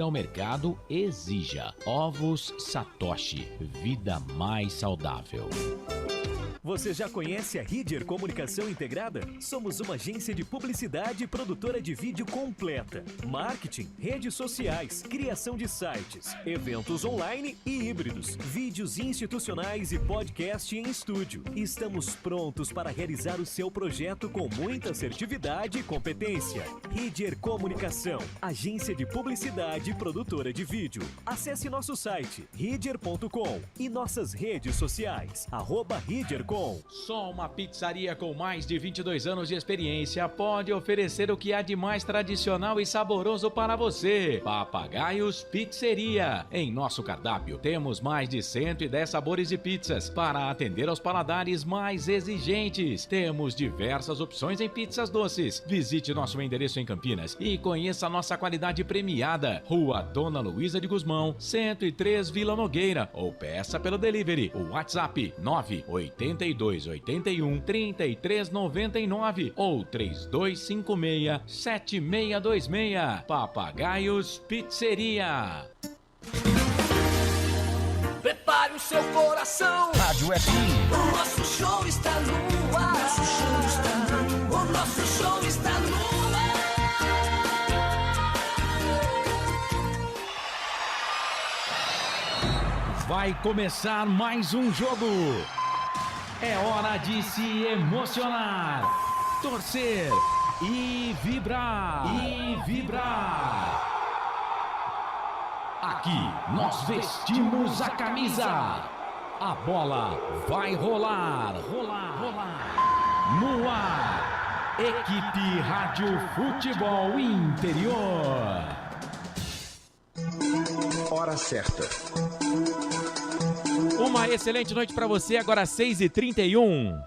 O mercado exija. Ovos Satoshi, vida mais saudável. Você já conhece a Ridger Comunicação Integrada? Somos uma agência de publicidade e produtora de vídeo completa. Marketing, redes sociais, criação de sites, eventos online e híbridos, vídeos institucionais e podcast em estúdio. Estamos prontos para realizar o seu projeto com muita assertividade e competência. Ridger Comunicação, agência de publicidade e produtora de vídeo. Acesse nosso site, ridger.com e nossas redes sociais, @ridger.com. Só uma pizzaria com mais de 22 anos de experiência pode oferecer o que há de mais tradicional e saboroso para você. Papagaios Pizzeria. Em nosso cardápio temos mais de 110 sabores de pizzas para atender aos paladares mais exigentes. Temos diversas opções em pizzas doces. Visite nosso endereço em Campinas e conheça nossa qualidade premiada. Rua Dona Luísa de Gusmão, 103 Vila Nogueira, ou peça pelo delivery. O WhatsApp 98281 3399 ou 3256-7626. Papagaios Pizzeria. Prepare o seu coração. Rádio FM. O nosso show está no ar. O nosso show está no ar. Vai começar mais um jogo. É hora de se emocionar, torcer e vibrar. Aqui nós vestimos a camisa. A bola vai rolar. No ar, Equipe Rádio Futebol Interior. Hora certa. Uma excelente noite para você, agora 6h31.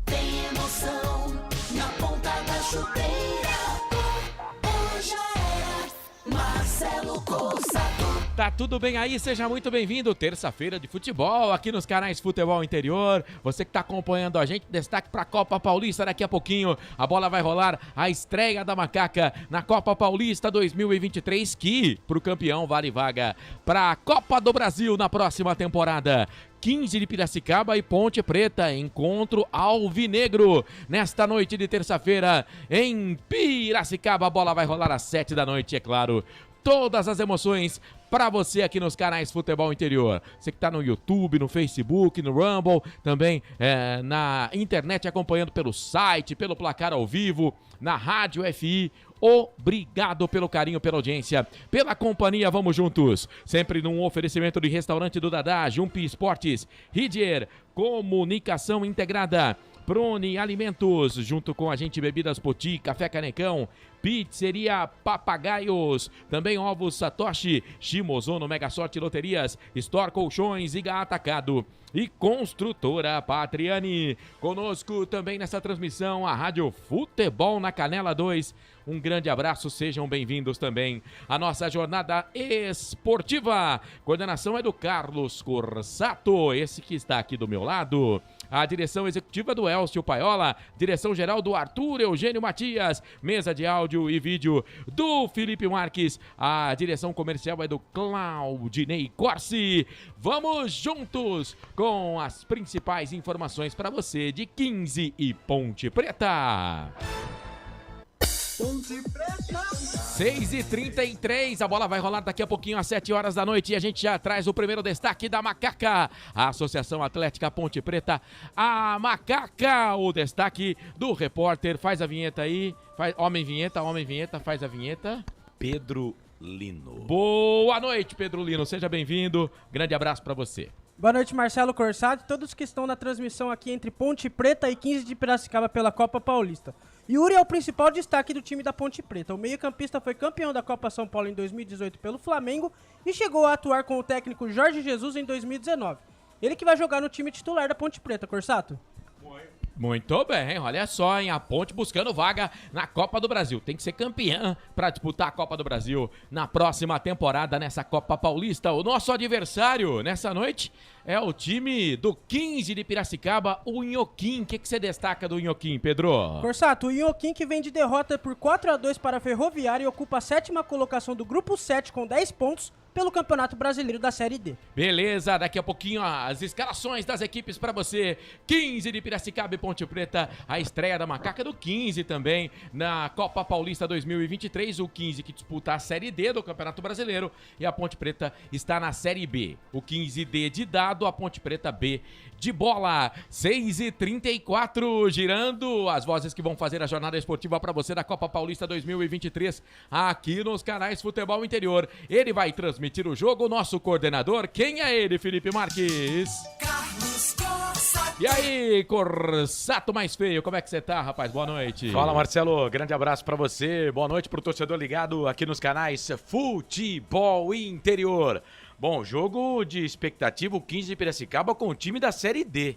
Tem emoção na ponta da chuteira. Hoje era Marcelo Cossato. Tá tudo bem aí? Seja muito bem-vindo. Terça-feira de futebol aqui nos canais Futebol Interior. Você que tá acompanhando a gente, destaque pra Copa Paulista. Daqui a pouquinho a bola vai rolar, a estreia da Macaca na Copa Paulista 2023, que pro campeão vale vaga pra Copa do Brasil na próxima temporada. 15 de Piracicaba e Ponte Preta, encontro alvinegro nesta noite de terça-feira em Piracicaba. A bola vai rolar às 7 da noite, é claro. Todas as emoções para você aqui nos canais Futebol Interior. Você que está no YouTube, no Facebook, no Rumble, também na internet acompanhando pelo site, pelo placar ao vivo, na Rádio FI. Obrigado pelo carinho, pela audiência, pela companhia. Vamos juntos, sempre num oferecimento de Restaurante do Dadá, Jump Esportes, Ridger, Comunicação Integrada, Prone Alimentos, junto com a gente Bebidas Poti, Café Canecão, Pizzeria Papagaios, também Ovos Satoshi, Shimozono, Mega Sorte Loterias, Store Colchões, Iga Atacado e Construtora Patriani. Conosco também nessa transmissão a Rádio Futebol na Canela 2. Um grande abraço, sejam bem-vindos também à nossa jornada esportiva. Coordenação é do Carlos Corsato, esse que está aqui do meu lado. A direção executiva do Elcio Paiola, direção geral do Arthur Eugênio Matias, mesa de áudio e vídeo do Felipe Marques, a direção comercial é do Claudinei Corsi. Vamos juntos com as principais informações para você de 15 e Ponte Preta. 6h33, a bola vai rolar daqui a pouquinho às 7 horas da noite e a gente já traz o primeiro destaque da Macaca, a Associação Atlética Ponte Preta, a Macaca, o destaque do repórter, faz a vinheta aí, homem vinheta, faz a vinheta. Pedro Lino. Boa noite, Pedro Lino, seja bem-vindo, grande abraço pra você. Boa noite, Marcelo Corsato e todos que estão na transmissão aqui entre Ponte Preta e 15 de Piracicaba pela Copa Paulista. Yuri é o principal destaque do time da Ponte Preta. O meio-campista foi campeão da Copa São Paulo em 2018 pelo Flamengo e chegou a atuar com o técnico Jorge Jesus em 2019. Ele que vai jogar no time titular da Ponte Preta, Corsato. Muito bem, olha só, hein? A Ponte buscando vaga na Copa do Brasil. Tem que ser campeã para disputar a Copa do Brasil na próxima temporada nessa Copa Paulista. O nosso adversário nessa noite é o time do 15 de Piracicaba, o Inhoquim. O que você destaca do Inhoquim, Pedro? Corsato, o Inhoquim que vem de derrota por 4-2 para a Ferroviária e ocupa a 7ª colocação do Grupo 7 com 10 pontos pelo Campeonato Brasileiro da Série D. Beleza, daqui a pouquinho as escalações das equipes para você. 15 de Piracicaba e Ponte Preta, a estreia da Macaca do 15 também na Copa Paulista 2023. O 15 que disputa a Série D do Campeonato Brasileiro e a Ponte Preta está na Série B. O 15D de dado, a Ponte Preta B de bola. 6h34, girando as vozes que vão fazer a jornada esportiva para você da Copa Paulista 2023 aqui nos canais Futebol Interior. Ele vai transmitir o jogo, o nosso coordenador. Quem é ele, Felipe Marques? Carlos Corsato. E aí, Corsato mais feio, como é que você tá, rapaz? Boa noite. Fala, Marcelo, grande abraço pra você, boa noite pro torcedor ligado aqui nos canais Futebol Interior. Bom, jogo de expectativa, o 15 de Piracicaba com o time da Série D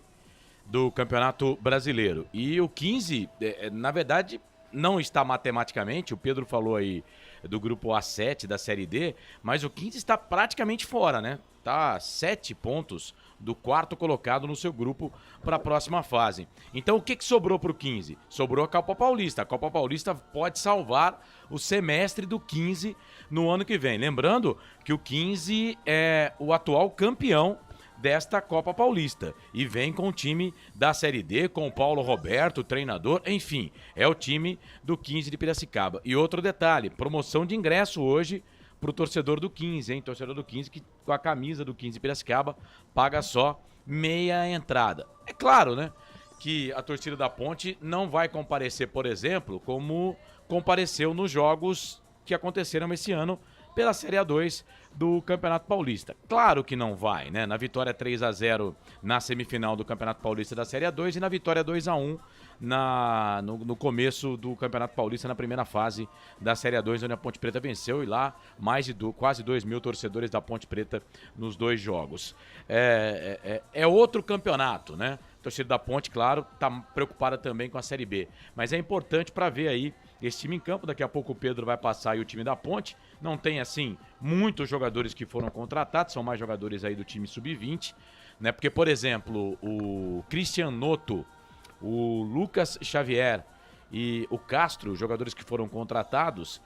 do Campeonato Brasileiro. E o 15, na verdade, não está matematicamente, o Pedro falou aí do grupo A7 da Série D, mas o 15 está praticamente fora, né? Tá 7 pontos do 4º colocado no seu grupo para a próxima fase. Então o que sobrou para o 15? Sobrou a Copa Paulista. A Copa Paulista pode salvar o semestre do 15 no ano que vem. Lembrando que o 15 é o atual campeão desta Copa Paulista e vem com o time da Série D, com o Paulo Roberto, treinador, enfim, é o time do 15 de Piracicaba. E outro detalhe, promoção de ingresso hoje pro torcedor do 15, hein? Torcedor do 15 que com a camisa do 15 de Piracicaba paga só meia entrada. É claro, né, que a torcida da Ponte não vai comparecer, por exemplo, como compareceu nos jogos que aconteceram esse ano pela Série A2 do Campeonato Paulista. Claro que não vai, né? Na vitória 3-0 na semifinal do Campeonato Paulista da Série A2 e na vitória 2-1 no começo do Campeonato Paulista, na primeira fase da Série A2, onde a Ponte Preta venceu, e lá mais de quase 2.000 torcedores da Ponte Preta nos 2 jogos. É outro campeonato, né? A torcida da Ponte, claro, está preocupada também com a Série B, mas é importante para ver aí esse time em campo. Daqui a pouco o Pedro vai passar aí o time da Ponte. Não tem, assim, muitos jogadores que foram contratados, são mais jogadores aí do time sub-20, né? Porque, por exemplo, o Cristian Noto, o Lucas Xavier e o Castro, jogadores que foram contratados,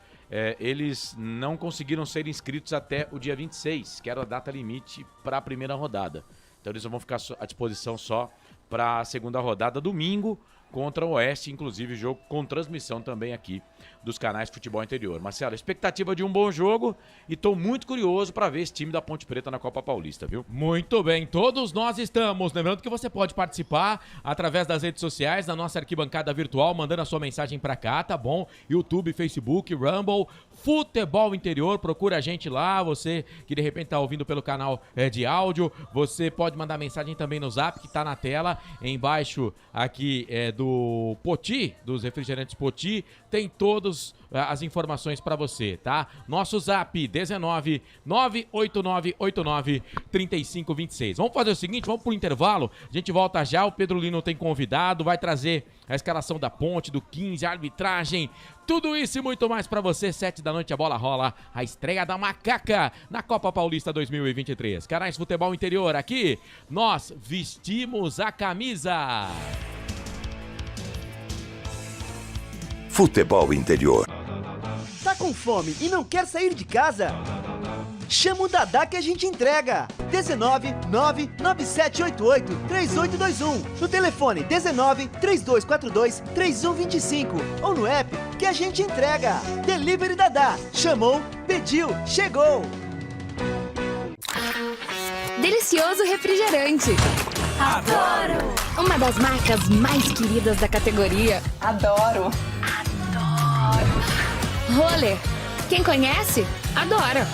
eles não conseguiram ser inscritos até o dia 26, que era a data limite para a primeira rodada. Então eles vão ficar à disposição só para a segunda rodada, domingo, contra o Oeste, inclusive jogo com transmissão também aqui dos canais Futebol Interior. Marcelo, expectativa de um bom jogo e estou muito curioso para ver esse time da Ponte Preta na Copa Paulista, viu? Muito bem, todos nós estamos. Lembrando que você pode participar através das redes sociais, da nossa arquibancada virtual, mandando a sua mensagem para cá, tá bom? YouTube, Facebook, Rumble, Futebol Interior, procura a gente lá. Você que de repente tá ouvindo pelo canal de áudio, você pode mandar mensagem também no Zap, que tá na tela, embaixo aqui do Poti, dos refrigerantes Poti, tem todas as informações para você, tá? Nosso Zap, 19 98989 3526. Vamos fazer o seguinte, vamos pro intervalo, a gente volta já, o Pedro Lino tem convidado, vai trazer a escalação da Ponte, do 15, a arbitragem, tudo isso e muito mais para você. 7 da noite a bola rola, a estreia da Macaca na Copa Paulista 2023. Canais Futebol Interior, aqui nós vestimos a camisa. Futebol Interior. Tá com fome e não quer sair de casa? Chama o Dadá que a gente entrega. 19 99788 3821. No telefone 19 3242 3125. Ou no app que a gente entrega. Delivery Dadá. Chamou, pediu, chegou. Delicioso refrigerante. Adoro! Uma das marcas mais queridas da categoria. Adoro! Roller. Quem conhece, adora.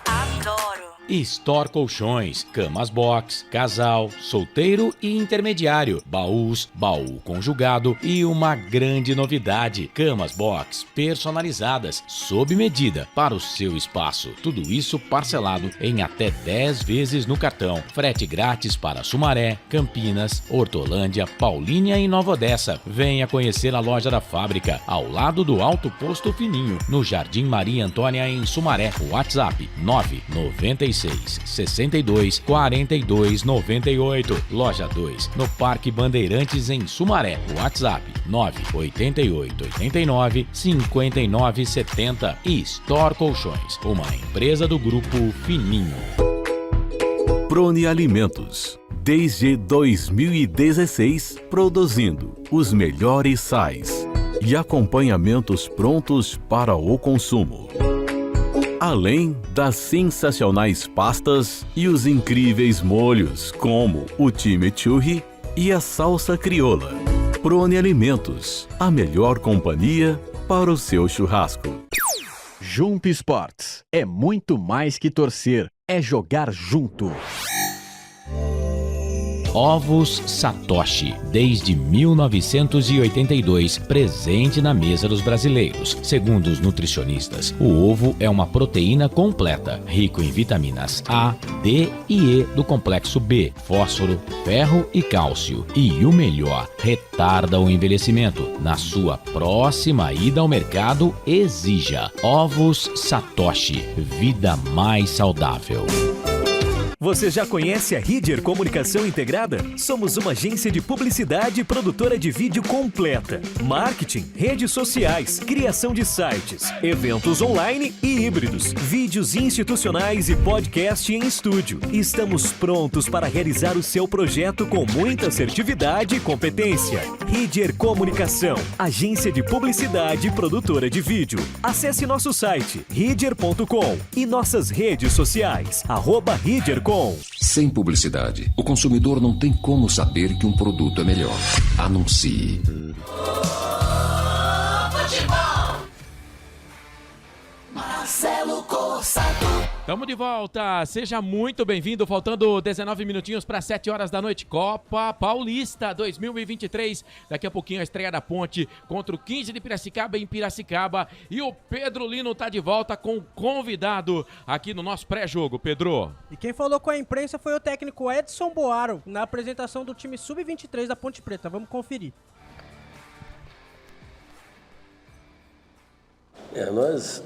Adoro! Store Colchões, camas box, casal, solteiro e intermediário, baús, baú conjugado e uma grande novidade, camas box personalizadas, sob medida para o seu espaço. Tudo isso parcelado em até 10 vezes no cartão. Frete grátis para Sumaré, Campinas, Hortolândia, Paulínia e Nova Odessa. Venha conhecer a loja da fábrica, ao lado do Alto Posto Fininho, no Jardim Maria Antônia, em Sumaré. WhatsApp 996 62 42 98. Loja 2, no Parque Bandeirantes, em Sumaré. WhatsApp 988 89 59 70. E Store Colchões, uma empresa do Grupo Fininho. Prone Alimentos. Desde 2016, produzindo os melhores sais e acompanhamentos prontos para o consumo. Além das sensacionais pastas e os incríveis molhos, como o chimichurri e a salsa crioula. Prone Alimentos, a melhor companhia para o seu churrasco. Jump Sports é muito mais que torcer, é jogar junto. Ovos Satoshi, desde 1982, presente na mesa dos brasileiros. Segundo os nutricionistas, o ovo é uma proteína completa, rico em vitaminas A, D e E do complexo B, fósforo, ferro e cálcio. E o melhor, retarda o envelhecimento. Na sua próxima ida ao mercado, exija Ovos Satoshi, vida mais saudável. Você já conhece a Ridger Comunicação Integrada? Somos uma agência de publicidade e produtora de vídeo completa. Marketing, redes sociais, criação de sites, eventos online e híbridos, vídeos institucionais e podcast em estúdio. Estamos prontos para realizar o seu projeto com muita assertividade e competência. Ridger Comunicação, agência de publicidade e produtora de vídeo. Acesse nosso site ridger.com e nossas redes sociais, @ridger.com. Sem publicidade, o consumidor não tem como saber que um produto é melhor. Anuncie. Marcelo Corsato. Tamo de volta, seja muito bem-vindo, faltando 19 minutinhos para 7 horas da noite, Copa Paulista 2023, daqui a pouquinho a estreia da Ponte contra o 15 de Piracicaba em Piracicaba, e o Pedro Lino tá de volta com o convidado aqui no nosso pré-jogo, Pedro. E quem falou com a imprensa foi o técnico Edson Boaro, na apresentação do time Sub-23 da Ponte Preta, vamos conferir. Nós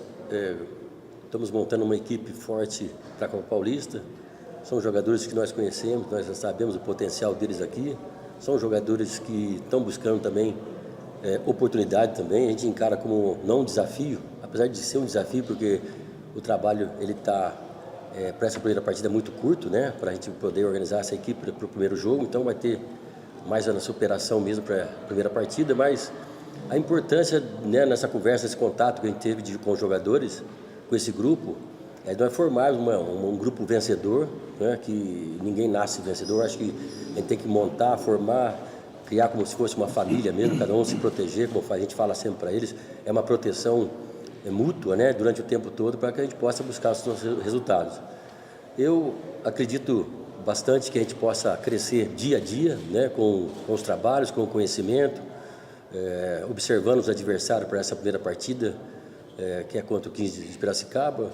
estamos montando uma equipe forte para a Copa Paulista. São jogadores que nós conhecemos, nós já sabemos o potencial deles aqui. São jogadores que estão buscando também oportunidade também. A gente encara como não um desafio, apesar de ser um desafio, porque o trabalho ele está para essa primeira partida muito curto, né? Para a gente poder organizar essa equipe para o primeiro jogo. Então vai ter mais uma superação mesmo para a primeira partida, mas a importância, né, nessa conversa, esse contato que a gente teve com os jogadores, com esse grupo, nós formarmos um grupo vencedor, né, que ninguém nasce vencedor. Acho que a gente tem que montar, formar, criar como se fosse uma família mesmo, cada um se proteger, como a gente fala sempre para eles, é uma proteção mútua, né, durante o tempo todo, para que a gente possa buscar os nossos resultados. Eu acredito bastante que a gente possa crescer dia a dia, né, com os trabalhos, com o conhecimento, observando os adversários para essa primeira partida, que é contra o 15 de Piracicaba.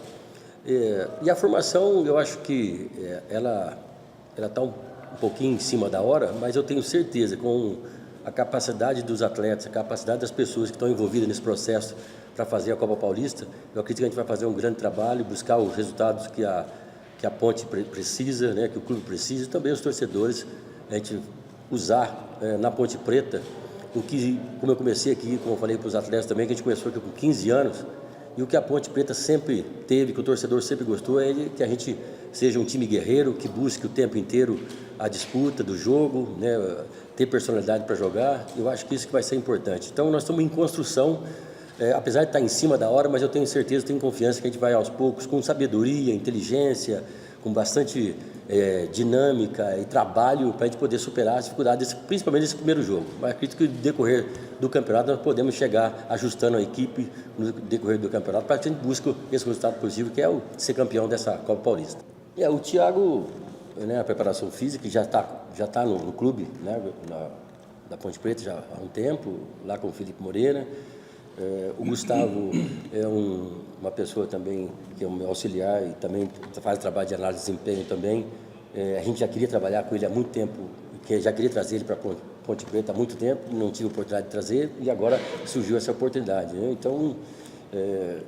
E a formação, eu acho que ela está um pouquinho em cima da hora, mas eu tenho certeza, com a capacidade dos atletas, a capacidade das pessoas que estão envolvidas nesse processo para fazer a Copa Paulista, eu acredito que a gente vai fazer um grande trabalho, buscar os resultados que a Ponte precisa, né, que o clube precisa, e também os torcedores, a gente usar na Ponte Preta o que, como eu comecei aqui, como eu falei para os atletas também, que a gente começou aqui com 15 anos, e o que a Ponte Preta sempre teve, que o torcedor sempre gostou, é que a gente seja um time guerreiro, que busque o tempo inteiro a disputa do jogo, né, ter personalidade para jogar. Eu acho que isso que vai ser importante. Então nós estamos em construção, apesar de estar em cima da hora, mas eu tenho certeza, tenho confiança que a gente vai aos poucos, com sabedoria, inteligência, com bastante dinâmica e trabalho, para a gente poder superar as dificuldades, principalmente nesse primeiro jogo. Mas acredito que no decorrer do campeonato nós podemos chegar ajustando a equipe no decorrer do campeonato, para que a gente busque esse resultado positivo, que é o ser campeão dessa Copa Paulista. O Thiago, a preparação física, já tá no clube, né, da Ponte Preta já há um tempo, lá com o Felipe Moreira. O Gustavo é uma pessoa também que é um meu auxiliar e também faz trabalho de análise de desempenho também. A gente já queria trabalhar com ele há muito tempo, que já queria trazer ele para Ponte Preta há muito tempo, não tive a oportunidade de trazer e agora surgiu essa oportunidade, né? Então,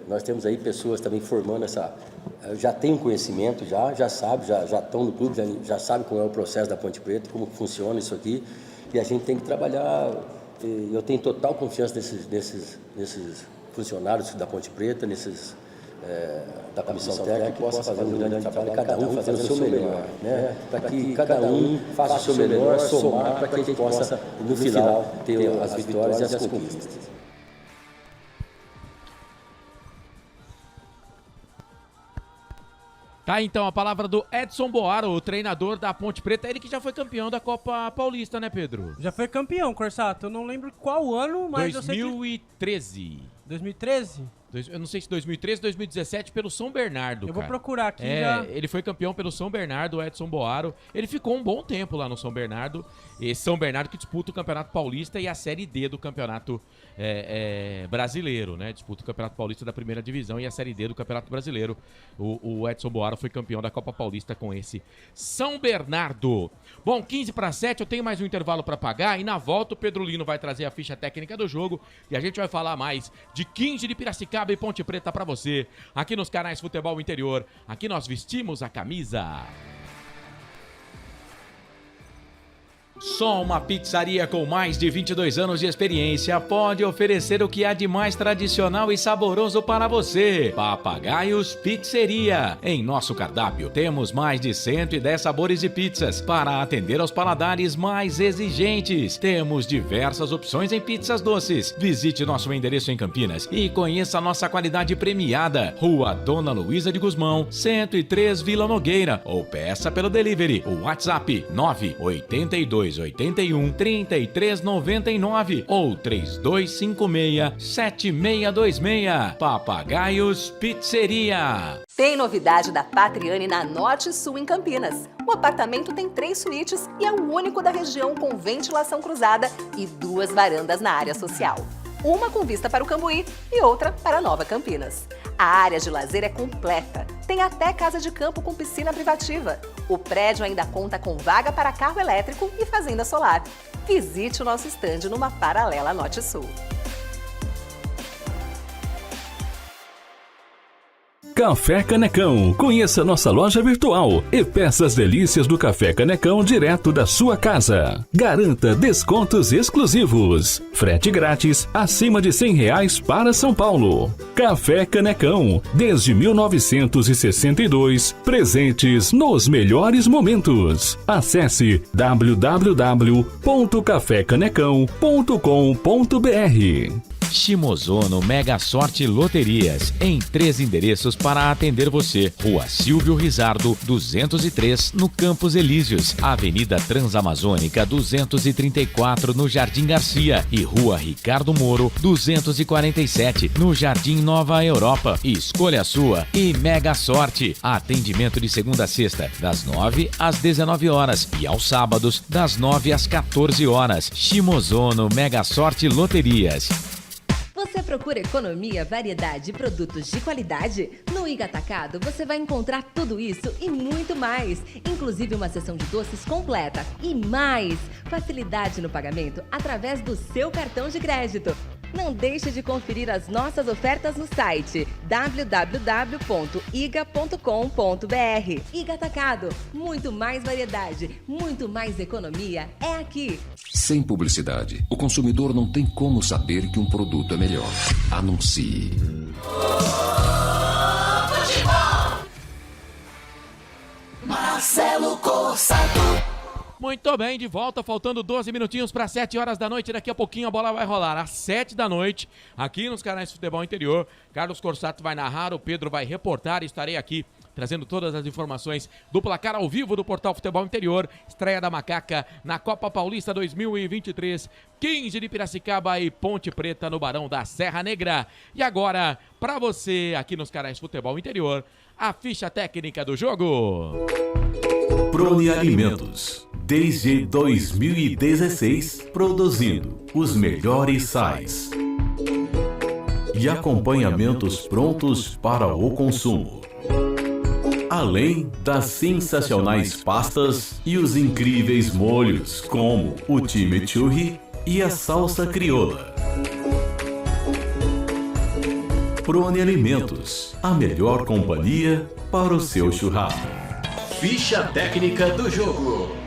nós temos aí pessoas também formando já tem um conhecimento, já sabe, já estão no clube, já sabe como é o processo da Ponte Preta, como funciona isso aqui, e a gente tem que trabalhar. Eu tenho total confiança nesses funcionários da Ponte Preta, da comissão técnica, que possa fazer um grande trabalho, cada um fazendo o seu melhor, né? Para que cada um faça o seu melhor, somar, para que a gente possa, no final, ter as vitórias e as conquistas. Tá, então, a palavra do Edson Boaro, o treinador da Ponte Preta, ele que já foi campeão da Copa Paulista, né, Pedro? Já foi campeão, Corsato. Eu não lembro qual ano, mas 2013. 2013? Eu não sei se 2013 ou 2017 pelo São Bernardo, Eu vou procurar aqui já. Ele foi campeão pelo São Bernardo, o Edson Boaro. Ele ficou um bom tempo lá no São Bernardo. E São Bernardo que disputa o Campeonato Paulista e a Série D do Campeonato Brasileiro, né? Disputa o Campeonato Paulista da primeira divisão e a Série D do Campeonato Brasileiro. O Edson Boaro foi campeão da Copa Paulista com esse São Bernardo. Bom, 6:45, eu tenho mais um intervalo para pagar e na volta o Pedro Lino vai trazer a ficha técnica do jogo e a gente vai falar mais de 15 de Piracicaba e Ponte Preta pra você, aqui nos canais Futebol Interior. Aqui nós vestimos a camisa. Só uma pizzaria com mais de 22 anos de experiência pode oferecer o que há de mais tradicional e saboroso para você. Papagaios Pizzeria. Em nosso cardápio temos mais de 110 sabores de pizzas para atender aos paladares mais exigentes. Temos diversas opções em pizzas doces. Visite nosso endereço em Campinas e conheça nossa qualidade premiada. Rua Dona Luísa de Gusmão, 103 Vila Nogueira. Ou peça pelo delivery. O WhatsApp 98281 3399 ou 3256-7626. Papagaios Pizzeria. Tem novidade da Patriane na Norte Sul em Campinas. O apartamento tem 3 suítes e é o único da região com ventilação cruzada e 2 varandas na área social. Uma com vista para o Cambuí e outra para Nova Campinas. A área de lazer é completa. Tem até casa de campo com piscina privativa. O prédio ainda conta com vaga para carro elétrico e fazenda solar. Visite o nosso estande numa paralela Norte Sul. Café Canecão. Conheça nossa loja virtual e peça as delícias do Café Canecão direto da sua casa. Garanta descontos exclusivos. Frete grátis acima de R$100 para São Paulo. Café Canecão. Desde 1962, presentes nos melhores momentos. Acesse www.cafecanecão.com.br. Shimozono Mega Sorte Loterias, em 3 endereços para atender você. Rua Silvio Rizardo, 203, no Campos Elíseos. Avenida Transamazônica, 234, no Jardim Garcia. E Rua Ricardo Moro, 247, no Jardim Nova Europa. Escolha a sua e Mega Sorte. Atendimento de segunda a sexta, das 9 às 19 horas. E aos sábados, das 9 às 14 horas. Shimozono Mega Sorte Loterias. Você procura economia, variedade e produtos de qualidade? No Iga Atacado você vai encontrar tudo isso e muito mais, inclusive uma seção de doces completa e mais facilidade no pagamento através do seu cartão de crédito. Não deixe de conferir as nossas ofertas no site www.iga.com.br. Iga Atacado, muito mais variedade, muito mais economia é aqui. Sem publicidade, o consumidor não tem como saber que um produto é melhor. Anuncie. Marcelo Corsato. Muito bem, de volta, faltando 12 minutinhos para 7 horas da noite. Daqui a pouquinho a bola vai rolar às 7 da noite, aqui nos canais Futebol Interior. Carlos Corsato vai narrar, o Pedro vai reportar. Estarei aqui trazendo todas as informações do placar ao vivo do Portal Futebol Interior. Estreia da Macaca na Copa Paulista 2023, 15 de Piracicaba e Ponte Preta no Barão da Serra Negra. E agora, para você aqui nos canais Futebol Interior, a ficha técnica do jogo. Prone Alimentos, desde 2016, produzindo os melhores sais e acompanhamentos prontos para o consumo. Além das sensacionais pastas e os incríveis molhos, como o chimichurri e a salsa crioula. Prone Alimentos, a melhor companhia para o seu churrasco. Ficha técnica do jogo.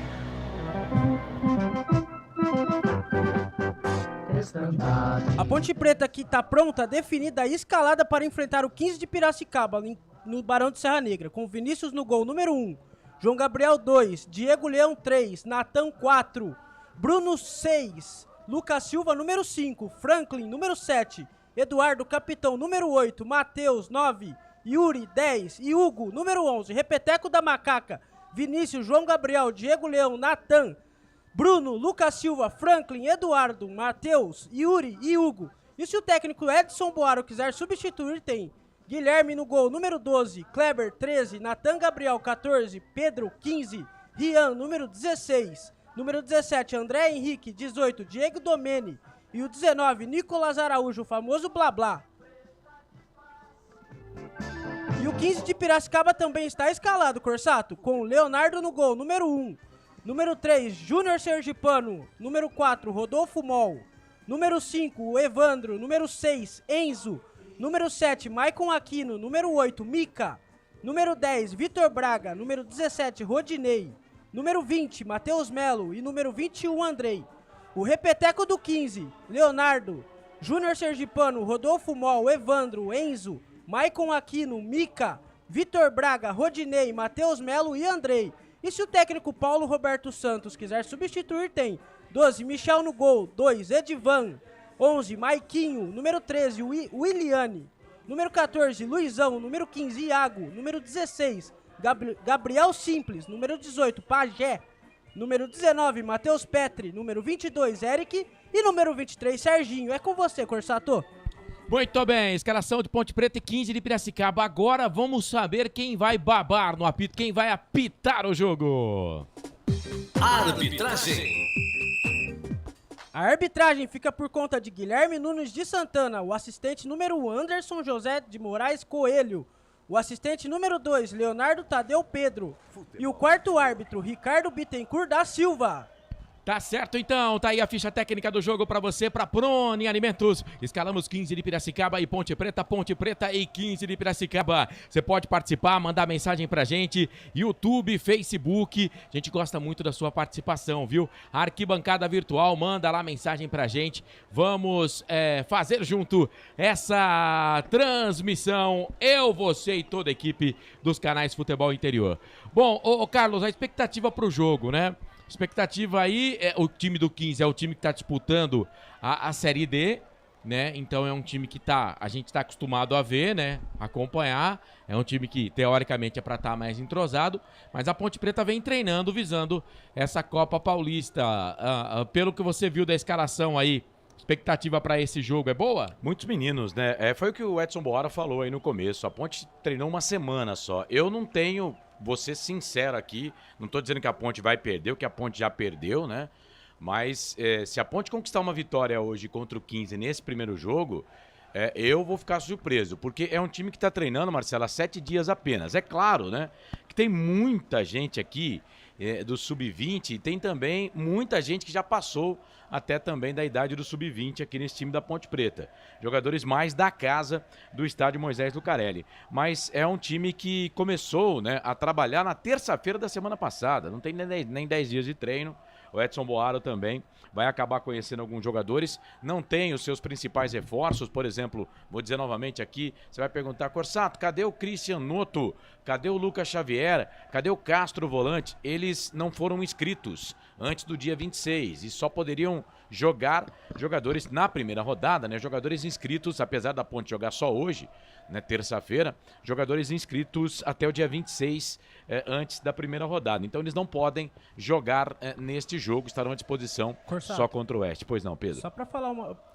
A Ponte Preta aqui tá pronta, definida e escalada para enfrentar o 15 de Piracicaba no Barão de Serra Negra, com Vinícius no gol número 1, João Gabriel 2, Diego Leão 3, Natan 4, Bruno 6, Lucas Silva número 5, Franklin número 7, Eduardo capitão número 8, Matheus 9, Yuri 10 e Hugo número 11, repeteco da Macaca, Vinícius, João Gabriel, Diego Leão, Natan, Bruno, Lucas Silva, Franklin, Eduardo, Matheus, Yuri e Hugo. E se o técnico Edson Boaro quiser substituir, tem Guilherme no gol, número 12, Kleber 13, Natan Gabriel 14, Pedro 15, Rian número 16, número 17, André Henrique 18, Diego Domene e o 19, Nicolas Araújo, o famoso Blá Blá. E o 15 de Piracicaba também está escalado, Corsato, com Leonardo no gol, número 1. Número 3, Júnior Sergipano. Número 4, Rodolfo Mol. Número 5, Evandro. Número 6, Enzo. Número 7, Maicon Aquino. Número 8, Mica. Número 10, Vitor Braga. Número 17, Rodinei. Número 20, Matheus Melo. E número 21, Andrei. O repeteco do 15, Leonardo, Júnior Sergipano, Rodolfo Mol, Evandro, Enzo, Maicon Aquino, Mica, Vitor Braga, Rodinei, Matheus Melo e Andrei. E se o técnico Paulo Roberto Santos quiser substituir, tem 12, Michel no gol, 2, Edivan, 11, Maiquinho, número 13, Williane, número 14, Luizão, número 15, Iago, número 16, Gabriel Simples, número 18, Pajé, número 19, Matheus Petri, número 22, Eric e número 23, Serginho. É com você, Corsato. Muito bem, escalação de Ponte Preta e 15 de Piracicaba. Agora vamos saber quem vai babar no apito, quem vai apitar o jogo. Arbitragem. A arbitragem fica por conta de Guilherme Nunes de Santana, o assistente número 1, Anderson José de Moraes Coelho, o assistente número 2, Leonardo Tadeu Pedro, e o quarto árbitro, Ricardo Bittencourt da Silva. Tá certo então, tá aí a ficha técnica do jogo pra você, pra Prone Alimentos. Escalamos 15 de Piracicaba e Ponte Preta e 15 de Piracicaba. Você pode participar, mandar mensagem pra gente, YouTube, Facebook, a gente gosta muito da sua participação, viu? A arquibancada virtual, manda lá mensagem pra gente, vamos fazer junto essa transmissão, eu, você e toda a equipe dos canais Futebol Interior. Bom, ô Carlos, a expectativa pro jogo, né? Expectativa aí, o time do 15 é o time que está disputando a Série D, né? Então é um time que a gente está acostumado a ver, né? Acompanhar. É um time que teoricamente é para estar mais entrosado, mas a Ponte Preta vem treinando, visando essa Copa Paulista. Pelo que você viu da escalação aí, expectativa para esse jogo é boa? Muitos meninos, né? Foi o que o Edson Boara falou aí no começo. A Ponte treinou uma semana só. Eu não tenho... Vou ser sincero aqui, não estou dizendo que a Ponte vai perder, o que a Ponte já perdeu, né? Mas se a Ponte conquistar uma vitória hoje contra o 15 nesse primeiro jogo, eu vou ficar surpreso, porque é um time que está treinando, Marcelo, há 7 dias apenas. É claro, né? Que tem muita gente aqui do Sub-20 e tem também muita gente que já passou até também da idade do Sub-20 aqui nesse time da Ponte Preta. Jogadores mais da casa do estádio Moisés Lucarelli. Mas é um time que começou, né, a trabalhar na terça-feira da semana passada. Não tem nem 10 dias de treino. O Edson Boaro também vai acabar conhecendo alguns jogadores. Não tem os seus principais reforços. Por exemplo, vou dizer novamente aqui, você vai perguntar, Corsato, cadê o Christian Noto? Cadê o Lucas Xavier? Cadê o Castro Volante? Eles não foram inscritos antes do dia 26 e só poderiam jogar jogadores na primeira rodada, né? Jogadores inscritos, apesar da Ponte jogar só hoje, né, terça-feira, jogadores inscritos até o dia 26, antes da primeira rodada. Então eles não podem jogar neste jogo, estarão à disposição só contra o Oeste. Pois não, Pedro? Só para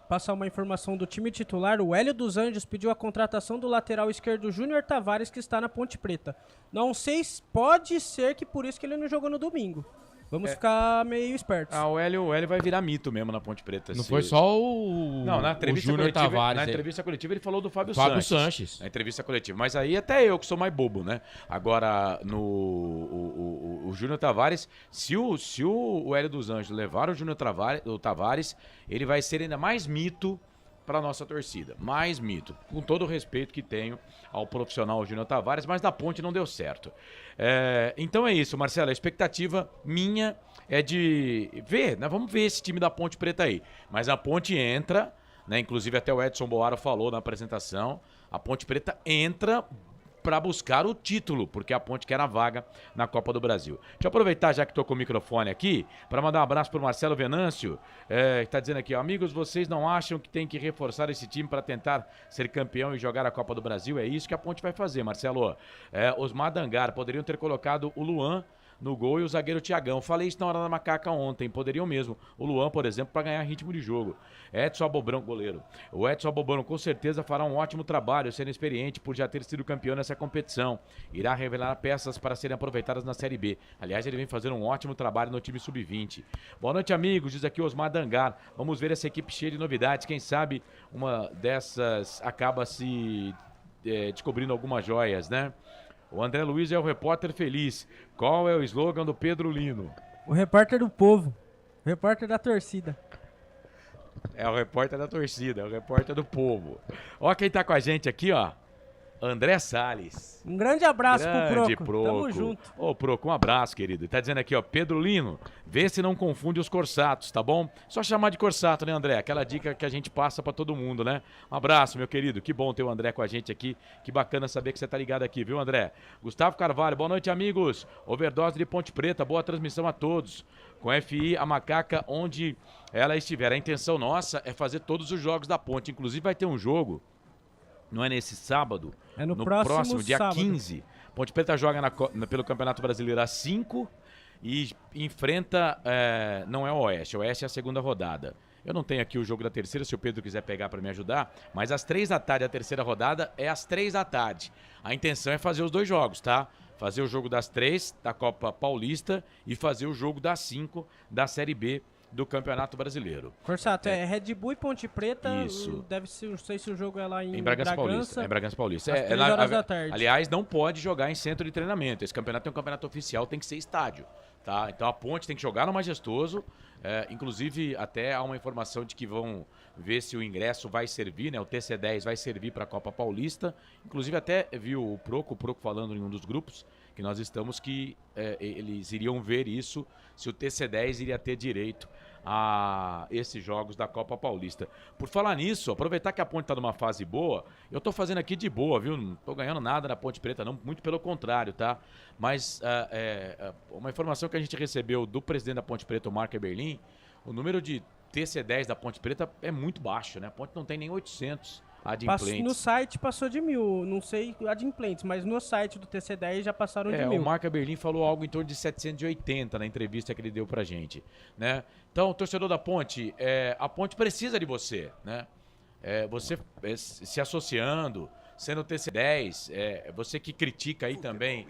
passar uma informação do time titular, o Hélio dos Anjos pediu a contratação do lateral esquerdo Júnior Tavares, que está na Ponte Preta. Não sei se pode ser que por isso que ele não jogou no domingo. Vamos ficar meio espertos. O Hélio vai virar mito mesmo na Ponte Preta. Não foi só o Não, na entrevista Júnior coletiva, Tavares. Na entrevista coletiva ele falou do Fábio Sanches. Na entrevista coletiva. Mas aí até eu que sou mais bobo, né? Agora, o Júnior Tavares, se o Hélio dos Anjos levar o Tavares, ele vai ser ainda mais mito para nossa torcida. Mais mito. Com todo o respeito que tenho ao profissional Júnior Tavares, mas da Ponte não deu certo. Então é isso, Marcelo. A expectativa minha é de ver, né? Vamos ver esse time da Ponte Preta aí. Mas a Ponte entra, né? Inclusive até o Edson Boaro falou na apresentação, a Ponte Preta entra para buscar o título, porque a Ponte quer a vaga na Copa do Brasil. Deixa eu aproveitar, já que estou com o microfone aqui, para mandar um abraço para o Marcelo Venâncio, que está dizendo aqui, amigos, vocês não acham que tem que reforçar esse time para tentar ser campeão e jogar a Copa do Brasil? É isso que a Ponte vai fazer, Marcelo. Osmar Dangar, poderiam ter colocado o Luan no gol e o zagueiro Thiagão. Falei isso na hora da macaca ontem, poderiam mesmo. O Luan, por exemplo, para ganhar ritmo de jogo. Edson Abobrão, goleiro. O Edson Abobrão com certeza fará um ótimo trabalho, sendo experiente por já ter sido campeão nessa competição. Irá revelar peças para serem aproveitadas na Série B. Aliás, ele vem fazendo um ótimo trabalho no time sub-20. Boa noite, amigos, diz aqui Osmar Dangar. Vamos ver essa equipe cheia de novidades. Quem sabe uma dessas acaba se descobrindo algumas joias, né? O André Luiz é o repórter feliz. Qual é o slogan do Pedro Lino? O repórter do povo. O repórter da torcida. É o repórter da torcida, é o repórter do povo. Ó quem tá com a gente aqui, ó. André Salles. Um grande abraço pro Proco. Tamo junto. Ô, Proco, um abraço, querido. E tá dizendo aqui, ó, Pedro Lino, vê se não confunde os Corsatos, tá bom? Só chamar de Corsato, né, André? Aquela dica que a gente passa pra todo mundo, né? Um abraço, meu querido. Que bom ter o André com a gente aqui. Que bacana saber que você tá ligado aqui, viu, André? Gustavo Carvalho, boa noite, amigos. Overdose de Ponte Preta, boa transmissão a todos. Com FI, a Macaca, onde ela estiver. A intenção nossa é fazer todos os jogos da Ponte. Inclusive vai ter um jogo, não é nesse sábado, é no próximo dia sábado. 15. Ponte Preta joga pelo Campeonato Brasileiro às 5 e enfrenta, não é o Oeste é a segunda rodada. Eu não tenho aqui o jogo da terceira, se o Pedro quiser pegar para me ajudar, mas às 3 da tarde, a terceira rodada é às 3 da tarde. A intenção é fazer os dois jogos, tá? Fazer o jogo das 3 da Copa Paulista e fazer o jogo das 5 da Série B do Campeonato Brasileiro. Corsato, Red Bull e Ponte Preta. Isso. Deve ser, não sei se o jogo é lá em Bragança Paulista. É Bragança Paulista. Às 3 horas da tarde. Aliás, não pode jogar em centro de treinamento. Esse campeonato é um campeonato oficial, tem que ser estádio. Tá? Então a Ponte tem que jogar no Majestoso. Inclusive, até há uma informação de que vão ver se o ingresso vai servir, né? O TC10 vai servir para a Copa Paulista. Inclusive, até viu o Proco falando em um dos grupos que nós estamos, que eles iriam ver isso, se o TC10 iria ter direito a esses jogos da Copa Paulista. Por falar nisso, aproveitar que a Ponte está numa fase boa, eu estou fazendo aqui de boa, viu? Não estou ganhando nada na Ponte Preta, não, muito pelo contrário, tá? Mas uma informação que a gente recebeu do presidente da Ponte Preta, o Marco Eberlin, o número de TC10 da Ponte Preta é muito baixo, né? A Ponte não tem nem 800 adimplentes. No site passou de 1.000, não sei adimplentes, mas no site do TC10 já passaram de 1.000. O Marco Eberlin falou algo em torno de 780 na entrevista que ele deu pra gente, né? Então, torcedor da Ponte, a Ponte precisa de você, né? Você se associando, sendo TC10, você que critica aí também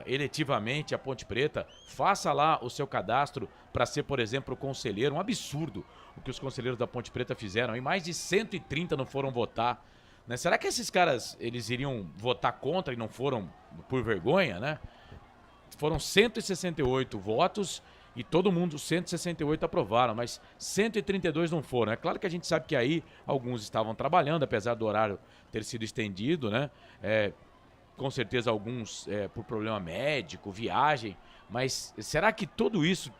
eletivamente a Ponte Preta, faça lá o seu cadastro para ser, por exemplo, conselheiro. Um absurdo o que os conselheiros da Ponte Preta fizeram. E mais de 130 não foram votar, né? Será que esses caras, eles iriam votar contra e não foram por vergonha, né? Foram 168 votos e todo mundo, 168 aprovaram, mas 132 não foram. É claro que a gente sabe que aí alguns estavam trabalhando, apesar do horário ter sido estendido, né? Com certeza alguns por problema médico, viagem, mas será que tudo isso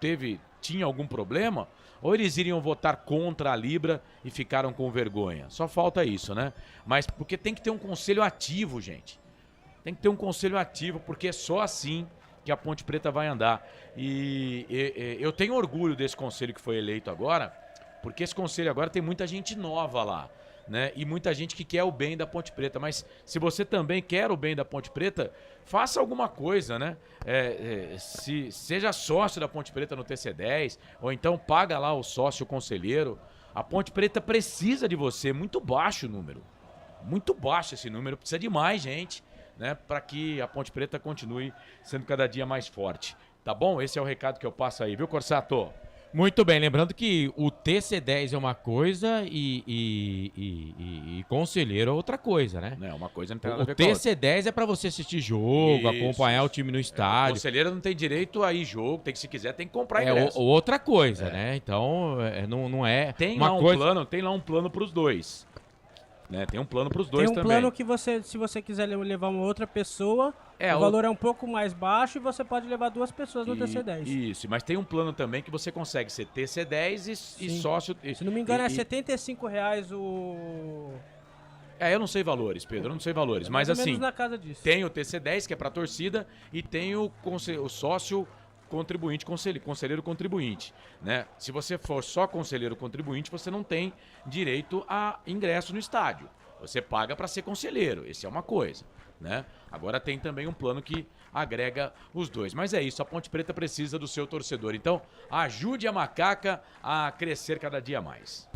tinha algum problema? Ou eles iriam votar contra a Libra e ficaram com vergonha? Só falta isso, né? Mas porque tem que ter um conselho ativo, gente. Tem que ter um conselho ativo, porque é só assim que a Ponte Preta vai andar. E eu tenho orgulho desse conselho que foi eleito agora, Porque esse conselho agora tem muita gente nova lá, né? E muita gente que quer o bem da Ponte Preta. Mas se você também quer o bem da Ponte Preta, faça alguma coisa, né? Seja sócio da Ponte Preta no TC10, ou então paga lá o sócio conselheiro. A Ponte Preta precisa de você, muito baixo o número. Muito baixo esse número, precisa de mais gente, né? Para que a Ponte Preta continue sendo cada dia mais forte. Tá bom? Esse é o recado que eu passo aí, viu, Corsato? Muito bem, lembrando que o TC10 é uma coisa e conselheiro é outra coisa, né? Não, uma coisa não tem nada a ver O com a outra. TC10 é pra você assistir jogo, acompanhar o time no O estádio. conselheiro não tem direito a ir jogo, tem que, se quiser, tem que comprar É ingresso. outra coisa, né? Então, não é Tem uma lá um coisa... plano, tem lá um plano pros dois. Né? Tem um plano pros dois Tem um também. plano que você, se você quiser levar uma outra pessoa, É, o o- valor é um pouco mais baixo e você pode levar 2 pessoas no TC10. Isso, mas tem um plano também que você consegue ser TC10 e Sim. sócio. Se não me engano, é R$75 o... Eu não sei valores, Pedro, eu não sei valores. Mas mais ou assim, menos na casa disso. tem o TC10, que é pra torcida, e tem o sócio contribuinte, conselheiro contribuinte, né? Se você for só conselheiro contribuinte, você não tem direito a ingresso no estádio. Você paga para ser conselheiro, esse é uma coisa, né? Agora tem também um plano que agrega os dois. Mas é isso, a Ponte Preta precisa do seu torcedor. Então, ajude a Macaca a crescer cada dia mais.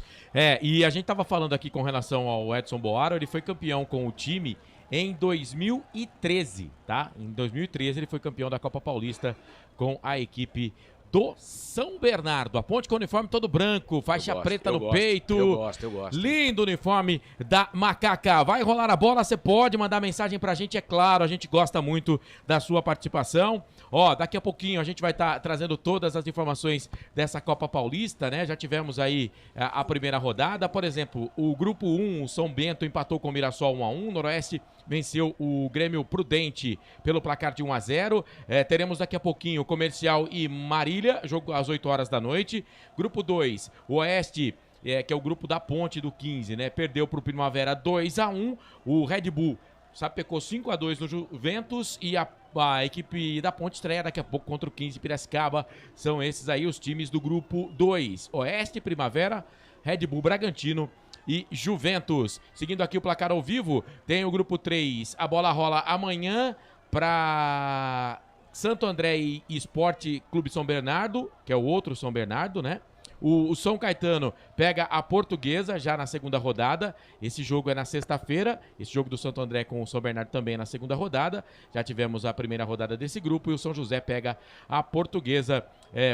E a gente tava falando aqui com relação ao Edson Boaro, ele foi campeão com o time em 2013, tá? Em 2013 ele foi campeão da Copa Paulista com a equipe do São Bernardo. A Ponte com o uniforme todo branco, faixa preta no peito. Eu gosto. Lindo uniforme da Macaca. Vai rolar a bola, você pode mandar mensagem pra gente, é claro, a gente gosta muito da sua participação. Ó, daqui a pouquinho a gente vai estar trazendo todas as informações dessa Copa Paulista, né? Já tivemos aí a primeira rodada. Por exemplo, o grupo 1, o São Bento empatou com o Mirassol 1-1, Noroeste venceu o Grêmio Prudente pelo placar de 1-0. Teremos daqui a pouquinho Comercial e Marília, jogo às 8 horas da noite. Grupo 2, o Oeste, que é o grupo da Ponte do 15, né? Perdeu pro Primavera 2-1. O Red Bull sapecou 5-2 no Juventus e a equipe da Ponte estreia daqui a pouco contra o 15 Piracicaba. São esses aí os times do grupo 2. Oeste, Primavera, Red Bull Bragantino e Juventus. Seguindo aqui o placar ao vivo, tem o grupo 3. A bola rola amanhã para Santo André e Esporte Clube São Bernardo, que é o outro São Bernardo, né? O São Caetano pega a Portuguesa já na segunda rodada. Esse jogo é na sexta-feira. Esse jogo do Santo André com o São Bernardo também é na segunda rodada. Já tivemos a primeira rodada desse grupo e o São José pega a Portuguesa.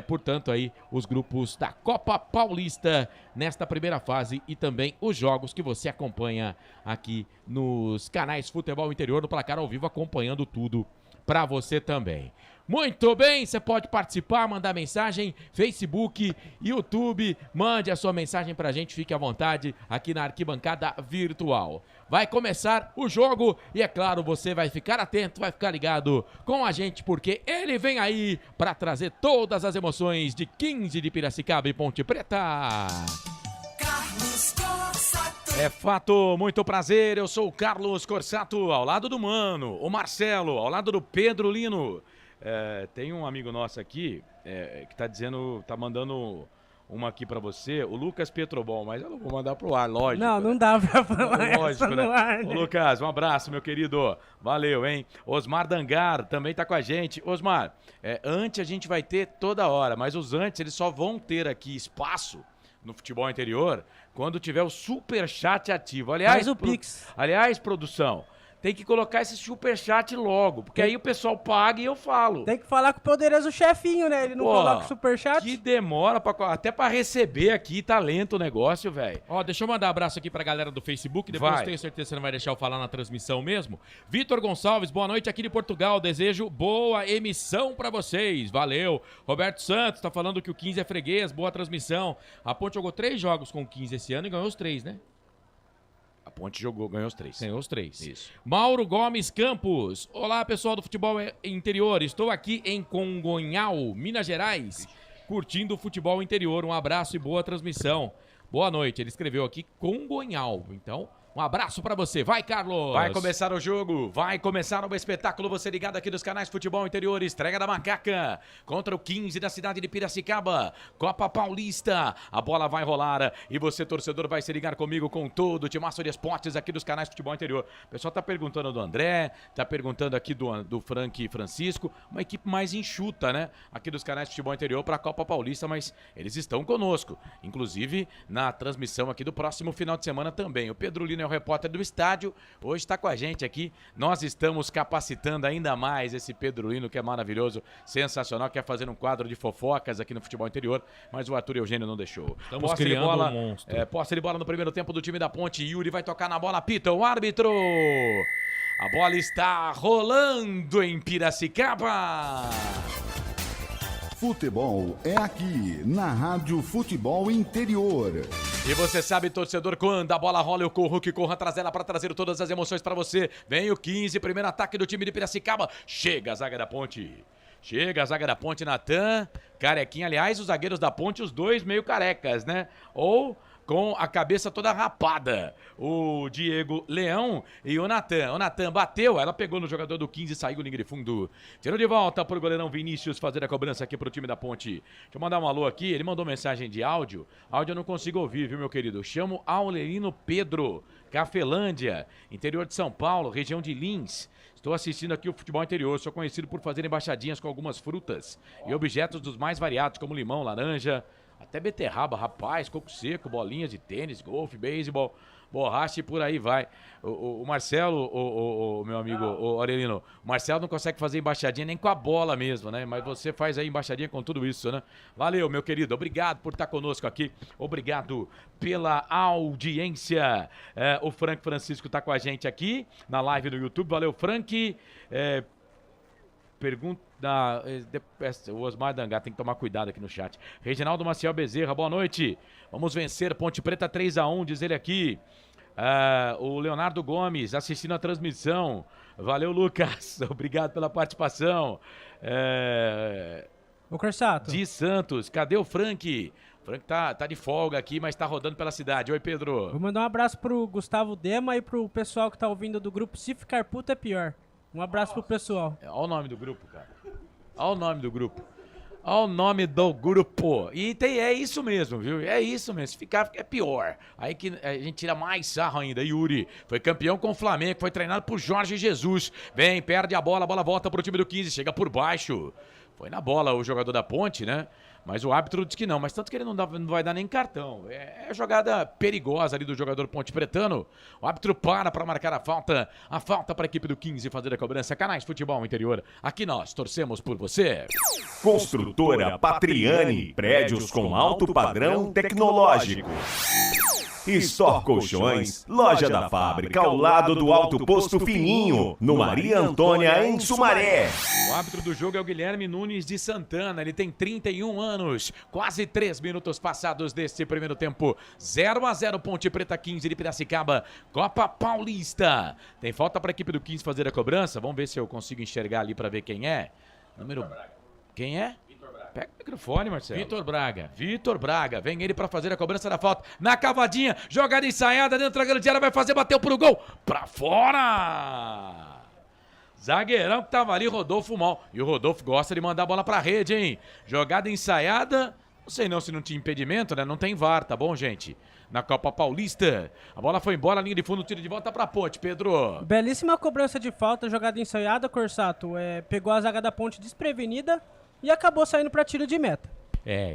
Portanto, aí os grupos da Copa Paulista nesta primeira fase e também os jogos que você acompanha aqui nos canais Futebol Interior, no placar ao vivo, acompanhando tudo para você também. Muito bem, você pode participar, mandar mensagem, Facebook, YouTube, mande a sua mensagem pra gente, fique à vontade aqui na arquibancada virtual. Vai começar o jogo e é claro, você vai ficar atento, vai ficar ligado com a gente, porque ele vem aí pra trazer todas as emoções de 15 de Piracicaba e Ponte Preta. É fato, muito prazer, eu sou o Carlos Corsato, ao lado do Mano, o Marcelo, ao lado do Pedro Lino. Tem um amigo nosso aqui que tá dizendo, tá mandando uma aqui pra você, o Lucas Petrobon, mas eu não vou mandar pro ar, lógico. Não dá pra falar Lógico, essa né? no ar, né? Ô, Lucas, um abraço, meu querido. Valeu, hein? Osmar Dangar também tá com a gente. Osmar, antes a gente vai ter toda hora, mas os antes eles só vão ter aqui espaço no futebol interior quando tiver o superchat ativo. Aliás, Faz o Pix. Aliás, produção, tem que colocar esse superchat logo, porque aí o pessoal paga e eu falo. Tem que falar com o poderoso chefinho, né? Ele não coloca o superchat. Que demora até pra receber aqui, tá lento o negócio, velho. Ó, deixa eu mandar um abraço aqui pra galera do Facebook, depois Vai. tenho certeza que você não vai deixar eu falar na transmissão mesmo. Vitor Gonçalves, boa noite aqui de Portugal, desejo boa emissão pra vocês, valeu. Roberto Santos tá falando que o 15 é freguês, boa transmissão. A Ponte jogou 3 jogos com o 15 esse ano e ganhou os 3, né? A Ponte ganhou os 3. Ganhou os 3. Isso. Mauro Gomes Campos. Olá, pessoal do futebol interior. Estou aqui em Congonhal, Minas Gerais, curtindo o futebol interior. Um abraço e boa transmissão. Boa noite. Ele escreveu aqui Congonhal. Então, Um abraço pra você. Vai, Carlos. Vai começar o jogo, vai começar o espetáculo. Você ligado aqui nos canais Futebol Interior. Estreia da Macaca contra o 15 da cidade de Piracicaba. Copa Paulista. A bola vai rolar e você, torcedor, vai se ligar comigo com todo o timaço de esportes aqui dos canais Futebol Interior. O pessoal tá perguntando do André, tá perguntando aqui do Frank Francisco. Uma equipe mais enxuta, né? Aqui dos canais Futebol Interior para a Copa Paulista, mas eles estão conosco. Inclusive na transmissão aqui do próximo final de semana também. O Pedro Lino é o repórter do estádio, hoje está com a gente aqui. Nós estamos capacitando ainda mais esse Pedro Lino, que é maravilhoso, sensacional, quer fazer um quadro de fofocas aqui no Futebol Interior, mas o Arthur Eugênio não deixou. Estamos criando um monstro. Posse de bola no primeiro tempo do time da Ponte. Yuri vai tocar na bola, apita o árbitro. A bola está rolando em Piracicaba. Futebol é aqui, na Rádio Futebol Interior. E você sabe, torcedor, quando a bola rola, eu corro que corro atrás dela para trazer todas as emoções para você. Vem o 15, primeiro ataque do time de Piracicaba. Chega a zaga da Ponte. Chega a zaga da Ponte, Natan, Carequinha. Aliás, os zagueiros da Ponte, os dois meio carecas, né? Ou com a cabeça toda rapada. O Diego Leão e o Natan. O Natan bateu, ela pegou no jogador do 15 e saiu linha de fundo. Tirou de volta pro goleirão Vinícius fazer a cobrança aqui pro time da Ponte. Deixa eu mandar um alô aqui, ele mandou mensagem de áudio. Áudio eu não consigo ouvir, viu, meu querido? Chamo Aurelino Pedro, Cafelândia, interior de São Paulo, região de Lins. Estou assistindo aqui o Futebol Interior, sou conhecido por fazer embaixadinhas com algumas frutas e objetos dos mais variados, como limão, laranja, até beterraba, rapaz, coco seco, bolinhas de tênis, golfe, beisebol, borracha e por aí vai. O Marcelo, o meu amigo, o Aurelino, o Marcelo não consegue fazer embaixadinha nem com a bola mesmo, né? Mas você faz aí embaixadinha com tudo isso, né? Valeu, meu querido, obrigado por estar conosco aqui, obrigado pela audiência. O Frank Francisco está com a gente aqui na live no YouTube, valeu, Frank. Pergunta, o Osmar Dangá tem que tomar cuidado aqui no chat. Reginaldo Maciel Bezerra, boa noite. Vamos vencer Ponte Preta 3-1, diz ele aqui. O Leonardo Gomes assistindo a transmissão. Valeu, Lucas. Obrigado pela participação. O Corsato. Di Santos, cadê o Frank? O Frank tá de folga aqui, mas tá rodando pela cidade. Oi, Pedro. Vou mandar um abraço pro Gustavo Dema e pro pessoal que tá ouvindo do grupo Se Ficar Puto é Pior. Um abraço pro pessoal. Olha o nome do grupo, cara. Olha o nome do grupo. Olha o nome do grupo. E é isso mesmo, viu? É isso mesmo. Se ficar, é pior. Aí que a gente tira mais sarro ainda. Yuri foi campeão com o Flamengo, foi treinado por Jorge Jesus. Vem, perde a bola volta pro time do 15, chega por baixo. Foi na bola o jogador da Ponte, né? Mas o árbitro disse que não, mas tanto que ele não vai dar nem cartão. É jogada perigosa ali do jogador Ponte Pretano. O árbitro para marcar a falta para a equipe do 15 fazer a cobrança. Canais Futebol Interior, aqui nós torcemos por você. Construtora Patriani, prédios com alto padrão tecnológico. Store Colchões, loja da fábrica ao lado do Alto Posto Fininho, no Maria Antônia, em Sumaré. O árbitro do jogo é o Guilherme Nunes de Santana, ele tem 31 anos, quase 3 minutos passados deste primeiro tempo. 0-0 Ponte Preta 15 de Piracicaba, Copa Paulista. Tem falta para a equipe do 15 fazer a cobrança, vamos ver se eu consigo enxergar ali para ver quem é. Quem é? Pega o microfone, Marcelo. Vitor Braga. Vem ele pra fazer a cobrança da falta. Na cavadinha, jogada ensaiada dentro da grande área, vai fazer, bateu pro gol. Pra fora! Zagueirão que tava ali, Rodolfo mal. E o Rodolfo gosta de mandar a bola pra rede, hein? Jogada ensaiada. Não sei não se não tinha impedimento, né? Não tem VAR, tá bom, gente? Na Copa Paulista. A bola foi embora, linha de fundo, tiro de volta pra Ponte, Pedro. Belíssima cobrança de falta, jogada ensaiada, Corsato. Pegou a zaga da Ponte desprevenida e acabou saindo para tiro de meta.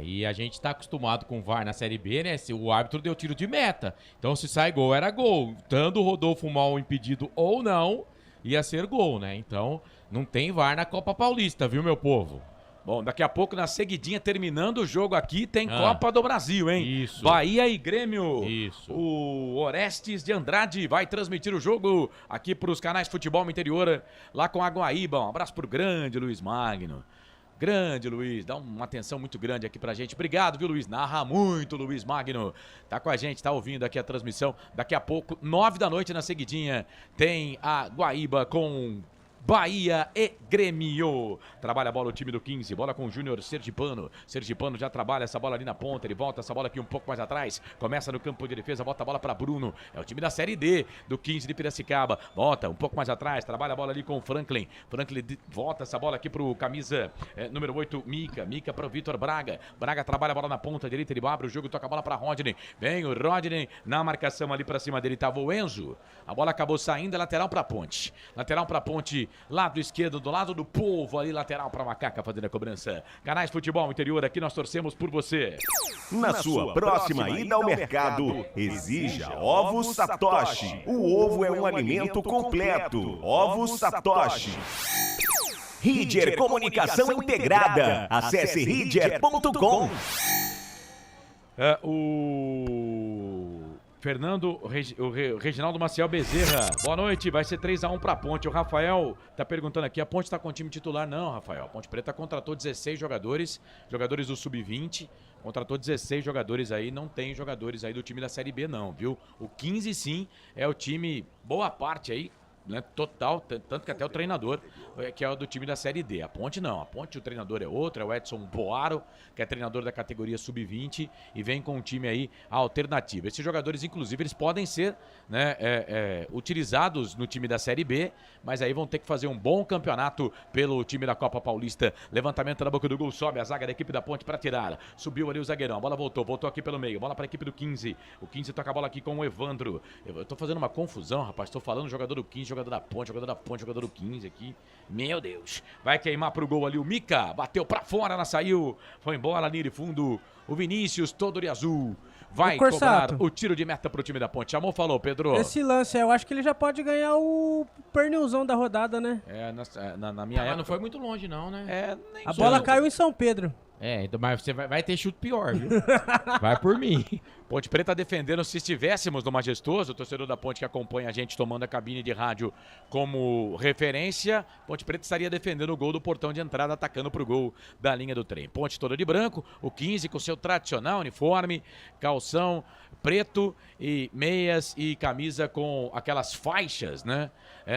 E a gente tá acostumado com o VAR na Série B, né? Se o árbitro deu tiro de meta. Então, se sai gol, era gol. Tanto o Rodolfo mal impedido ou não, ia ser gol, né? Então, não tem VAR na Copa Paulista, viu, meu povo? Bom, daqui a pouco, na seguidinha, terminando o jogo aqui, tem Copa do Brasil, hein? Isso. Bahia e Grêmio. Isso. O Orestes de Andrade vai transmitir o jogo aqui pros canais Futebol Interior, lá com a Guaíba. Um abraço pro grande Luiz Magno. Grande Luiz, dá uma atenção muito grande aqui pra gente. Obrigado, viu, Luiz? Narra muito, Luiz Magno. Tá com a gente, tá ouvindo aqui a transmissão. Daqui a pouco, 9 da noite na seguidinha, tem a Guaíba com Bahia e Grêmio. Trabalha a bola o time do 15, bola com o Júnior Sergipano. Sergipano já trabalha essa bola ali na ponta, ele volta essa bola aqui um pouco mais atrás, começa no campo de defesa, volta a bola para Bruno. É o time da Série D do 15 de Piracicaba. Volta um pouco mais atrás, trabalha a bola ali com o Franklin. Franklin volta essa bola aqui pro camisa número 8, Mica. Mica para o Vitor Braga. Braga trabalha a bola na ponta direita, ele abre o jogo, toca a bola para Rodney. Vem o Rodney na marcação ali para cima dele, tava o Enzo. A bola acabou saindo, lateral para Ponte. Lateral para Ponte. Lado esquerdo, do lado do povo, ali lateral para Macaca fazendo a cobrança. Canais Futebol Interior, aqui nós torcemos por você. Na sua próxima ida ao mercado, exija Ovos Satoshi. O ovo é um alimento completo. Ovos Satoshi. Ridger Comunicação Integrada. Acesse ridger.com. O Reginaldo Maciel Bezerra, boa noite, vai ser 3-1 pra Ponte. O Rafael tá perguntando aqui, a Ponte tá com time titular? Não, Rafael, a Ponte Preta contratou 16 jogadores do Sub-20, contratou 16 jogadores aí, não tem jogadores aí do time da Série B não, viu? O 15 sim, é o time, boa parte aí, né, total, tanto que até o treinador que é o do time da Série D. A Ponte não, a Ponte o treinador é outro, é o Edson Boaro, que é treinador da categoria Sub-20 e vem com um time aí alternativo. Esses jogadores, inclusive, eles podem ser, né, utilizados no time da Série B, mas aí vão ter que fazer um bom campeonato pelo time da Copa Paulista. Levantamento na boca do gol, sobe a zaga da equipe da Ponte para tirar. Subiu ali o zagueirão, a bola voltou aqui pelo meio, bola para a equipe do 15. O 15 toca a bola aqui com o Evandro. Eu tô fazendo uma confusão, rapaz, tô falando jogador do 15, jogador da Ponte, jogador do 15 aqui. Meu Deus. Vai queimar pro gol ali o Mica. Bateu pra fora, ela saiu. Foi embora, linha de fundo. O Vinícius, todo de azul. Vai cobrar o tiro de meta pro time da Ponte. Chamou, falou, Pedro. Esse lance, eu acho que ele já pode ganhar o pernilzão da rodada, né? Na minha época. Não foi muito longe não, né? A bola caiu em São Pedro. Mas você vai ter chute pior, viu? Vai por mim. Ponte Preta defendendo, se estivéssemos no Majestoso, o torcedor da Ponte que acompanha a gente tomando a cabine de rádio como referência, Ponte Preta estaria defendendo o gol do portão de entrada, atacando pro gol da linha do trem. Ponte toda de branco, o 15 com seu tradicional uniforme, calção preto e meias e camisa com aquelas faixas, né?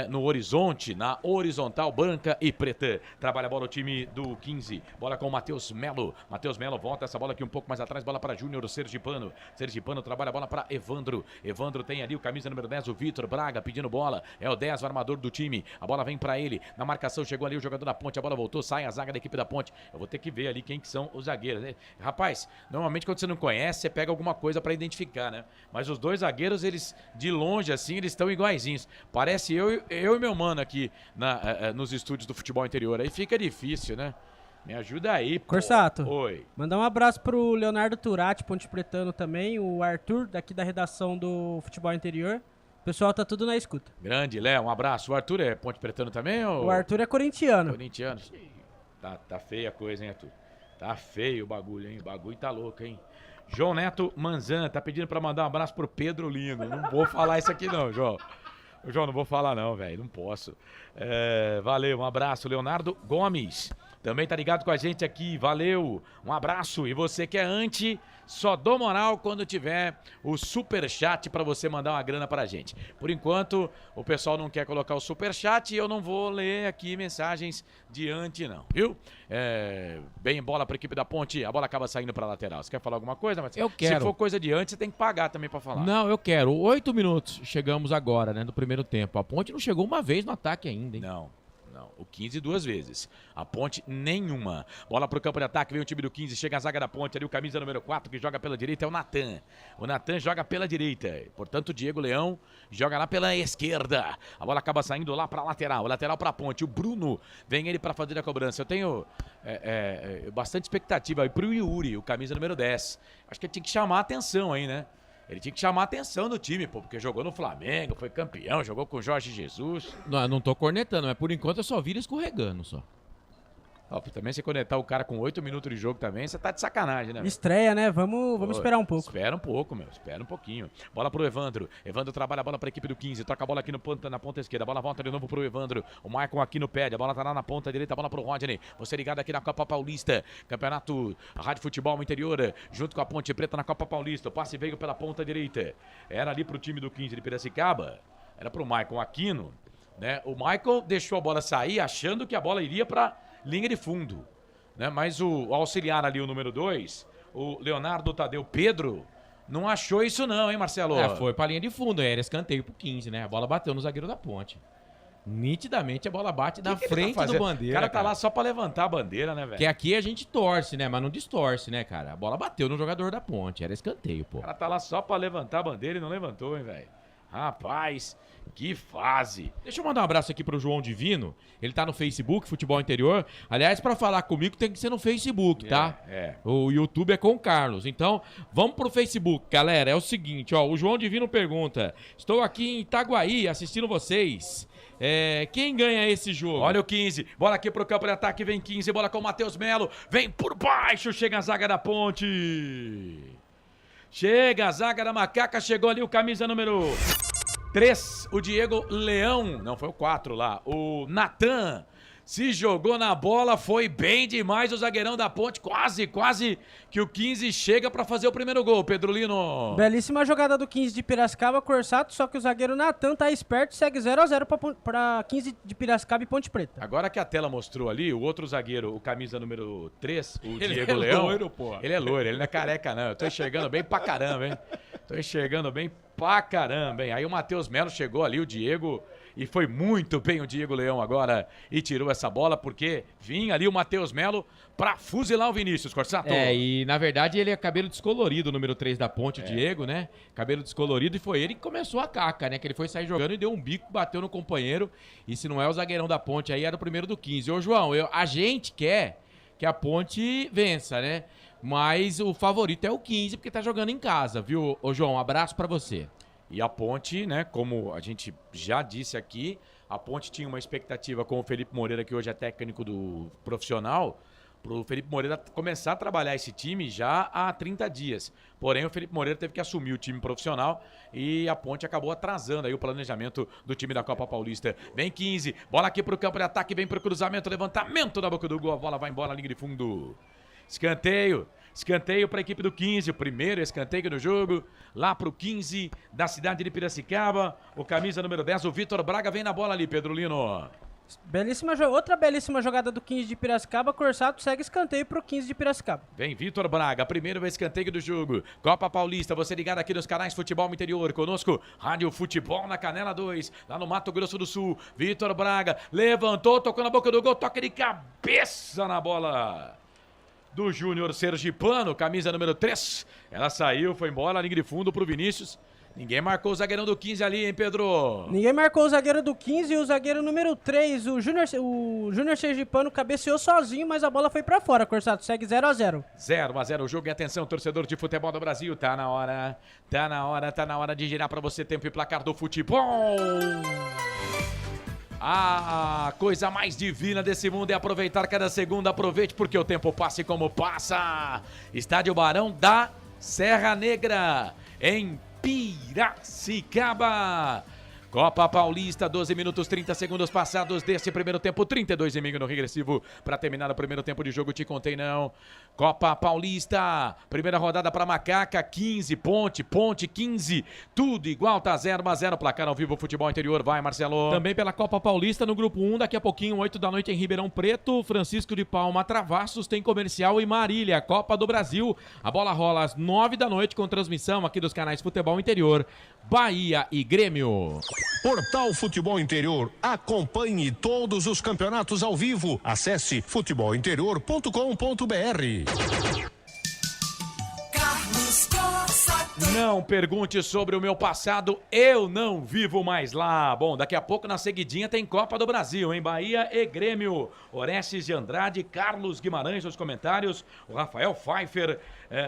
No horizonte, na horizontal, branca e preta. Trabalha a bola o time do 15, bola com o Matheus Melo. Matheus Melo volta essa bola aqui um pouco mais atrás, bola para Júnior Sergipano. Sergipano trabalha a bola para Evandro. Evandro tem ali o camisa número 10, o Vitor Braga pedindo bola. É o 10, o armador do time. A bola vem para ele. Na marcação chegou ali o jogador da Ponte. A bola voltou, sai a zaga da equipe da Ponte. Eu vou ter que ver ali quem que são os zagueiros, né? Rapaz, normalmente quando você não conhece, você pega alguma coisa para identificar, né? Mas os dois zagueiros, eles de longe assim, eles estão iguaizinhos. Parece eu e meu mano aqui nos estúdios do Futebol Interior. Aí fica difícil, né? Me ajuda aí, pô. Corsato. Oi. Mandar um abraço pro Leonardo Turati, Ponte Pretano também, o Arthur, daqui da redação do Futebol Interior. O pessoal tá tudo na escuta. Grande, Léo, um abraço. O Arthur é Ponte Pretano também? Ou... O Arthur é corintiano. Corintiano. Tá feia a coisa, hein, Arthur? Tá feio o bagulho, hein? O bagulho tá louco, hein? João Neto Manzan tá pedindo pra mandar um abraço pro Pedro Lindo. Não vou falar isso aqui não, João. João, não vou falar não, velho. Não posso. Valeu, um abraço. Leonardo Gomes também tá ligado com a gente aqui. Valeu, um abraço. E você que é anti, só dou moral quando tiver o superchat pra você mandar uma grana pra gente. Por enquanto, o pessoal não quer colocar o superchat e eu não vou ler aqui mensagens de anti não, viu? Bem bola pra equipe da Ponte, a bola acaba saindo pra lateral. Você quer falar alguma coisa? Mas eu quero. Se for coisa de anti, você tem que pagar também pra falar. Não, eu quero. 8 minutos chegamos agora, né, no primeiro tempo. A Ponte não chegou uma vez no ataque ainda, hein? Não. O 15 duas vezes. A Ponte nenhuma. Bola pro campo de ataque, vem o time do 15, chega a zaga da Ponte ali, o camisa número 4 que joga pela direita é o Natan. O Natan joga pela direita, portanto o Diego Leão joga lá pela esquerda. A bola acaba saindo lá pra lateral pra Ponte. O Bruno vem ele pra fazer a cobrança. Eu tenho bastante expectativa aí pro Yuri, o camisa número 10. Acho que ele tinha que chamar a atenção aí, né? Ele tinha que chamar a atenção do time, pô, porque jogou no Flamengo, foi campeão, jogou com o Jorge Jesus. Não tô cornetando, mas por enquanto eu só vi ele escorregando, só. Também se conectar o cara com 8 minutos de jogo também, você tá de sacanagem, né? Estreia, né? Vamos esperar um pouco. Espera um pouco, espera um pouquinho. Bola pro Evandro. Evandro trabalha a bola pra equipe do 15. Toca a bola aqui na ponta esquerda. A bola volta de novo pro Evandro. O Maicon aqui no pé. A bola tá lá na ponta direita. A bola pro Rodney. Você ligado aqui na Copa Paulista. Campeonato Rádio Futebol Interior. Junto com a Ponte Preta na Copa Paulista. O passe veio pela ponta direita. Era ali pro time do 15 de Piracicaba. Era pro Maicon Aquino. né? O Michael deixou a bola sair achando que a bola iria para linha de fundo, né? Mas o auxiliar ali, o número 2, o Leonardo Tadeu Pedro, não achou isso não, hein, Marcelo? Foi pra linha de fundo, era escanteio pro 15, né? A bola bateu no zagueiro da Ponte. Nitidamente a bola bate na frente do Bandeira. O cara tá lá só pra levantar a bandeira, né, velho? Que aqui a gente torce, né? Mas não distorce, né, cara? A bola bateu no jogador da Ponte, era escanteio, pô. O cara tá lá só pra levantar a bandeira e não levantou, hein, velho? Rapaz, que fase. Deixa eu mandar um abraço aqui pro João Divino. Ele tá no Facebook, Futebol Interior. Aliás, pra falar comigo tem que ser no Facebook, tá? O YouTube é com o Carlos. Então, vamos pro Facebook, galera. É o seguinte, ó. O João Divino pergunta: estou aqui em Itaguaí assistindo vocês. Quem ganha esse jogo? Olha o 15, bola aqui pro campo de ataque, vem 15, bola com o Matheus Melo, vem por baixo, chega a zaga da Ponte. Chega a zaga da Macaca, chegou ali o camisa número 3, o Diego Leão, não, foi o 4 lá, o Natan. Se jogou na bola, foi bem demais o zagueirão da Ponte, quase que o 15 chega pra fazer o primeiro gol, Pedrolino. Belíssima jogada do 15 de Piracicaba, Corsato, só que o zagueiro Natan tá esperto e segue 0-0 pra 15 de Piracicaba e Ponte Preta. Agora que a tela mostrou ali, o outro zagueiro, o camisa número 3, o Ele Diego é Leão. loiro, pô. Ele é loiro, ele não é careca não, eu tô enxergando bem pra caramba, hein. Tô enxergando bem pra caramba, hein. Aí o Matheus Melo chegou ali, o Diego... E foi muito bem o Diego Leão agora e tirou essa bola porque vinha ali o Matheus Melo pra fuzilar o Vinícius, Corsato. E na verdade ele é cabelo descolorido, o número 3 da Ponte, o Diego, né? Cabelo descolorido, e foi ele que começou a caca, né? Que ele foi sair jogando e deu um bico, bateu no companheiro. E se não é o zagueirão da Ponte aí, era o primeiro do 15. Ô João, a gente quer que a Ponte vença, né? Mas o favorito é o 15 porque tá jogando em casa, viu? Ô João, um abraço pra você. E a Ponte, né, como a gente já disse aqui, a Ponte tinha uma expectativa com o Felipe Moreira, que hoje é técnico do profissional, para o Felipe Moreira começar a trabalhar esse time já há 30 dias. Porém, o Felipe Moreira teve que assumir o time profissional e a Ponte acabou atrasando aí o planejamento do time da Copa Paulista. Vem 15, bola aqui para o campo de ataque, vem para o cruzamento, levantamento da boca do gol, a bola vai embora, linha de fundo. Escanteio para a equipe do 15, o primeiro escanteio do jogo, lá para o 15 da cidade de Piracicaba, o camisa número 10, o Vitor Braga, vem na bola ali, Pedrolino. Outra belíssima jogada do 15 de Piracicaba, Corsato segue escanteio pro 15 de Piracicaba. Vem Vitor Braga, primeiro escanteio do jogo, Copa Paulista, você ligado aqui nos canais Futebol Interior, conosco, Rádio Futebol na Canela 2, lá no Mato Grosso do Sul, Vitor Braga, levantou, tocou na boca do gol, toca de cabeça na bola do Júnior Sergipano, camisa número 3. Ela saiu, foi embora, linha de fundo pro Vinícius. Ninguém marcou o zagueirão do 15 ali, hein, Pedro? Ninguém marcou o zagueiro do 15 e o zagueiro número 3, o Júnior Sergipano, cabeceou sozinho, mas a bola foi pra fora, Corsato. Segue 0-0. 0-0 o jogo. E atenção, torcedor de futebol do Brasil. Tá na hora de girar pra você tempo e placar do futebol. A coisa mais divina desse mundo é aproveitar cada segundo. Aproveite porque o tempo passa e como passa. Estádio Barão da Serra Negra, em Piracicaba. Copa Paulista, 12 minutos 30 segundos passados desse primeiro tempo, 32,5 no regressivo para terminar o primeiro tempo de jogo, te contei não. Copa Paulista, primeira rodada para Macaca, 15, Ponte 15, tudo igual, tá 0-0, placar ao vivo, Futebol Interior, vai Marcelo. Também pela Copa Paulista no grupo 1, daqui a pouquinho, 8 da noite em Ribeirão Preto, Francisco de Palma, Travassos, tem Comercial e Marília, Copa do Brasil. A bola rola às 9 da noite com transmissão aqui dos canais Futebol Interior, Bahia e Grêmio. Portal Futebol Interior. Acompanhe todos os campeonatos ao vivo. Acesse futebolinterior.com.br. Não pergunte sobre o meu passado, eu não vivo mais lá. Bom, daqui a pouco na seguidinha tem Copa do Brasil, em Bahia e Grêmio. Orestes de Andrade, Carlos Guimarães nos comentários, o Rafael Pfeiffer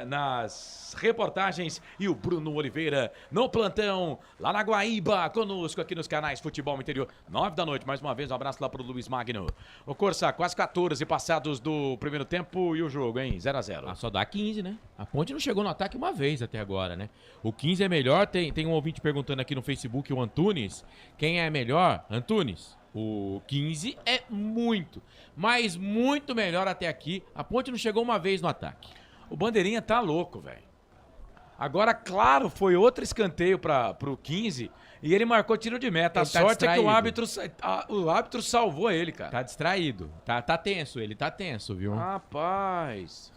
nas reportagens e o Bruno Oliveira no plantão, lá na Guaíba, conosco aqui nos canais Futebol Interior. 9 da noite, mais uma vez, um abraço lá pro Luiz Magno. O Corsa, quase 14 passados do primeiro tempo e o jogo, hein? 0-0. Só dá 15, né? A Ponte não chegou no ataque uma vez até agora, né? O 15 é melhor, tem um ouvinte perguntando aqui no Facebook, o Antunes, quem é melhor? Antunes, o 15 é muito, mas muito melhor até aqui. A Ponte não chegou uma vez no ataque. O Bandeirinha tá louco, velho. Agora, claro, foi outro escanteio pro 15 e ele marcou tiro de meta. A Ele tá sorte é que distraído. o árbitro salvou ele, cara. Tá distraído. Tá tenso, ele tá tenso, viu? Rapaz,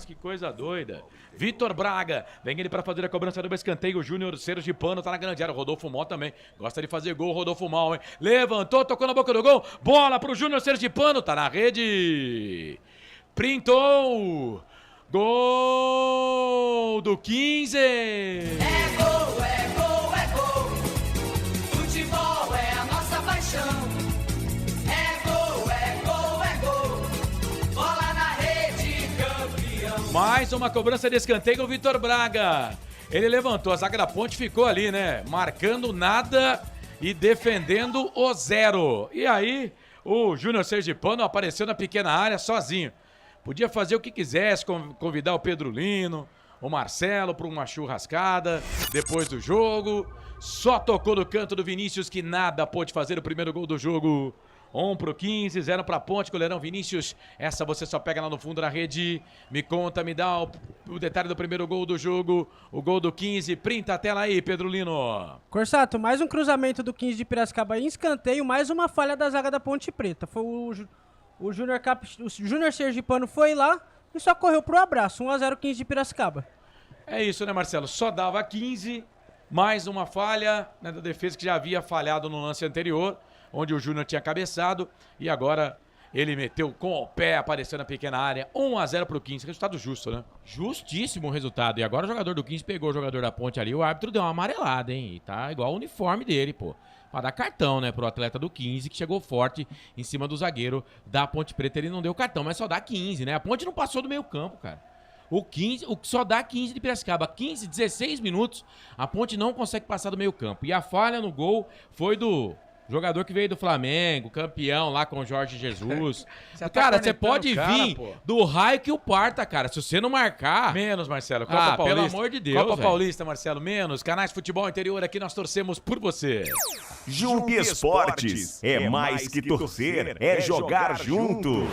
que coisa doida. Vitor Braga, vem ele pra fazer a cobrança do escanteio. O Júnior Sergipano tá na grande área. O Rodolfo Mó também gosta de fazer gol. Rodolfo Mó, hein? Levantou, tocou na boca do gol. Bola pro Júnior Sergipano, tá na rede. Printou. Gol do 15. É gol, é gol, é gol. Futebol é a nossa paixão. É gol, é gol, é gol. Bola na rede, campeão. Mais uma cobrança de escanteio do Vitor Braga. Ele levantou, a zaga da Ponte ficou ali, né? Marcando nada e defendendo o 0. E aí, o Júnior Sergipano apareceu na pequena área sozinho. Podia fazer o que quisesse, convidar o Pedro Lino, o Marcelo para uma churrascada depois do jogo. Só tocou no canto do Vinícius que nada pôde fazer o primeiro gol do jogo. 1 pro 15, 0 pra Ponte, goleirão Vinícius. Essa você só pega lá no fundo da rede. Me conta, me dá o detalhe do primeiro gol do jogo. O gol do 15, printa a tela aí, Pedro Lino. Corsato, mais um cruzamento do 15 de Piracicaba em escanteio, mais uma falha da zaga da Ponte Preta. Foi o Júnior Sergipano foi lá e só correu pro abraço. 1-0 15 de Piracicaba. É isso, né, Marcelo? Só dava 15, mais uma falha, né, da defesa que já havia falhado no lance anterior, onde o Júnior tinha cabeçado, e agora ele meteu com o pé, apareceu na pequena área. 1-0 pro 15, resultado justo, né? Justíssimo o resultado. E agora o jogador do 15 pegou o jogador da Ponte ali, o árbitro deu uma amarelada, hein? E tá igual o uniforme dele, pô. Pra dar cartão, né, pro atleta do 15, que chegou forte em cima do zagueiro da Ponte Preta. Ele não deu cartão, mas só dá 15, né? A Ponte não passou do meio campo, cara. O 15, só dá 15 de Piracicaba. 15, 16 minutos, a Ponte não consegue passar do meio campo. E a falha no gol foi jogador que veio do Flamengo, campeão lá com o Jorge Jesus. Cara, você pode vir do raio que o parta, cara. Se você não marcar... Menos, Marcelo. Copa Paulista. Pelo amor de Deus, Copa véio. Paulista, Marcelo. Menos. Canais de Futebol Interior aqui, nós torcemos por você. Junto Esportes. É mais que torcer, é jogar junto.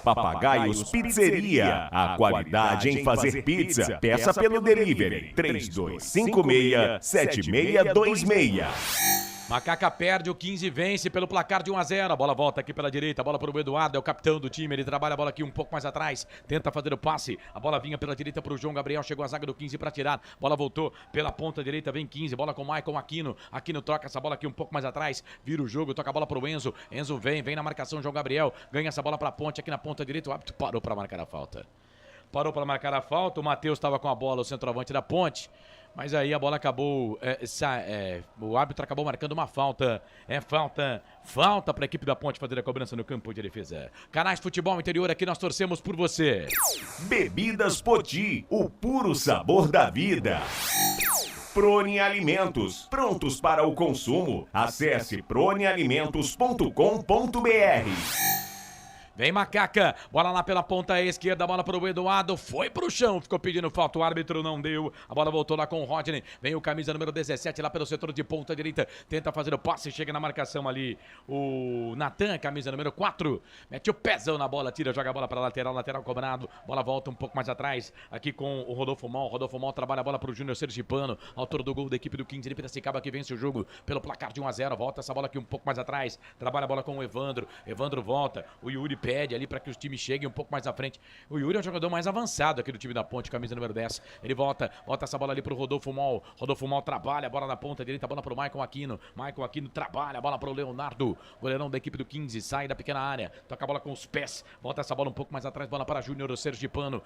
Papagaios Pizzeria. A qualidade em fazer pizza. Peça pelo delivery. 3256-7626. Macaca perde, o 15 vence pelo placar de 1-0. A bola volta aqui pela direita, a bola para o Eduardo, é o capitão do time. Ele trabalha a bola aqui um pouco mais atrás, tenta fazer o passe. A bola vinha pela direita para o João Gabriel, chegou a zaga do 15 para tirar. Bola voltou pela ponta direita, vem 15, bola com o Maicon Aquino. Aquino troca essa bola aqui um pouco mais atrás, vira o jogo, toca a bola para o Enzo. Enzo vem na marcação, João Gabriel ganha essa bola para a Ponte aqui na ponta direita. O árbitro parou para marcar a falta. O Matheus estava com a bola, o centroavante da Ponte. Mas aí a bola acabou, o árbitro acabou marcando uma falta. Falta para a equipe da Ponte fazer a cobrança no campo de defesa. Canais de Futebol Interior, aqui nós torcemos por você. Bebidas Poti, o puro sabor da vida. Prone Alimentos, prontos para o consumo. Acesse pronealimentos.com.br. Vem Macaca, bola lá pela ponta esquerda, bola pro Eduardo, foi pro chão, ficou pedindo falta, o árbitro não deu, a bola voltou lá com o Rodney, vem o camisa número 17 lá pelo setor de ponta direita, tenta fazer o passe, chega na marcação ali, o Natan, camisa número 4, mete o pezão na bola, tira, joga a bola pra lateral cobrado, bola volta um pouco mais atrás, aqui com o Rodolfo Mal trabalha a bola pro Júnior Sergipano, autor do gol da equipe do 15 de Piracicaba, que vence o jogo pelo placar de 1-0, volta essa bola aqui um pouco mais atrás, trabalha a bola com o Evandro volta, o Yuri pede ali para que os times cheguem um pouco mais à frente. O Yuri é o jogador mais avançado aqui do time da Ponte, camisa número 10. Ele volta essa bola ali pro Rodolfo Mal. Rodolfo Mal trabalha a bola na ponta direita, a bola pro Maicon Aquino. Maicon Aquino trabalha a bola pro Leonardo, goleirão da equipe do 15, sai da pequena área, toca a bola com os pés, volta essa bola um pouco mais atrás, bola para Júnior Sergipano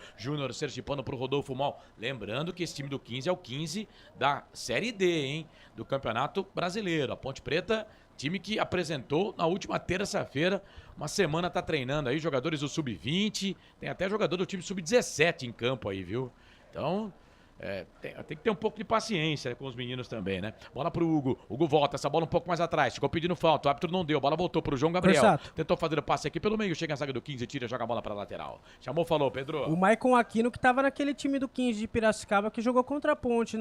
pro Rodolfo Mal. Lembrando que esse time do 15 é o 15 da Série D, hein? Do Campeonato Brasileiro. A Ponte Preta, time que apresentou na última terça-feira, uma semana tá treinando aí, jogadores do Sub-20, tem até jogador do time Sub-17 em campo aí, viu? Então, tem que ter um pouco de paciência com os meninos também, né? Bola pro Hugo, volta, essa bola um pouco mais atrás, ficou pedindo falta, o árbitro não deu, bola voltou pro João Gabriel, Corsato. Tentou fazer o passe aqui pelo meio, chega a zaga do 15, tira, joga a bola pra lateral. Chamou, falou, Pedro. O Maicon Aquino que tava naquele time do 15 de Piracicaba que jogou contra a Ponte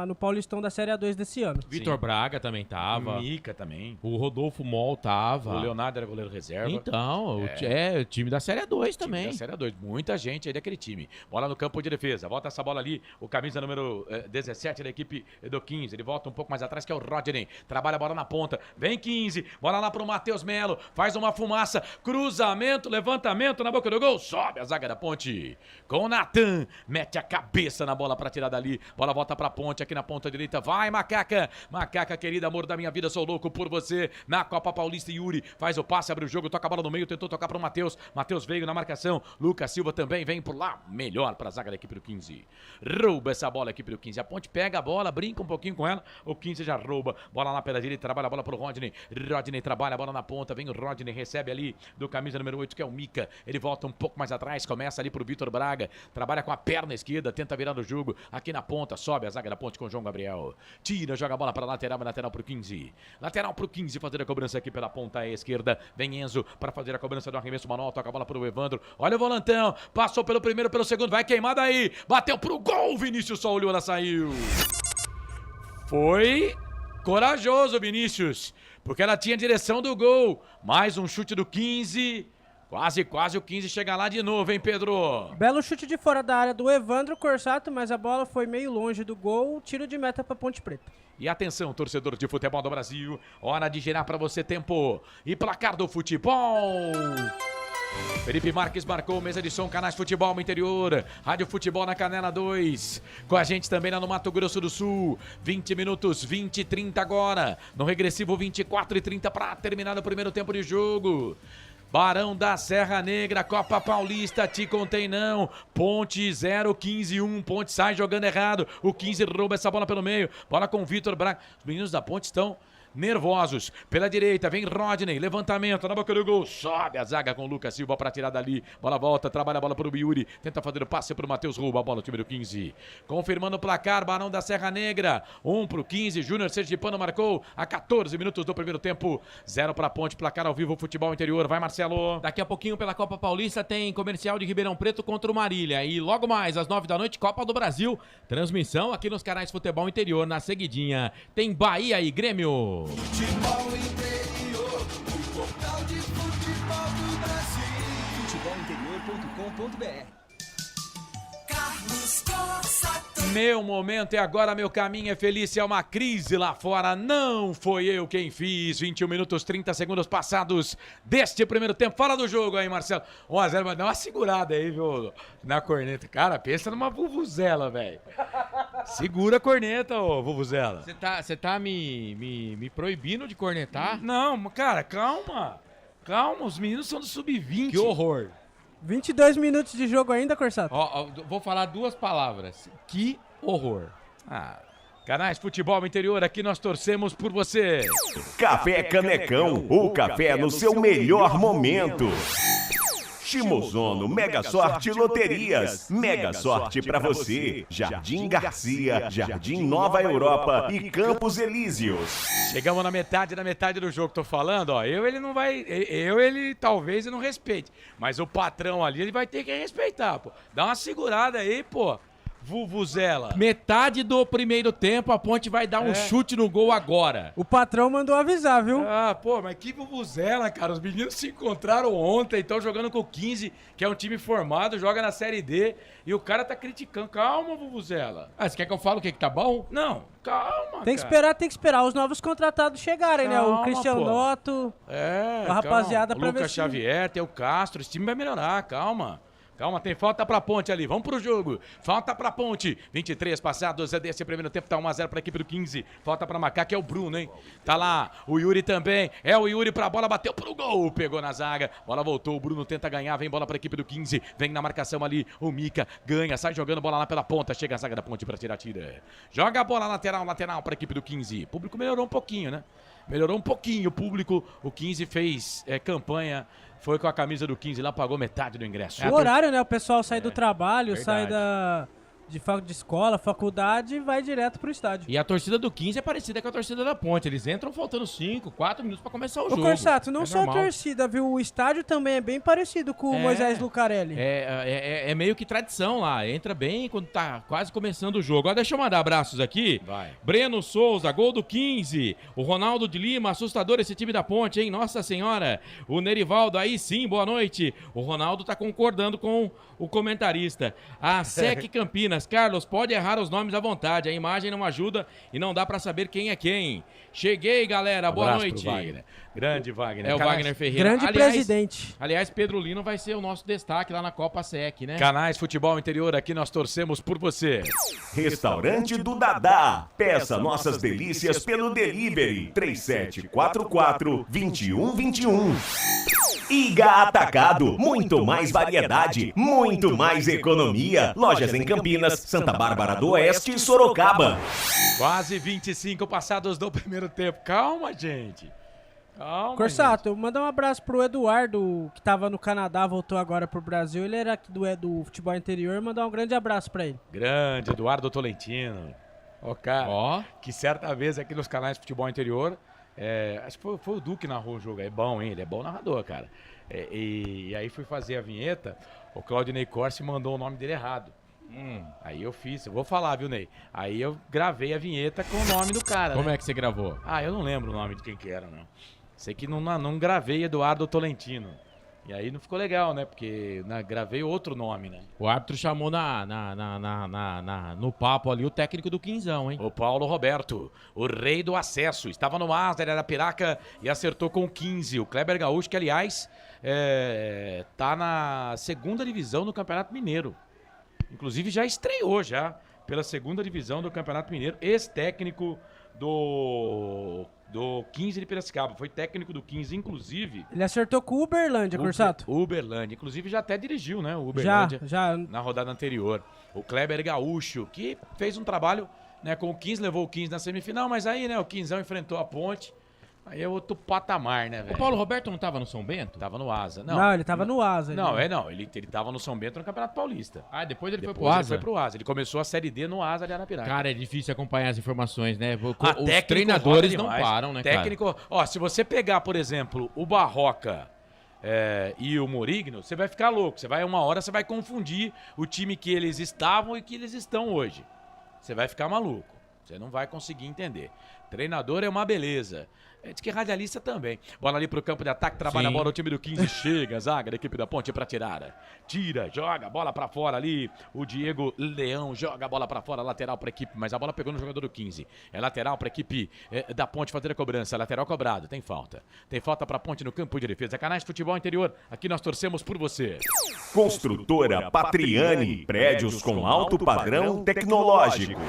no Paulistão da Série A2 desse ano. Vitor Braga também tava. Mica também. O Rodolfo Mol tava. O Leonardo era goleiro reserva. Então, o time da Série A2 também. Time da Série A2, muita gente aí daquele time. Bola no campo de defesa, volta essa bola ali, o camisa número 17 da equipe do 15. Ele volta um pouco mais atrás, que é o Rodney. Trabalha a bola na ponta. Vem 15. Bola lá pro Matheus Melo. Faz uma fumaça. Cruzamento, levantamento na boca do gol. Sobe a zaga da Ponte. Com o Natan. Mete a cabeça na bola pra tirar dali. Bola volta pra Ponte aqui na ponta direita. Vai, Macaca. Macaca, querida, amor da minha vida. Sou louco por você. Na Copa Paulista, Yuri faz o passe, abre o jogo, toca a bola no meio. Tentou tocar pro Matheus. Matheus veio na marcação. Lucas Silva também vem por lá. Melhor pra zaga da equipe do 15. Rouba essa bola a equipe do 15. A Ponte pega a bola, brinca um pouquinho com ela. O 15 já rouba. Bola lá pela direita, trabalha a bola pro Rodney. Rodney trabalha a bola na ponta. Vem o Rodney, recebe ali do camisa número 8, que é o Mica. Ele volta um pouco mais atrás, começa ali pro Vitor Braga. Trabalha com a perna esquerda, tenta virar o jogo. Aqui na ponta, sobe a zaga da Ponte com o João Gabriel. Tira, joga a bola pra lateral, lateral pro 15. Lateral pro 15, fazer a cobrança aqui pela ponta esquerda. Vem Enzo para fazer a cobrança do arremesso manual. Toca a bola pro Evandro. Olha o volantão. Passou pelo primeiro, pelo segundo. Vai queimada aí. Bateu pro gol. Vinícius só olhou, ela saiu. Foi corajoso, Vinícius, porque ela tinha direção do gol. Mais um chute do 15. Quase o 15 chega lá de novo, hein, Pedro? Belo chute de fora da área do Evandro Corsato, mas a bola foi meio longe do gol. Tiro de meta pra Ponte Preta. E atenção, torcedor de futebol do Brasil. Hora de girar pra você tempo. E placar do futebol. Felipe Marques marcou, mesa de som, Canais Futebol Interior, Rádio Futebol na Canela 2, com a gente também lá no Mato Grosso do Sul, 20 minutos, 20 e 30 agora, no regressivo 24 e 30 para terminar o primeiro tempo de jogo. Barão da Serra Negra, Copa Paulista, te contei não. Ponte 0, 15, 1. Ponte sai jogando errado. O 15 rouba essa bola pelo meio. Bola com o Vitor Braga. Os meninos da Ponte estão nervosos. Pela direita, vem Rodney. Levantamento na boca do gol. Sobe a zaga com o Lucas Silva para tirar dali. Bola volta, trabalha a bola para o Yuri. Tenta fazer o passe para o Matheus, rouba a bola, o time do 15. Confirmando o placar, Barão da Serra Negra. 1 para o 15. Júnior Sergipano marcou a 14 minutos do primeiro tempo. 0 para a Ponte, placar ao vivo, Futebol Interior. Vai, Marcelo. Daqui a pouquinho pela Copa Paulista tem comercial de Ribeirão Preto contra o Marília. E logo mais, às 9 da noite, Copa do Brasil. Transmissão aqui nos canais Futebol Interior. Na seguidinha tem Bahia e Grêmio. Futebol Interior, o portal de futebol do Brasil. Futebolinterior.com.br. Carlos Cossa. Meu momento é agora, meu caminho é feliz. É uma crise lá fora, não foi eu quem fiz. 21 minutos, 30 segundos passados deste primeiro tempo. Fala do jogo aí, Marcelo. 1-0, mas dá uma segurada aí, viu, na corneta. Cara, pensa numa vuvuzela, velho. Segura a corneta, ô vuvuzela. Você tá me proibindo de cornetar? Não, cara, calma. Calma, os meninos são do sub-20. Que horror. 22 minutos de jogo ainda, Corsato? Vou falar duas palavras. Que horror. Canais Futebol Interior, aqui nós torcemos por você. Café Canecão, o café no seu melhor momento. Shimozono Mega Sorte Loterias. Mega Sorte pra você. Jardim Garcia, Jardim Nova Europa e Campos Elíseos. Chegamos na metade do jogo, tô falando, ó. Ele talvez não respeite. Mas o patrão ali, ele vai ter que respeitar, pô. Dá uma segurada aí, pô. Vuvuzela. Metade do primeiro tempo, a Ponte vai dar um chute no gol agora. O patrão mandou avisar, viu? Pô, mas que vuvuzela, cara. Os meninos se encontraram ontem, estão jogando com o 15, que é um time formado, joga na Série D, e o cara tá criticando. Calma, vuvuzela. Você quer que eu fale o que tá bom? Não, calma, tem que esperar os novos contratados chegarem, calma, né? O Cristiano Noto, a rapaziada pra ver. O Lucas Xavier, tem o Castro, esse time vai melhorar, calma. Calma, tem falta pra Ponte ali, vamos pro jogo. Falta pra Ponte, 23 passados desse primeiro tempo, tá 1-0 pra equipe do 15. Falta pra Macaca, que é o Bruno, hein? Tá lá, o Yuri também, é o Yuri pra bola, bateu pro gol, pegou na zaga. Bola voltou, o Bruno tenta ganhar, vem bola pra equipe do 15. Vem na marcação ali, o Mica ganha, sai jogando bola lá pela ponta. Chega a zaga da Ponte pra tirar, tira. Joga a bola lateral pra equipe do 15. O público melhorou um pouquinho, né? Melhorou um pouquinho o público, o 15 fez campanha. Foi com a camisa do 15 lá, pagou metade do ingresso. O horário, né? O pessoal sai do trabalho, sai de escola, faculdade e vai direto pro estádio. E a torcida do 15 é parecida com a torcida da Ponte. Eles entram faltando 5, 4 minutos pra começar o jogo. Ô, Corsato, não só normal. A torcida, viu? O estádio também é bem parecido com o Moisés Lucarelli. É meio que tradição lá. Entra bem quando tá quase começando o jogo. Ó, deixa eu mandar abraços aqui. Vai. Breno Souza, gol do 15. O Ronaldo de Lima, assustador esse time da Ponte, hein? Nossa Senhora. O Nerivaldo, aí sim, boa noite. O Ronaldo tá concordando com o comentarista. A SEC Campinas. Campinas. Carlos, pode errar os nomes à vontade. A imagem não ajuda e não dá pra saber quem é quem. Cheguei, galera. Boa Abraço noite. pro Wagner. Grande Wagner. É o Wagner Ferreira. Grande presidente. Aliás, Pedro Lino vai ser o nosso destaque lá na Copa SEC, né? Canais Futebol Interior, aqui nós torcemos por você. Restaurante do Dadá. Peça nossas delícias pelo delivery 3744-2121. Iga Atacado, muito mais variedade, muito mais economia. Lojas em Campinas, Santa Bárbara do Oeste e Sorocaba. Quase 25 passados do primeiro tempo. Calma, gente. Calma, Corsato, mandar um abraço pro Eduardo, que tava no Canadá, voltou agora pro Brasil. Ele era aqui do futebol interior. Mandar um grande abraço pra ele. Grande Eduardo Tolentino. Ó, cara, que certa vez aqui nos canais de futebol interior, acho que foi o Du que narrou o jogo. É bom, hein? Ele é bom narrador, cara. E aí fui fazer a vinheta, o Claudinei Corsi mandou o nome dele errado. Aí eu fiz, eu vou falar, viu, Ney? Aí eu gravei a vinheta com o nome do cara. Como né? é que você gravou? Eu não lembro o nome de quem que era, não. Sei que não gravei Eduardo Tolentino. E aí não ficou legal, né? Porque gravei outro nome, né? O árbitro chamou no papo ali o técnico do Quinzão, hein? O Paulo Roberto, o rei do acesso. Estava no Asa, ele era Piraca e acertou com 15. O Kleber Gaúcho, que aliás tá na segunda divisão do Campeonato Mineiro. Inclusive já estreou já pela segunda divisão do Campeonato Mineiro. Ex-técnico do 15 de Piracicaba. Foi técnico do 15, inclusive. Ele acertou com o Uberlândia, Corsato. Uberlândia. Inclusive já até dirigiu, né? O Uberlândia já. Na rodada anterior. O Kleber Gaúcho, que fez um trabalho, né, com o 15, levou o 15 na semifinal, mas aí, né, o 15 enfrentou a Ponte. Aí é outro patamar, né, velho? O Paulo Roberto não tava no São Bento? Tava no Asa. Não, ele tava no Asa. Ele tava no São Bento no Campeonato Paulista. Depois ele foi pro Asa? Ele foi pro Asa. Ele começou a Série D no Asa de Arapiraca. Cara, é difícil acompanhar as informações, né? Os treinadores não param, né, técnico, cara? Ó, se você pegar, por exemplo, o Barroca e o Morigno, você vai ficar louco. Uma hora você vai confundir o time que eles estavam e que eles estão hoje. Você vai ficar maluco. Você não vai conseguir entender. Treinador é uma beleza. Diz que radialista também. Bola ali pro campo de ataque, trabalha a bola, o time do 15 chega, zaga da equipe da Ponte pra tirar. Tira, joga a bola pra fora ali. O Diego Leão joga a bola pra fora, lateral pra equipe, mas a bola pegou no jogador do 15. É lateral pra equipe da Ponte fazer a cobrança. Lateral cobrado, tem falta. Tem falta pra Ponte no campo de defesa. Canais de Futebol Interior, aqui nós torcemos por você. Construtora Patriani, prédios com alto padrão tecnológico.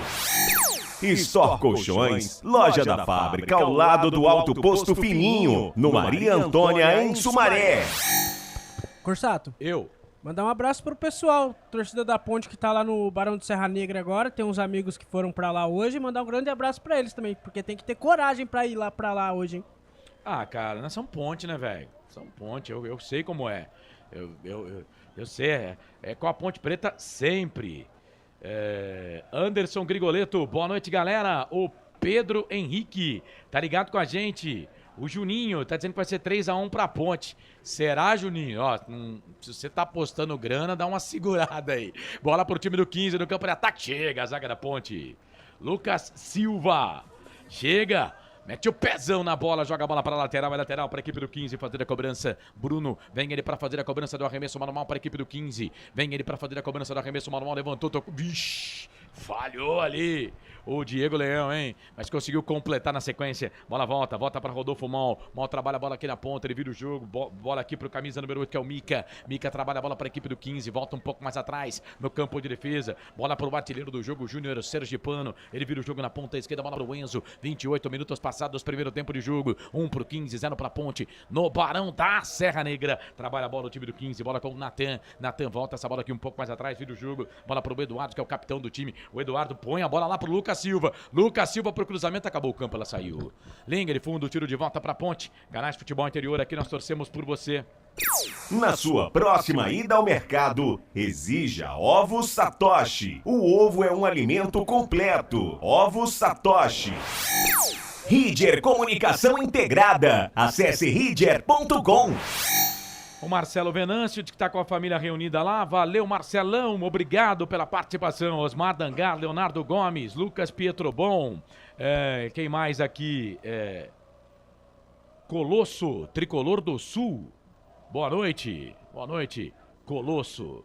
Store Colchões, loja da fábrica ao lado do Alto Posto Fininho, no Maria Antônia, em Sumaré. Corsato. Eu. Mandar um abraço pro pessoal, torcida da Ponte que tá lá no Barão de Serra Negra agora. Tem uns amigos que foram pra lá hoje. Mandar um grande abraço pra eles também, porque tem que ter coragem pra ir lá pra lá hoje, hein? Cara, nós somos Ponte, né, velho? São Ponte, eu sei como é. Eu sei, é com a Ponte Preta sempre. Anderson Grigoleto, boa noite, galera. O Pedro Henrique tá ligado com a gente. O Juninho tá dizendo que vai ser 3-1 pra Ponte. Será, Juninho? Ó, se você tá apostando grana, dá uma segurada aí. Bola pro time do 15 no campo de ataque. Chega a zaga da Ponte. Lucas Silva. Chega. Mete o pezão na bola, joga a bola para lateral, é lateral para a equipe do 15 fazer a cobrança. Bruno, vem ele para fazer a cobrança do arremesso manual para a equipe do 15. Vem ele para fazer a cobrança do arremesso manual, levantou, tocou. Vixe, falhou ali. O Diego Leão, hein? Mas conseguiu completar na sequência. Bola volta para Rodolfo Mal. Mal trabalha a bola aqui na ponta, ele vira o jogo. Bola aqui pro camisa número 8, que é o Mica. Mica trabalha a bola para a equipe do 15, volta um pouco mais atrás no campo de defesa. Bola pro artilheiro do jogo, Júnior Sergipano. Ele vira o jogo na ponta esquerda, bola pro Enzo. 28 minutos passados, primeiro tempo de jogo. 1 pro 15, 0 pra Ponte. No Barão da Serra Negra. Trabalha a bola o time do 15, bola com o Natan. Natan volta essa bola aqui um pouco mais atrás, vira o jogo. Bola pro Eduardo, que é o capitão do time. O Eduardo põe a bola lá pro Lucas Silva. Lucas Silva pro cruzamento, acabou o campo, ela saiu. Linha de fundo, tiro de volta pra Ponte. Canais de Futebol Interior, aqui nós torcemos por você. Na sua próxima ida ao mercado, exija Ovos Satoshi. O ovo é um alimento completo. Ovos Satoshi. Ridger Comunicação Integrada. Acesse ridger.com. O Marcelo Venâncio, que está com a família reunida lá. Valeu, Marcelão. Obrigado pela participação. Osmar Dangar, Leonardo Gomes, Lucas Pietrobon. Quem mais aqui? Colosso, Tricolor do Sul. Boa noite. Boa noite, Colosso.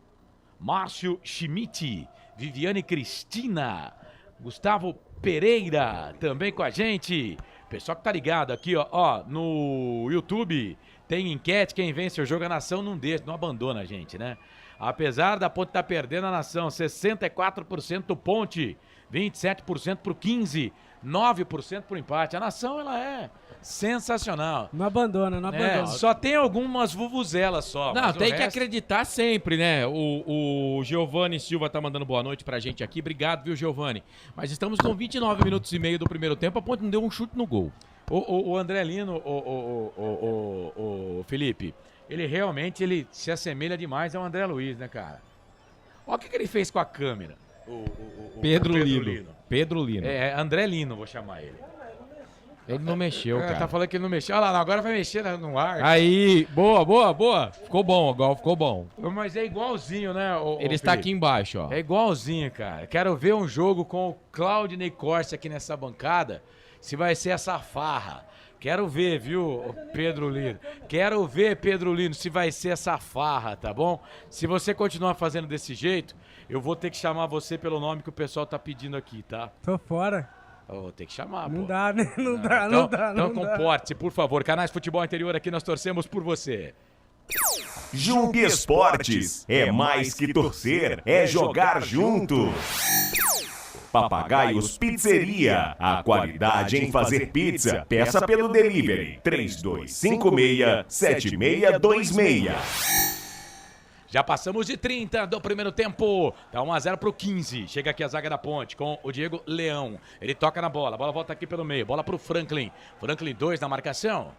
Márcio Schmidt, Viviane Cristina, Gustavo Pereira, também com a gente. Pessoal que tá ligado aqui, ó, no YouTube, tem enquete, quem vence o jogo, a nação não deixa, não abandona a gente, né? Apesar da Ponte estar perdendo a nação, 64% do Ponte, 27% pro 15%, 9% pro empate. A nação, ela é sensacional. Não abandona, não abandona. Só tem algumas vuvuzelas só. Não, tem que acreditar sempre, né? O Giovanni Silva tá mandando boa noite pra gente aqui. Obrigado, viu, Giovanni? Mas estamos com 29 minutos e meio do primeiro tempo. A Ponte não deu um chute no gol. O André Lino, o Felipe, ele realmente se assemelha demais ao André Luiz, né, cara? Olha o que ele fez com a câmera. Pedro Lino. Pedro Lino. André Lino, vou chamar ele. Ele não mexeu, cara. Tá falando que ele não mexeu. Olha lá, agora vai mexer no ar. Aí, boa. Ficou bom, agora ficou bom. Mas é igualzinho, né? Ele está aqui embaixo, ó. É igualzinho, cara. Quero ver um jogo com o Claudinei Corsi aqui nessa bancada, se vai ser essa farra. Quero ver, viu, Pedro Lino? Quero ver, Pedro Lino, se vai ser essa farra, tá bom? Se você continuar fazendo desse jeito, eu vou ter que chamar você pelo nome que o pessoal tá pedindo aqui, tá? Tô fora. Eu vou ter que chamar, Não pô. dá, né? Não dá. Então comporte-se, por favor. Canais Futebol Interior, aqui nós torcemos por você. Jump Esportes é mais que torcer, é jogar junto. Papagaios Pizzeria, a qualidade em fazer pizza. Peça pelo delivery 3256-7626. Já passamos de 30 do primeiro tempo. Tá 1-0 pro 15. Chega aqui a zaga da Ponte com o Diego Leão. Ele toca na bola. A bola volta aqui pelo meio. Bola pro Franklin. Franklin 2 na marcação.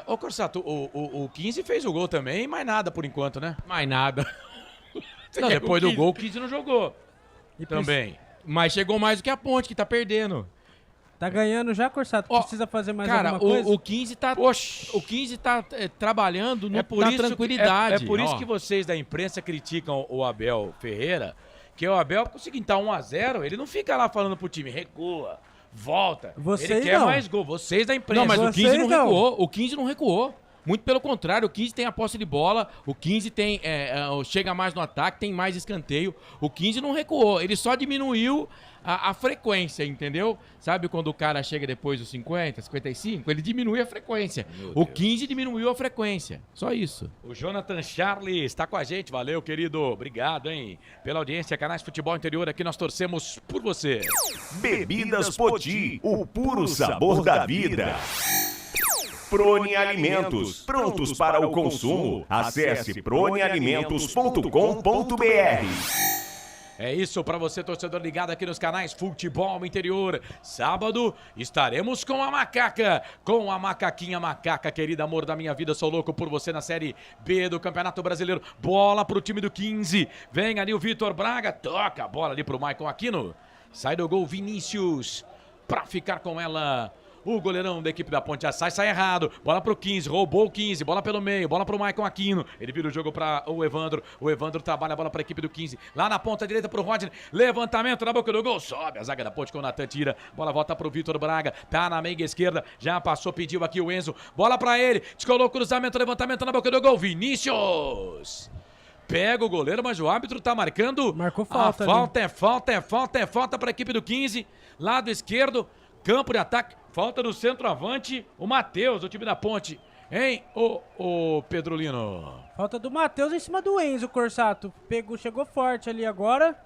Ô, Corsato, o 15 fez o gol também, mais nada por enquanto, né? Mais nada. Não, depois do gol, o 15 não jogou. E também. Mas chegou mais do que a Ponte, que tá perdendo. Tá ganhando já, Corsato? Precisa fazer mais alguma coisa? Cara, o 15 tá, o 15 tá trabalhando na tranquilidade. É por isso que vocês da imprensa criticam o Abel Ferreira, que o Abel, é o seguinte, tá 1-0, ele não fica lá falando pro time, recua, volta. Ele quer mais gol. Vocês da imprensa. Não, mas o 15 não recuou. O 15 não recuou. Muito pelo contrário, o 15 tem a posse de bola, o 15 tem, chega mais no ataque, tem mais escanteio. O 15 não recuou, ele só diminuiu a frequência, entendeu? Sabe quando o cara chega depois dos 50, 55? Ele diminui a frequência. O 15 diminuiu a frequência, só isso. O Jonathan Charles está com a gente, valeu, querido. Obrigado, hein, pela audiência. Canais Futebol Interior, aqui nós torcemos por você. Bebidas Poti, o puro sabor da vida. Prone Alimentos, prontos para o consumo. Acesse pronealimentos.com.br. É isso para você, torcedor ligado aqui nos canais Futebol Interior. Sábado estaremos com a Macaca, com a Macaquinha Macaca, querida amor da minha vida. Sou louco por você na Série B do Campeonato Brasileiro. Bola pro time do 15. Vem ali o Vitor Braga, toca a bola ali pro Maicon Aquino. Sai do gol Vinícius para ficar com ela. O goleirão da equipe da Ponte já sai errado. Bola pro 15, roubou o 15. Bola pelo meio, bola pro Maicon Aquino. Ele vira o jogo para o Evandro. O Evandro trabalha a bola para a equipe do 15. Lá na ponta direita pro Rodney. Levantamento na boca do gol. Sobe a zaga da Ponte com o Natan tira. Bola volta pro Vitor Braga. Tá na meia esquerda. Já passou, pediu aqui o Enzo. Bola para ele. Descolou o cruzamento, levantamento na boca do gol. Vinícius. Pega o goleiro, mas o árbitro tá marcando. Marcou falta. Falta é falta para a equipe do 15. Lado esquerdo. Campo de ataque, falta do centroavante, o Matheus, o time da Ponte, hein, o Pedro Lino? Falta do Matheus em cima do Enzo, Corsato, chegou forte ali agora,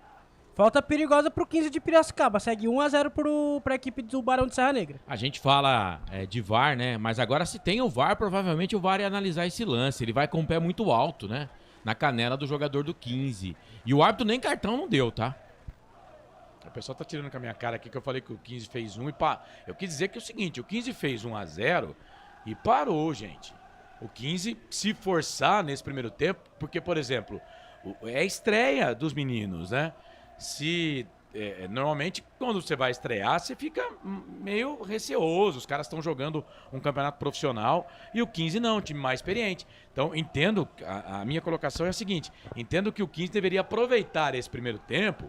falta perigosa pro 15 de Piracicaba, segue 1-0 pra equipe do Barão de Serra Negra. A gente fala de VAR, né, mas agora se tem o VAR, provavelmente o VAR ia analisar esse lance, ele vai com o pé muito alto, né, na canela do jogador do 15, e o árbitro nem cartão não deu, tá? O pessoal tá tirando com a minha cara aqui que eu falei que o 15 fez 1 e eu quis dizer que é o seguinte, o 15 fez 1-0 e parou, gente. O 15 se forçar nesse primeiro tempo, porque, por exemplo, é a estreia dos meninos, né? Normalmente, quando você vai estrear, você fica meio receoso. Os caras estão jogando um campeonato profissional e o 15 não, um time mais experiente. Então, entendo, a minha colocação é a seguinte, entendo que o 15 deveria aproveitar esse primeiro tempo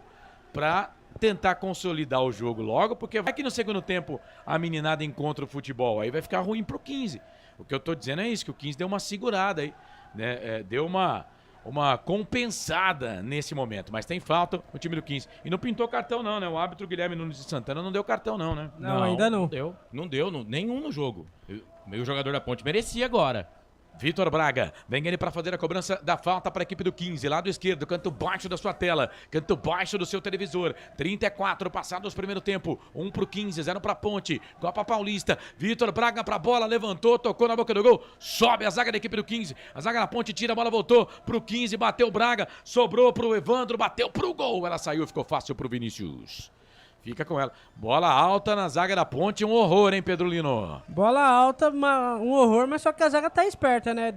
para tentar consolidar o jogo logo, porque vai que no segundo tempo a meninada encontra o futebol, aí vai ficar ruim pro 15. O que eu tô dizendo é isso, que o 15 deu uma segurada aí, né? Deu uma uma compensada nesse momento. Mas tem falta o time do 15. E não pintou cartão não, né? O árbitro Guilherme Nunes de Santana não deu cartão não, né? Não, ainda não. Não deu, nenhum no jogo. O jogador da Ponte merecia agora. Vitor Braga, vem ele para fazer a cobrança da falta para a equipe do 15, lado esquerdo, canto baixo da sua tela, canto baixo do seu televisor, 34 passados o primeiro tempo, 1 pro 15, 0 para Ponte, Copa Paulista, Vitor Braga para a bola, levantou, tocou na boca do gol, sobe a zaga da equipe do 15, a zaga da Ponte tira, a bola voltou pro 15, bateu o Braga, sobrou pro Evandro, bateu pro gol, ela saiu, ficou fácil pro Vinícius. Fica com ela. Bola alta na zaga da Ponte, um horror, hein, Pedro Lino? Bola alta, um horror, mas só que a zaga tá esperta, né?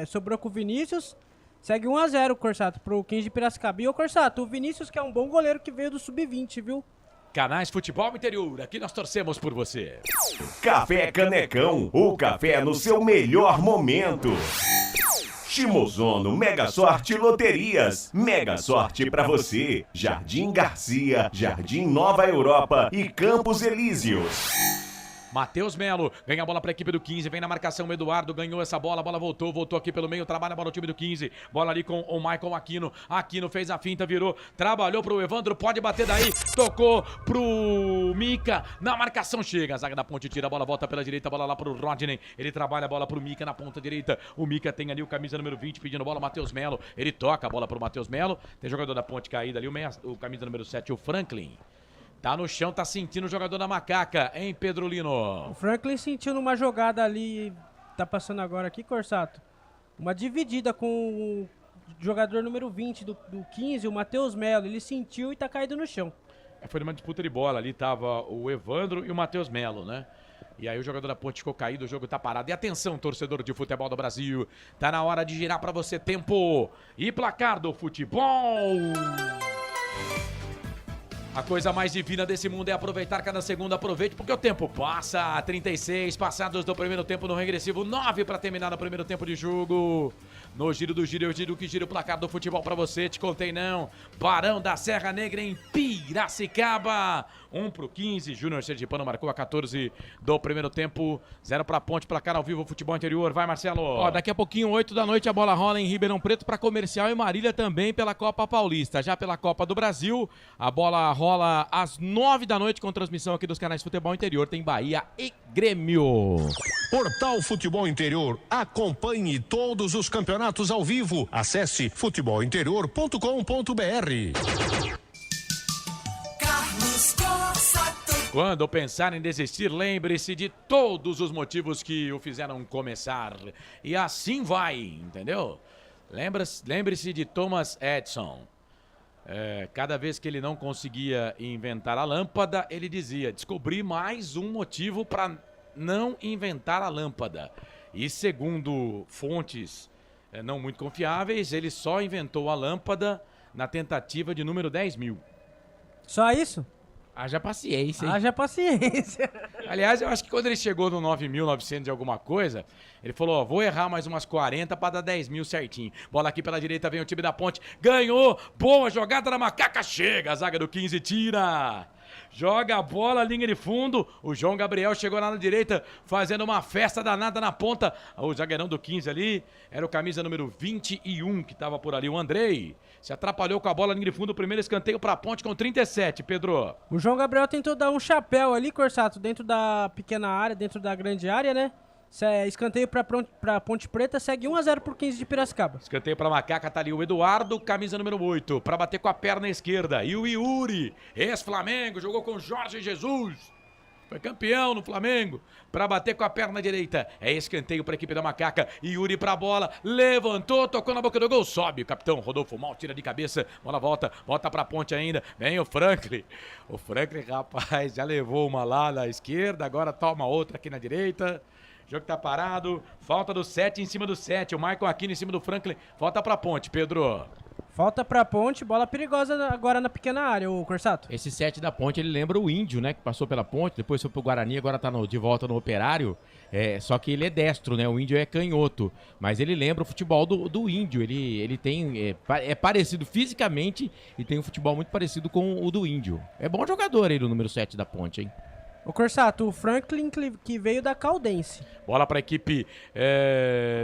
Sobrou com o Vinícius, segue 1-0 o Corsato pro 15 de Piracicaba. E o Corsato, o Vinícius que é um bom goleiro que veio do Sub-20, viu? Canais Futebol Interior, aqui nós torcemos por você. Café Canecão, o café no seu melhor momento. Shimozono Mega Sorte Loterias. Mega Sorte pra você. Jardim Garcia, Jardim Nova Europa e Campos Elíseos. Matheus Melo ganha a bola para a equipe do 15, vem na marcação o Eduardo, ganhou essa bola, a bola voltou aqui pelo meio, trabalha a bola o time do 15, bola ali com o Michael Aquino, Aquino fez a finta, virou, trabalhou pro Evandro, pode bater daí, tocou pro Mica, na marcação chega, a zaga da Ponte tira a bola, volta pela direita, a bola lá pro Rodney, ele trabalha a bola pro Mica na ponta direita, o Mica tem ali o camisa número 20 pedindo bola, Matheus Melo, ele toca a bola pro Matheus Melo, tem jogador da Ponte caído ali, o camisa número 7, o Franklin. Tá no chão, tá sentindo o jogador da Macaca, hein, Pedro Lino? O Franklin sentiu numa jogada ali, tá passando agora aqui, Corsato. Uma dividida com o jogador número 20 do 15, o Matheus Melo. Ele sentiu e tá caído no chão. Foi numa disputa de bola ali, tava o Evandro e o Matheus Melo, né? E aí o jogador da Ponte ficou caído, o jogo tá parado. E atenção, torcedor de futebol do Brasil, tá na hora de girar pra você tempo e placar do futebol. A coisa mais divina desse mundo é aproveitar cada segundo. Aproveite porque o tempo passa. 36 passados do primeiro tempo no regressivo. 9 para terminar no primeiro tempo de jogo. No giro do giro, eu giro que gira o placar do futebol para você. Te contei não. Barão da Serra Negra em Piracicaba. 1 pro 15. Júnior Sergipano marcou a 14 do primeiro tempo. 0 para Ponte, placar ao vivo, futebol interior. Vai, Marcelo. Ó, daqui a pouquinho, 8 da noite, a bola rola em Ribeirão Preto para Comercial e Marília também pela Copa Paulista. Já pela Copa do Brasil, a bola rola às 9 da noite com transmissão aqui dos canais Futebol Interior. Tem Bahia e Grêmio. Portal Futebol Interior. Acompanhe todos os campeonatos ao vivo. Acesse futebolinterior.com.br. Quando pensar em desistir, lembre-se de todos os motivos que o fizeram começar. E assim vai, entendeu? Lembre-se de Thomas Edison. Cada vez que ele não conseguia inventar a lâmpada, ele dizia, descobri mais um motivo para não inventar a lâmpada. E segundo fontes não muito confiáveis, ele só inventou a lâmpada na tentativa de número 10.000. Só isso? Haja paciência, hein? Haja paciência. Aliás, eu acho que quando ele chegou no 9.900 de alguma coisa, ele falou, ó, vou errar mais umas 40 para dar 10.000 certinho. Bola aqui pela direita, vem o time da Ponte, ganhou, boa jogada da Macaca, chega, a zaga do 15 tira. Joga a bola, linha de fundo, o João Gabriel chegou lá na direita, fazendo uma festa danada na ponta. O zagueirão do 15 ali, era o camisa número 21 que tava por ali, o Andrei. Se atrapalhou com a bola, linha de fundo, o primeiro escanteio pra Ponte com 37, Pedro. O João Gabriel tentou dar um chapéu ali, Corsato, dentro da pequena área, dentro da grande área, né? Escanteio pra Ponte Preta, segue 1-0 por 15 de Piracicaba. Escanteio pra Macaca, tá ali o Eduardo, camisa número 8, pra bater com a perna esquerda. E o Yuri, ex-Flamengo, jogou com Jorge Jesus. Foi campeão no Flamengo, pra bater com a perna direita. É escanteio pra equipe da Macaca. Yuri pra bola, levantou, tocou na boca do gol, sobe. O capitão Rodolfo Mal tira de cabeça, bola volta pra Ponte ainda. Vem o Franklin. O Franklin, rapaz, já levou uma lá na esquerda, agora toma outra aqui na direita. O jogo tá parado, falta do 7 em cima do 7, o Michael Aquino em cima do Franklin, falta pra Ponte, Pedro. Falta pra Ponte, bola perigosa agora na pequena área, o Corsato. Esse 7 da Ponte, ele lembra o Índio, né, que passou pela Ponte, depois foi pro Guarani, agora tá de volta no Operário, só que ele é destro, né, o Índio é canhoto, mas ele lembra o futebol do Índio, ele tem, é parecido fisicamente e tem um futebol muito parecido com o do Índio. É bom jogador ele, o número 7 da Ponte, hein. O Corsato, o Franklin que veio da Caldense. Bola para a equipe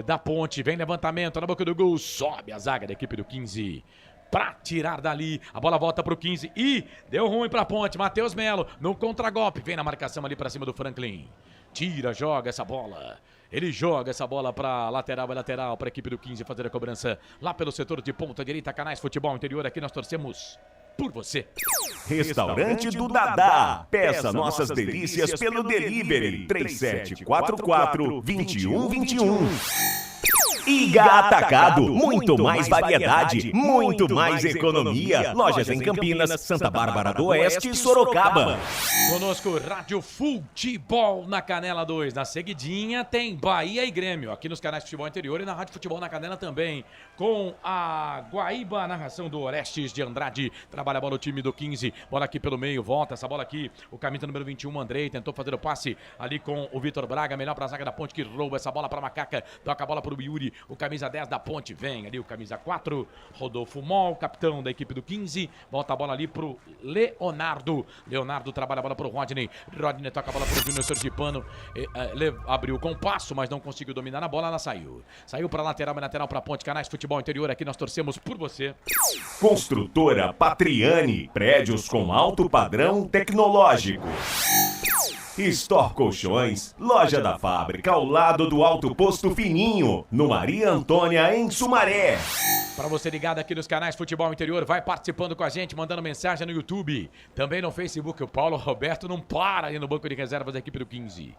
da Ponte. Vem levantamento na boca do gol. Sobe a zaga da equipe do 15. Pra tirar dali, a bola volta pro 15 e deu ruim pra Ponte, Matheus Melo no contragolpe, vem na marcação ali pra cima do Franklin, tira, joga essa bola, ele joga essa bola pra lateral, é lateral pra equipe do 15 fazer a cobrança lá pelo setor de ponta direita, Canais Futebol Interior, aqui nós torcemos por você. Restaurante do Dadá. Peça nossas delícias pelo delivery 3744-2121. Iga Atacado, muito mais variedade, muito mais economia. Lojas em Campinas, Santa Bárbara do Oeste e Sorocaba. Conosco, Rádio Futebol na Canela 2. Na seguidinha tem Bahia e Grêmio, aqui nos canais de Futebol Interior e na Rádio Futebol na Canela também. Com a Guaíba, narração do Orestes de Andrade. Trabalha a bola o time do 15, bola aqui pelo meio, volta essa bola aqui. O camisa número 21, Andrei, tentou fazer o passe ali com o Vitor Braga. Melhor pra zaga da Ponte que rouba essa bola pra Macaca. Toca a bola pro Yuri. O camisa 10 da Ponte vem ali, o camisa 4, Rodolfo Mol, capitão da equipe do 15. Volta a bola ali pro Leonardo. Leonardo trabalha a bola pro Rodney. Rodney toca a bola pro Júnior Sergipano. Abriu com passo, mas não conseguiu dominar a bola, ela saiu. Saiu pra lateral, lateral pra Ponte. Canais Futebol Interior, aqui nós torcemos por você. Construtora Patriani, prédios com alto padrão tecnológico. Store Colchões, loja da fábrica ao lado do Alto Posto Fininho, no Maria Antônia, em Sumaré. Para você ligado aqui nos canais Futebol Interior, vai participando com a gente, mandando mensagem no YouTube, também no Facebook. O Paulo Roberto não para ali no banco de reservas da equipe do 15.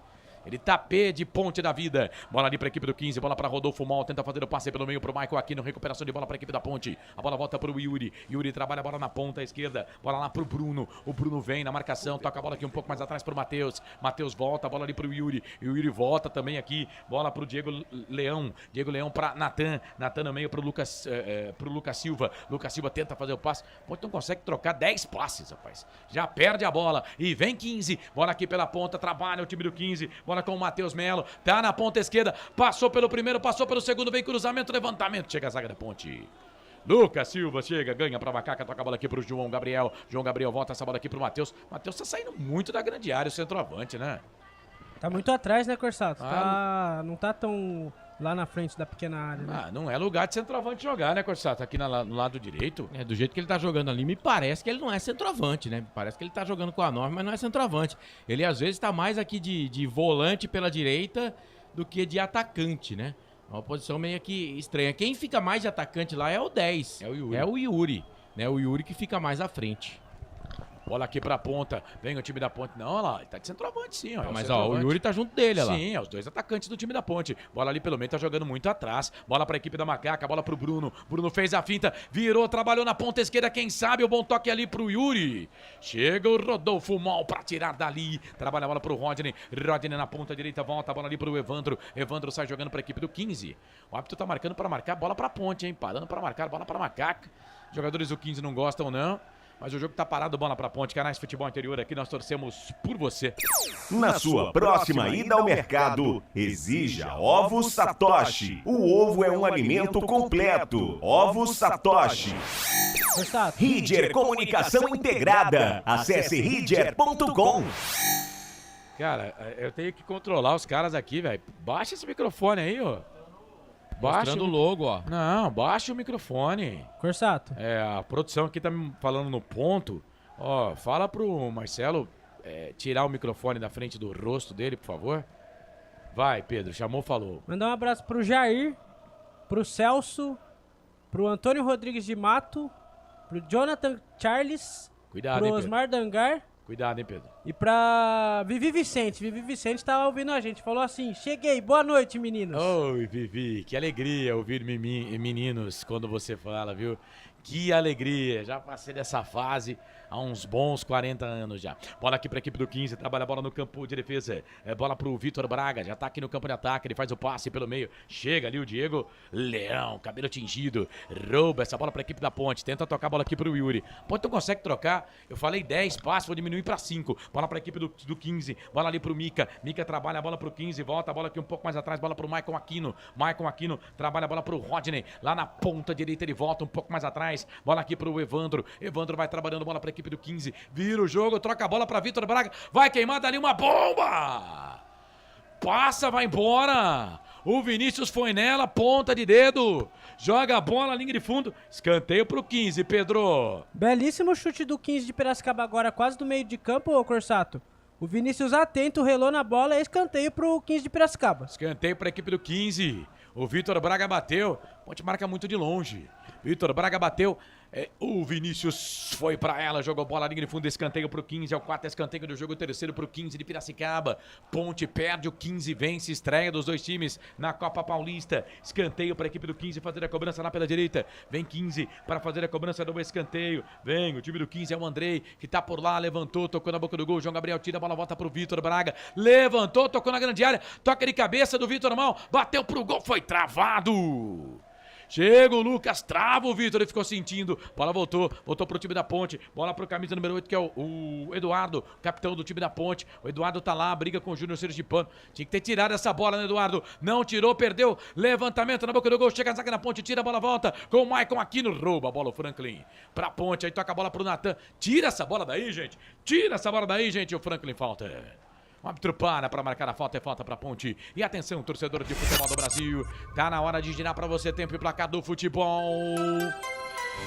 Ele tá pé de Ponte da vida. Bola ali pra equipe do 15, bola pra Rodolfo Mol, tenta fazer o passe pelo meio pro Michael Aquino, recuperação de bola pra equipe da Ponte. A bola volta pro Yuri. Yuri trabalha a bola na ponta esquerda, bola lá pro Bruno. O Bruno vem na marcação, toca a bola aqui um pouco mais atrás pro Matheus. Matheus volta, a bola ali pro Yuri. E o Yuri volta também aqui, bola pro Diego Leão. Diego Leão pra Natan. Natan no meio pro Lucas Silva. Lucas Silva tenta fazer o passe. Ponte não consegue trocar 10 passes, rapaz. Já perde a bola. E vem 15, bola aqui pela ponta, trabalha o time do 15. Bola com o Matheus Melo, tá na ponta esquerda, passou pelo primeiro, passou pelo segundo, vem cruzamento, levantamento, chega a zaga da Ponte. Lucas Silva chega, ganha pra Macaca, toca a bola aqui pro João Gabriel. João Gabriel volta essa bola aqui pro Matheus. Matheus tá saindo muito da grande área, o centroavante, né? Tá muito atrás, né, Corsato? Não tá tão lá na frente da pequena área, né? Não é lugar de centroavante jogar, né, Corsato? Aqui no lado direito. Do jeito que ele tá jogando ali, me parece que ele não é centroavante, né? Parece que ele tá jogando com a norma, mas não é centroavante. Ele, às vezes, tá mais aqui de volante pela direita do que de atacante, né? Uma posição meio que estranha. Quem fica mais de atacante lá é o 10. É o Yuri. Né? O Yuri que fica mais à frente. Bola aqui pra ponta, vem o time da Ponte. Não, olha lá, ele tá de centroavante sim, ó. Mas ó, o Yuri tá junto dele, olha lá. Sim, é os dois atacantes do time da Ponte. Bola ali pelo meio, tá jogando muito atrás. Bola pra equipe da Macaca, bola pro Bruno. Bruno fez a finta, virou, trabalhou na ponta esquerda, quem sabe o bom toque ali pro Yuri. Chega o Rodolfo Mol pra tirar dali. Trabalha a bola pro Rodney. Rodney na ponta direita, volta a bola ali pro Evandro. Evandro sai jogando pra equipe do 15. O árbitro tá marcando pra marcar, bola pra Ponte, hein? Parando pra marcar, bola pra Macaca. Jogadores do 15 não gostam, não. Mas o jogo tá parado, bola pra Ponte. Canais Futebol Interior, aqui nós torcemos por você. Na sua próxima ida ao mercado, exija Ovos Satoshi. O ovo é um alimento completo. Ovos Satoshi. Ridger Comunicação Integrada. Acesse ridger.com. Cara, eu tenho que controlar os caras aqui, velho. Baixa esse microfone aí, ó. Mostrando o logo, ó. Não, baixa o microfone. Corsato. A produção aqui tá me falando no ponto. Ó, fala pro Marcelo tirar o microfone da frente do rosto dele, por favor. Vai, Pedro, chamou, falou. Mandar um abraço pro Jair, pro Celso, pro Antônio Rodrigues de Mato, pro Jonathan Charles, Cuidado, pro hein, Osmar Dangar. Cuidado, hein, Pedro. E pra Vivi Vicente. Vivi Vicente tava ouvindo a gente. Falou assim, cheguei, boa noite, meninos. Oi, Vivi, que alegria ouvir meninos quando você fala, viu? Que alegria, já passei dessa fase há uns bons 40 anos já. Bola aqui para a equipe do 15, trabalha a bola no campo de defesa. Bola pro Vitor Braga, já tá aqui no campo de ataque, ele faz o passe pelo meio. Chega ali o Diego Leão, cabelo tingido, rouba essa bola para a equipe da Ponte, tenta tocar a bola aqui pro Yuri. Ponte não consegue trocar, eu falei 10 passes, vou diminuir para 5. Bola para a equipe do 15, bola ali pro Mika. Mika trabalha a bola pro 15, volta a bola aqui um pouco mais atrás, bola pro Maicon Aquino. Maicon Aquino trabalha a bola pro Rodney, lá na ponta direita ele volta um pouco mais atrás. mais. Bola aqui pro Evandro. Evandro vai trabalhando, bola pra equipe do 15. Vira o jogo, troca a bola pra Vitor Braga. Vai queimar dali uma bomba! Passa, vai embora. O Vinícius foi nela, ponta de dedo. Joga a bola, linha de fundo. Escanteio pro 15, Pedro. Belíssimo chute do 15 de Piracicaba agora, quase do meio de campo, ô Corsato. O Vinícius atento, relou na bola, é escanteio pro 15 de Piracicaba. Escanteio pra equipe do 15. O Vitor Braga bateu. Ponte marca muito de longe. Vitor Braga bateu. O Vinícius foi pra ela, jogou bola, linha de fundo, escanteio pro 15, é o 4 escanteio do jogo, terceiro pro 15 de Piracicaba. Ponte perde, o 15 vence, estreia dos dois times na Copa Paulista. Escanteio pra equipe do 15 fazer a cobrança lá pela direita. Vem 15 para fazer a cobrança do escanteio. Vem, o time do 15 é o Andrei, que tá por lá, levantou, tocou na boca do gol. João Gabriel tira a bola, volta pro Vitor Braga. Levantou, tocou na grande área, toca de cabeça do Vitor Mal, bateu pro gol, foi travado. Chega o Lucas, trava o Vitor, ele ficou sentindo. Bola voltou pro time da Ponte. Bola pro camisa número 8, que é o Eduardo, capitão do time da Ponte. O Eduardo tá lá, briga com o Júnior Sergipano. Tinha que ter tirado essa bola, né, Eduardo? Não tirou, perdeu. Levantamento na boca do gol, chega a zaga na Ponte, tira a bola, volta com o Maicon Aquino, rouba a bola o Franklin pra Ponte, aí toca a bola pro Natan. Tira essa bola daí, gente. Tira essa bola daí, gente. O Franklin falta. O árbitro para marcar a falta, é falta pra Ponte. E atenção, torcedor de futebol do Brasil. Tá na hora de girar pra você tempo e placar do futebol.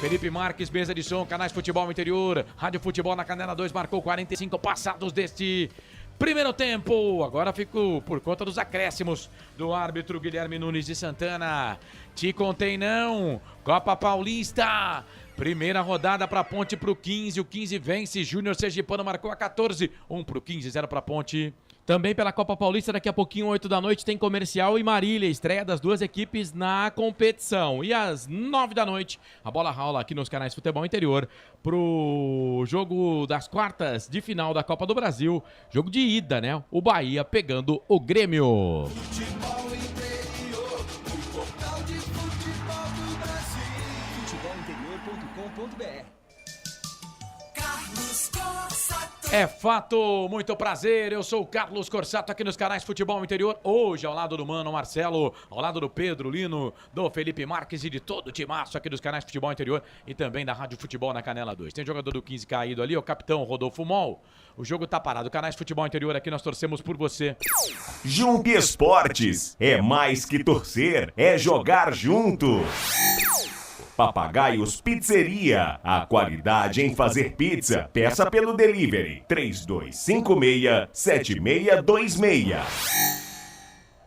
Felipe Marques, mesa de som, canais Futebol Interior. Rádio Futebol na Canela 2, marcou 45 passados deste primeiro tempo. Agora fico por conta dos acréscimos do árbitro Guilherme Nunes de Santana. Te contei não. Copa Paulista. Primeira rodada pra Ponte pro 15, o 15 vence, Júnior Sergipano marcou a 14, 1 pro 15, 0 pra Ponte. Também pela Copa Paulista, daqui a pouquinho, 8 da noite, tem Comercial e Marília, estreia das duas equipes na competição. E às 9 da noite, a bola rola aqui nos canais Futebol Interior pro jogo das quartas de final da Copa do Brasil, jogo de ida, né? O Bahia pegando o Grêmio. É fato, muito prazer, eu sou o Carlos Corsato aqui nos canais Futebol Interior, hoje ao lado do Mano Marcelo, ao lado do Pedro Lino, do Felipe Marques e de todo o timaço aqui dos canais Futebol Interior e também da Rádio Futebol na Canela 2. Tem jogador do 15 caído ali, o capitão Rodolfo Mol, o jogo tá parado, canais Futebol Interior aqui, nós torcemos por você. Jump Esportes, é mais que torcer, é jogar junto. Papagaios Pizzeria, a qualidade em fazer pizza. Peça pelo delivery 3256-7626.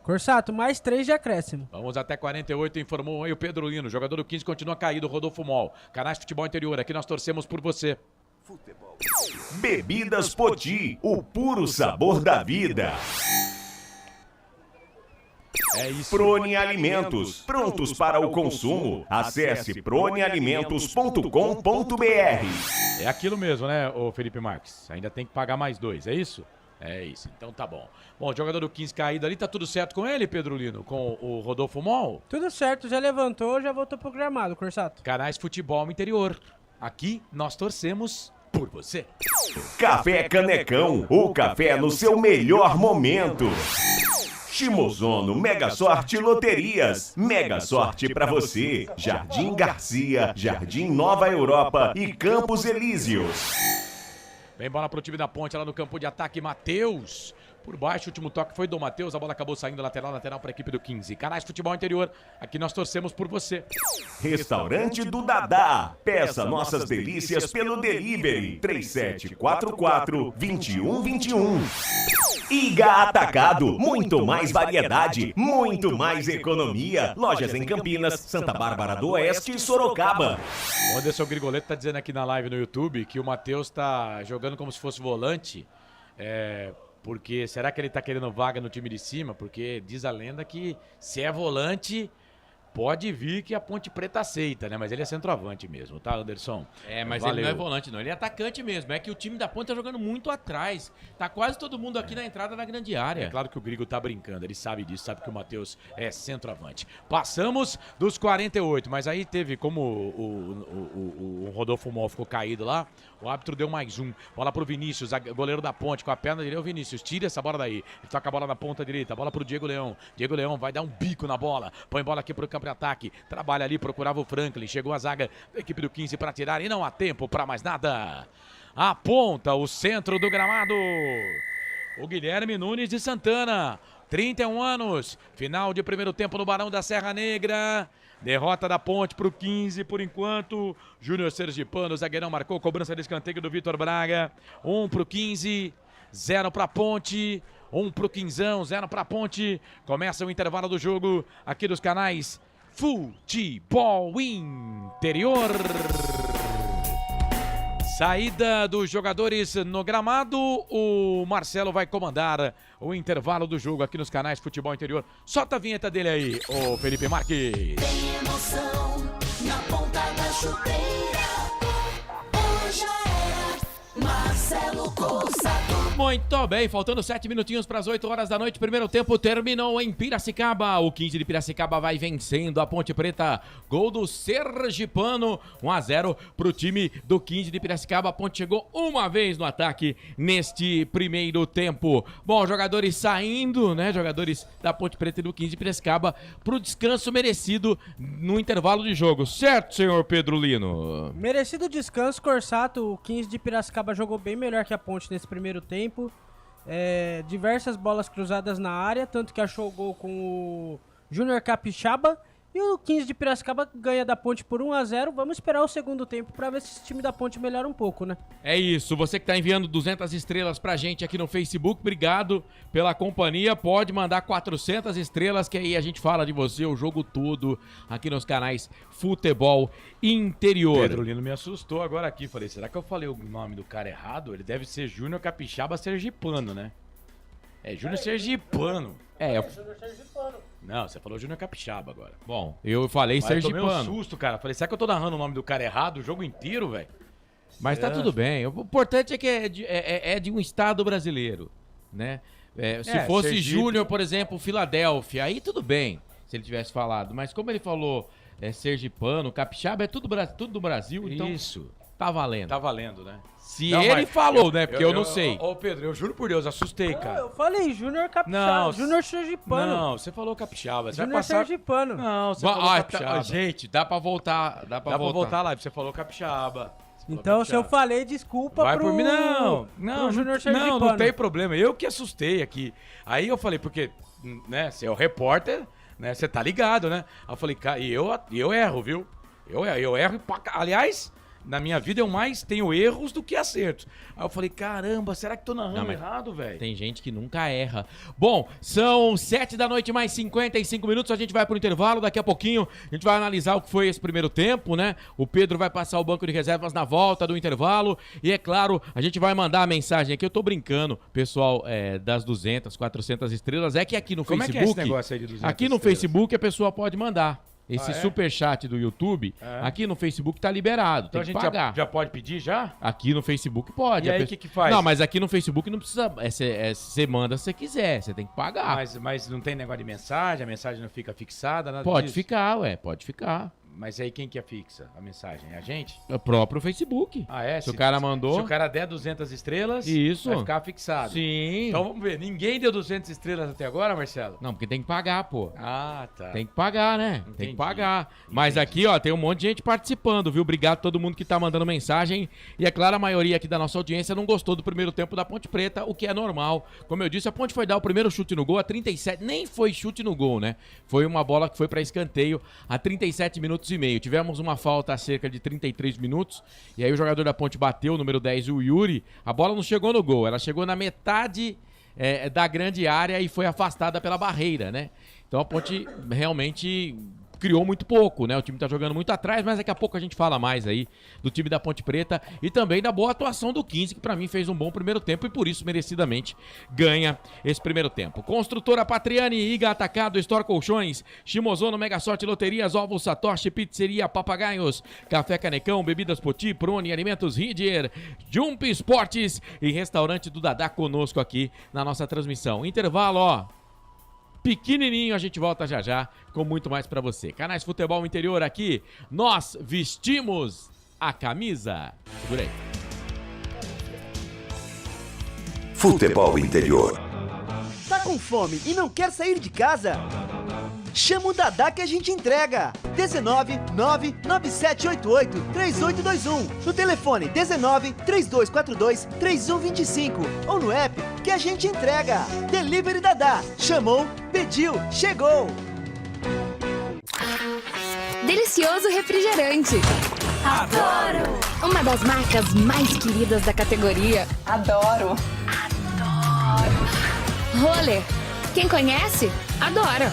Corsato, mais 3 de acréscimo. Vamos até 48, informou aí o Pedro Lino. Jogador do 15 continua caído, Rodolfo Mol. Canais Futebol Interior, aqui nós torcemos por você. Futebol. Bebidas Poti, o puro sabor da vida. É isso. Prone Alimentos, prontos para o consumo. Acesse pronealimentos.com.br. É aquilo mesmo, né, ô Felipe Marques? Ainda tem que pagar mais 2, é isso? É isso, então tá bom. Bom, o jogador do 15 caído ali, tá tudo certo com ele, Pedro Lino? Com o Rodolfo Mol? Tudo certo, já levantou, já voltou pro gramado, Corsato. Canais Futebol Interior. Aqui nós torcemos por você. Café Canecão, o café no seu melhor momento. Shimozono Mega Sorte Loterias. Mega sorte pra você. Jardim Garcia, Jardim Nova Europa e Campos Elíseos. Vem bola pro time da Ponte lá no campo de ataque, Matheus. Por baixo, o último toque foi do Matheus, a bola acabou saindo lateral para a equipe do 15. Canais Futebol Interior, aqui nós torcemos por você. Restaurante do Dadá. Peça nossas delícias pelo delivery 3744-2121. Iga Atacado, muito mais variedade, muito mais economia. Lojas em Campinas, Santa Bárbara do Oeste e Sorocaba. O Anderson Grigoleto tá dizendo aqui na live no YouTube que o Matheus tá jogando como se fosse volante. Porque será que ele tá querendo vaga no time de cima? Porque diz a lenda que se é volante, pode vir que a Ponte Preta aceita, né? Mas ele é centroavante mesmo, tá, Anderson? Mas ele não é volante, não. Ele é atacante mesmo. É que o time da Ponte tá jogando muito atrás. Tá quase todo mundo aqui na entrada da grande área. É claro que o Grigo tá brincando. Ele sabe disso, sabe que o Matheus é centroavante. Passamos dos 48, mas aí teve como o Rodolfo Mol ficou caído lá, o árbitro deu mais um. Bola pro Vinícius, goleiro da Ponte, com a perna direita, o Vinícius, tira essa bola daí. Ele toca a bola na ponta direita, bola pro Diego Leão. Diego Leão vai dar um bico na bola. Põe bola aqui pro campo de ataque. Trabalha ali, procurava o Franklin. Chegou a zaga da equipe do 15 para tirar e não há tempo para mais nada. Aponta o centro do gramado. O Guilherme Nunes de Santana. 31 anos. Final de primeiro tempo no Barão da Serra Negra. Derrota da Ponte para o 15 por enquanto. Júnior Sergipano, o zagueirão marcou. Cobrança de escanteio do Vitor Braga. 1 para o 15. 0 para a Ponte. 1 para o Quinzão. 0 para a Ponte. Começa o intervalo do jogo aqui dos canais Futebol Interior. Saída dos jogadores no gramado, o Marcelo vai comandar o intervalo do jogo aqui nos canais Futebol Interior. Solta a vinheta dele aí, ô Felipe Marques. Tem emoção na ponta da chuteira. Hoje é Marcelo Corsato. Muito bem, faltando 7 minutinhos para as 8 horas da noite. Primeiro tempo terminou em Piracicaba. O 15 de Piracicaba vai vencendo a Ponte Preta. Gol do Sergipano. 1-0 para o time do 15 de Piracicaba. A Ponte chegou uma vez no ataque neste primeiro tempo. Bom, jogadores saindo, né? Jogadores da Ponte Preta e do 15 de Piracicaba para o descanso merecido no intervalo de jogo. Certo, senhor Pedro Lino? Merecido descanso, Corsato. O 15 de Piracicaba jogou bem melhor que a Ponte nesse primeiro tempo. Diversas bolas cruzadas na área, tanto que achou o gol com o Júnior Capixaba. E o 15 de Piracicaba ganha da Ponte por 1-0. Vamos esperar o segundo tempo para ver se esse time da Ponte melhora um pouco, né? É isso. Você que tá enviando 200 estrelas pra gente aqui no Facebook, obrigado pela companhia. Pode mandar 400 estrelas que aí a gente fala de você o jogo todo aqui nos canais Futebol Interior. Pedro Lino me assustou agora aqui. Falei, será que eu falei o nome do cara errado? Ele deve ser Júnior Capixaba Sergipano, né? É Júnior Sergipano. Júnior Sergipano. Não, você falou Júnior Capixaba agora. Bom, eu falei Sergipano. Eu tomei um susto, cara. Falei, será que eu tô narrando o nome do cara errado o jogo inteiro, velho? Mas tá tudo bem. O importante é que é de um estado brasileiro, né? Se fosse Júnior, por exemplo, Filadélfia, aí tudo bem, se ele tivesse falado. Mas como ele falou Sergipano, Capixaba, é tudo do Brasil, então isso. Tá valendo. Tá valendo, né? Se ele falou, né? Porque eu não sei. Ô, Pedro, eu juro por Deus, assustei, cara. Eu falei Júnior Capixaba, Júnior Sergipano. Não, você falou Capixaba. Júnior Sergipano. Não, você falou Capixaba. Gente, dá pra voltar. Dá pra voltar lá, você falou Capixaba. Então, se eu falei, desculpa Vai por mim, não, Júnior Sergipano. Não tem problema. Eu que assustei aqui. Aí eu falei, porque, né, você é o repórter, né, você tá ligado, né? Aí eu falei, cara, e eu erro, viu? Eu erro, aliás... Na minha vida eu mais tenho erros do que acertos. Aí eu falei, caramba, será que tô narrando errado, velho? Tem gente que nunca erra. Bom, são 7 da noite mais 55 minutos, a gente vai pro intervalo, daqui a pouquinho a gente vai analisar o que foi esse primeiro tempo, né? O Pedro vai passar o banco de reservas na volta do intervalo e, é claro, a gente vai mandar a mensagem aqui, eu tô brincando, pessoal, das 200, 400 estrelas, é que aqui no Facebook... Como é que é esse negócio aí de 200 aqui no estrelas? Facebook a pessoa pode mandar. Esse superchat do YouTube, aqui no Facebook tá liberado, então tem que pagar. pagar. Já pode pedir já? Aqui no Facebook pode. E aí o que faz? Não, mas aqui no Facebook não precisa, você manda se você quiser, você tem que pagar. Mas não tem negócio de mensagem, a mensagem não fica fixada, nada Pode disso? ficar, pode ficar. Mas aí quem que fixa a mensagem? É a gente? É o próprio Facebook. Ah, é? Se o cara mandou... Se o cara der 200 estrelas, isso, vai ficar fixado. Sim. Então vamos ver. Ninguém deu 200 estrelas até agora, Marcelo? Não, porque tem que pagar, pô. Ah, tá. Tem que pagar, né? Tem que pagar. Mas aqui, ó, tem um monte de gente participando, viu? Obrigado a todo mundo que tá mandando mensagem. E é claro, a maioria aqui da nossa audiência não gostou do primeiro tempo da Ponte Preta, o que é normal. Como eu disse, a Ponte foi dar o primeiro chute no gol a 37. Nem foi chute no gol, né? Foi uma bola que foi pra escanteio a 37 minutos e meio. Tivemos uma falta a cerca de 33 minutos. E aí o jogador da Ponte bateu, o número 10, o Yuri. A bola não chegou no gol, ela chegou na metade da grande área e foi afastada pela barreira, né? Então a Ponte realmente criou muito pouco, né? O time tá jogando muito atrás, mas daqui a pouco a gente fala mais aí do time da Ponte Preta e também da boa atuação do 15, que pra mim fez um bom primeiro tempo e por isso merecidamente ganha esse primeiro tempo. Construtora Patriani, Iga Atacado, Store Colchões, Shimozono, Mega Sorte Loterias, Ovos Satoshi, Pizzeria Papagaios, Café Canecão, Bebidas Poti, Prone, Alimentos Ridger, Jump Esportes e Restaurante do Dadá conosco aqui na nossa transmissão. Intervalo, ó. Pequenininho, a gente volta já com muito mais pra você. Canais Futebol Interior aqui, nós vestimos a camisa. Segura aí. Futebol Interior. Tá com fome e não quer sair de casa? Chama o Dadá que a gente entrega. 19 99788 3821. No telefone 19 3242 3125 ou no app que a gente entrega. Delivery Dadá. Chamou, pediu, chegou. Delicioso refrigerante. Adoro! Uma das marcas mais queridas da categoria. Adoro. Roller. Quem conhece, adora.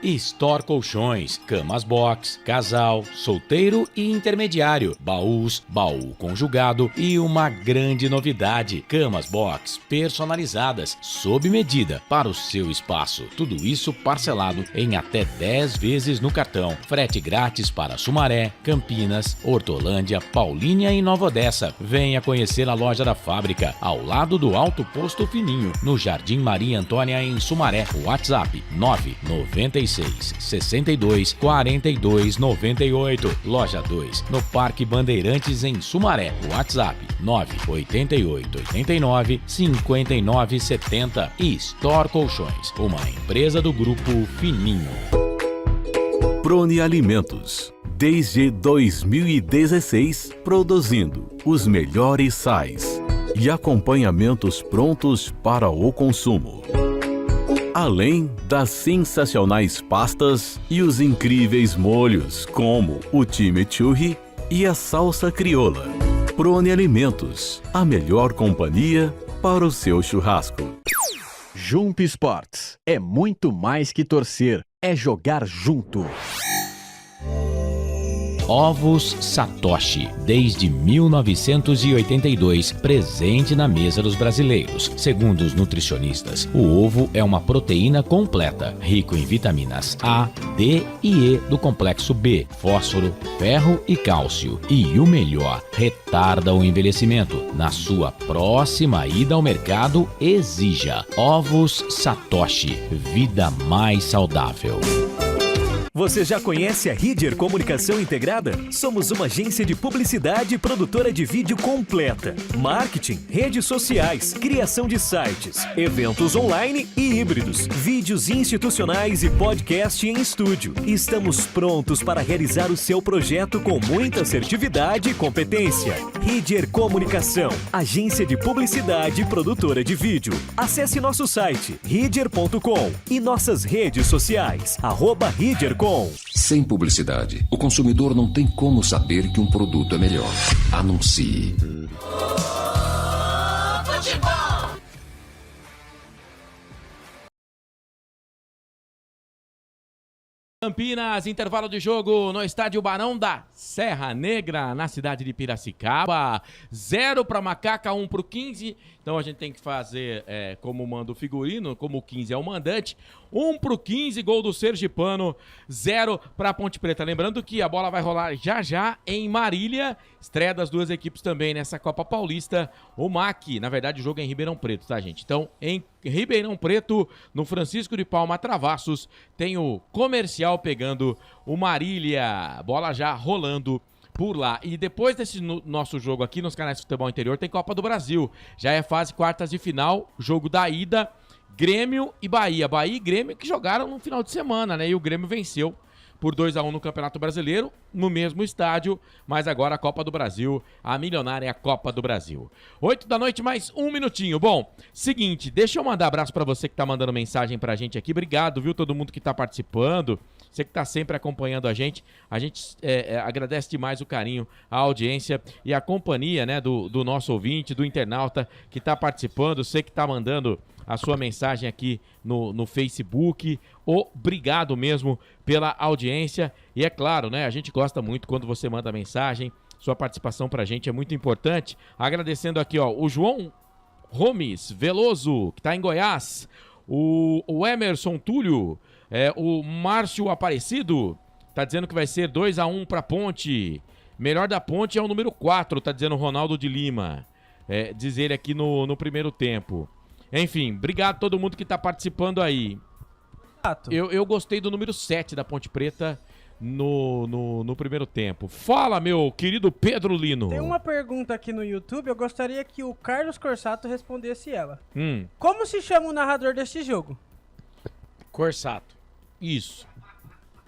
Store Colchões, camas box, casal, solteiro e intermediário, baús, baú conjugado e uma grande novidade, camas box personalizadas, sob medida para o seu espaço. Tudo isso parcelado em até 10 vezes no cartão. Frete grátis para Sumaré, Campinas, Hortolândia, Paulínia e Nova Odessa. Venha conhecer a loja da fábrica, ao lado do Alto Posto Fininho, no Jardim Maria Antônia, em Sumaré. WhatsApp 996 62 42 98. Loja 2, no Parque Bandeirantes, em Sumaré. WhatsApp 988 89 59 70. E Store Colchões, uma empresa do Grupo Fininho. Prone Alimentos. Desde 2016, produzindo os melhores sais e acompanhamentos prontos para o consumo. Além das sensacionais pastas e os incríveis molhos, como o chimichurri e a salsa crioula. Prone Alimentos, a melhor companhia para o seu churrasco. Jump Sports é muito mais que torcer, é jogar junto. Ovos Satoshi, desde 1982, presente na mesa dos brasileiros. Segundo os nutricionistas, o ovo é uma proteína completa, rico em vitaminas A, D e E do complexo B, fósforo, ferro e cálcio. E o melhor, retarda o envelhecimento. Na sua próxima ida ao mercado, exija Ovos Satoshi, vida mais saudável. Você já conhece a Ridger Comunicação Integrada? Somos uma agência de publicidade e produtora de vídeo completa. Marketing, redes sociais, criação de sites, eventos online e híbridos, vídeos institucionais e podcast em estúdio. Estamos prontos para realizar o seu projeto com muita assertividade e competência. Ridger Comunicação, agência de publicidade e produtora de vídeo. Acesse nosso site ridger.com e nossas redes sociais, @ridger.com. Sem publicidade, o consumidor não tem como saber que um produto é melhor. Anuncie. Campinas, intervalo de jogo no estádio Barão da Serra Negra, na cidade de Piracicaba. 0 para Macaca, 1 para o 15. Então a gente tem que fazer como manda o figurino, como o 15 é o mandante. 1 para o 15, gol do Sergipano, 0 para a Ponte Preta. Lembrando que a bola vai rolar já já em Marília. Estreia das duas equipes também nessa Copa Paulista. O MAC, na verdade o jogo é em Ribeirão Preto, tá, gente? Então em Ribeirão Preto, no Francisco de Palma Travassos, tem o Comercial pegando o Marília. Bola já rolando por lá. E depois desse nosso jogo aqui nos canais de Futebol Interior, tem Copa do Brasil. Já é fase quartas de final, jogo da ida, Grêmio e Bahia. Bahia e Grêmio que jogaram no final de semana, né? E o Grêmio venceu por 2-1 no Campeonato Brasileiro, no mesmo estádio, mas agora a Copa do Brasil, a milionária Copa do Brasil. 8 da noite, mais um minutinho. Bom, seguinte, deixa eu mandar abraço pra você que tá mandando mensagem pra gente aqui. Obrigado, viu, todo mundo que tá participando, você que tá sempre acompanhando a gente agradece demais o carinho, a audiência e a companhia, né, do nosso ouvinte, do internauta que tá participando, você que tá mandando a sua mensagem aqui no Facebook. Obrigado mesmo pela audiência. E é claro, né, a gente gosta muito quando você manda mensagem. Sua participação pra gente é muito importante. Agradecendo aqui, ó, o João Gomes Veloso, que tá em Goiás. O Emerson Túlio, o Márcio Aparecido, tá dizendo que vai ser 2-1 pra Ponte. Melhor da Ponte é o número 4, tá dizendo o Ronaldo de Lima. Diz ele aqui no primeiro tempo. Enfim, obrigado a todo mundo que tá participando aí. Eu gostei do número 7 da Ponte Preta no primeiro tempo. Fala, meu querido Pedro Lino. Tem uma pergunta aqui no YouTube, eu gostaria que o Carlos Corsato respondesse ela. Hum. Como se chama o narrador deste jogo? Corsato. Isso.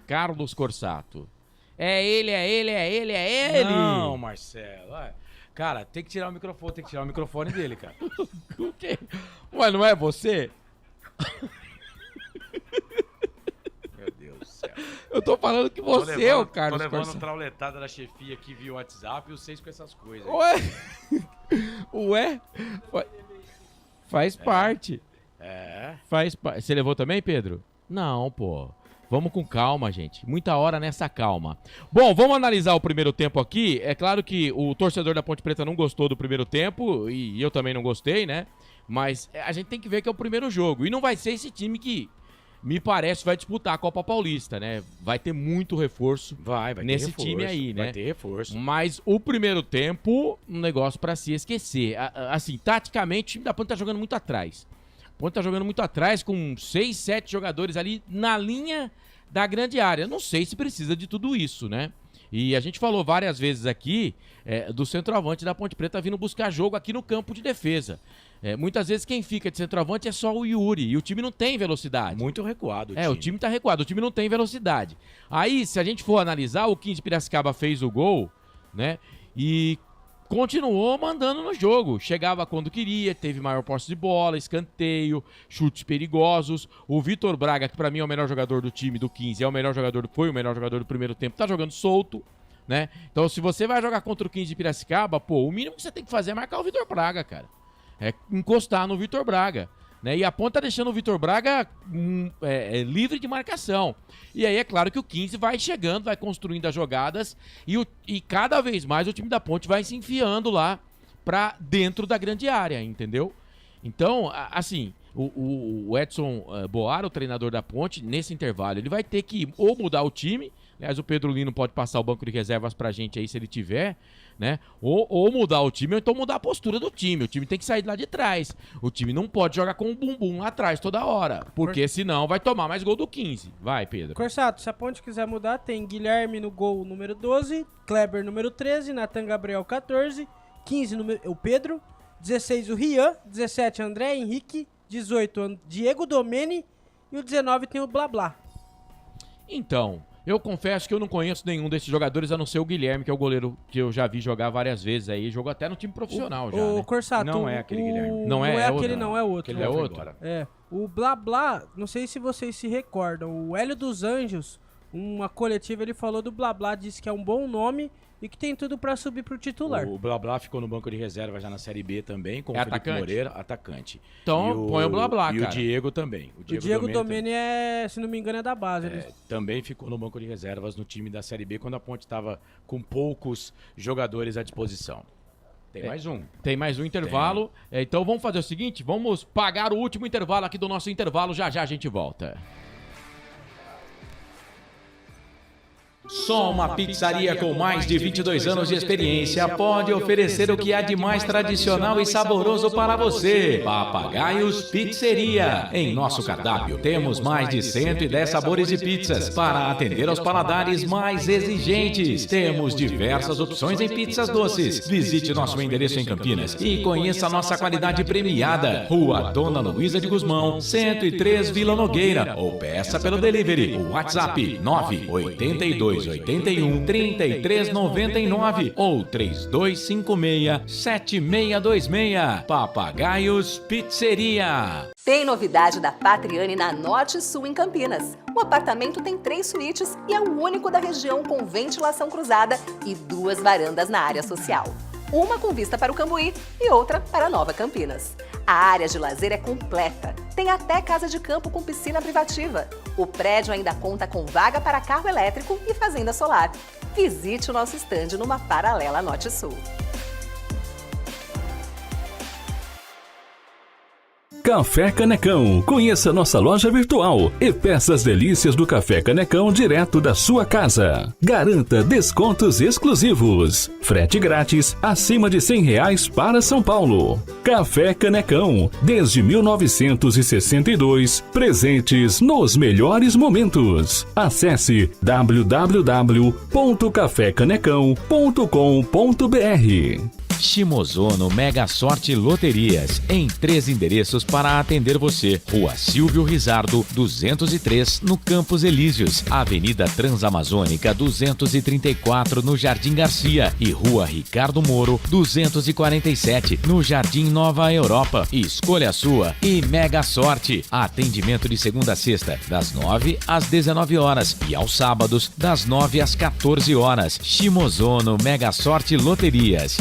Carlos Corsato. É ele. Não, Marcelo. Cara, tem que tirar o microfone dele, cara. O quê? Ué, não é você? Meu Deus do céu. Eu tô falando que você é o Carlos Corsato. Tô levando Corsato. trauletada da chefia aqui via WhatsApp e vocês com essas coisas. Ué? Faz parte. Faz parte. Você levou também, Pedro? Não, pô. Vamos com calma, gente. Muita hora nessa calma. Bom, vamos analisar o primeiro tempo aqui. É claro que o torcedor da Ponte Preta não gostou do primeiro tempo e eu também não gostei, né? Mas a gente tem que ver que é o primeiro jogo. E não vai ser esse time que, me parece, vai disputar a Copa Paulista, né? Vai ter muito reforço vai nesse ter reforço, time aí, né? Vai ter reforço. Mas o primeiro tempo, um negócio pra se esquecer. Assim, taticamente, o time da Ponte tá jogando muito atrás. O Ponte tá jogando muito atrás com 6, 7 jogadores ali na linha da grande área. Não sei se precisa de tudo isso, né? E a gente falou várias vezes aqui do centroavante da Ponte Preta vindo buscar jogo aqui no campo de defesa. Muitas vezes quem fica de centroavante é só o Yuri e o time não tem velocidade. Muito recuado o time. O time tá recuado, o time não tem velocidade. Aí, se a gente for analisar, o 15 de Piracicaba fez o gol, né? E continuou mandando no jogo. Chegava quando queria, teve maior posse de bola, escanteio, chutes perigosos. O Vitor Braga, que pra mim é o melhor jogador do time do 15, foi o melhor jogador do primeiro tempo, tá jogando solto, né? Então, se você vai jogar contra o 15 de Piracicaba, o mínimo que você tem que fazer é marcar o Vitor Braga, cara. É encostar no Vitor Braga, né? E a Ponte tá deixando o Vitor Braga livre de marcação. E aí é claro que o 15 vai chegando, vai construindo as jogadas e cada vez mais o time da Ponte vai se enfiando lá pra dentro da grande área, entendeu? Então, assim, o Edson Boara, o treinador da Ponte, nesse intervalo, ele vai ter que ou mudar o time. Aliás, o Pedro Lino pode passar o banco de reservas pra gente aí se ele tiver, né? Ou mudar o time, ou então mudar a postura do time. O time tem que sair de lá de trás. O time não pode jogar com o bumbum lá atrás toda hora, porque senão vai tomar mais gol do 15. Vai, Pedro. Corsato, se a Ponte quiser mudar, tem Guilherme no gol número 12, Kleber número 13, Natan Gabriel 14, 15 o Pedro, 16 o Rian, 17 André Henrique, 18 Diego Domeni e o 19 tem o Blá Blá. Então, eu confesso que eu não conheço nenhum desses jogadores, a não ser o Guilherme, que é o goleiro que eu já vi jogar várias vezes aí. Jogou até no time profissional já, O né? Corsato... Não é aquele Guilherme. Não é aquele, outro. não, é outro. Ele é outro? O Blá Blá, não sei se vocês se recordam, o Hélio dos Anjos, uma coletiva, ele falou do Blá Blá, disse que é um bom nome e que tem tudo pra subir pro titular. O Blá Blá ficou no banco de reserva já na Série B também, com o Felipe atacante? Moreira, atacante. Então, põe o Blá Blá, cara. E o cara. Diego também. O Diego Domeni se não me engano, é da base. Também ficou no banco de reservas no time da Série B, quando a Ponte estava com poucos jogadores à disposição. Tem mais um. Tem mais um intervalo. Então vamos fazer o seguinte, vamos pagar o último intervalo aqui do nosso intervalo, já a gente volta. Só uma pizzaria com mais de 22 anos de experiência pode oferecer o que há de mais tradicional e saboroso para você. Papagaios Pizzeria. Em nosso cardápio temos mais de 110 sabores de pizzas para atender aos paladares mais exigentes. Temos diversas opções em pizzas doces. Visite nosso endereço em Campinas e conheça a nossa qualidade premiada. Rua Dona Luísa de Guzmão, 103 Vila Nogueira. Ou peça pelo delivery. WhatsApp 982 81 33 99 ou 3256 7626. Papagaios Pizzeria. Tem novidade da Patriani na Norte Sul em Campinas. O apartamento tem 3 suítes e é o único da região com ventilação cruzada e 2 varandas na área social. Uma com vista para o Cambuí e outra para Nova Campinas. A área de lazer é completa. Tem até casa de campo com piscina privativa. O prédio ainda conta com vaga para carro elétrico e fazenda solar. Visite o nosso estande numa paralela Norte Sul. Café Canecão. Conheça nossa loja virtual e peça as delícias do Café Canecão direto da sua casa. Garanta descontos exclusivos. Frete grátis acima de R$100 para São Paulo. Café Canecão. Desde 1962, presentes nos melhores momentos. Acesse www.cafecanecão.com.br. Shimozono Mega Sorte Loterias, em 3 endereços para atender você. Rua Silvio Rizardo, 203, no Campos Elíseos. Avenida Transamazônica, 234, no Jardim Garcia. E Rua Ricardo Moro, 247, no Jardim Nova Europa. Escolha a sua e Mega Sorte. Atendimento de segunda a sexta, das 9 às 19 horas. E aos sábados, das 9 às 14 horas. Shimozono Mega Sorte Loterias.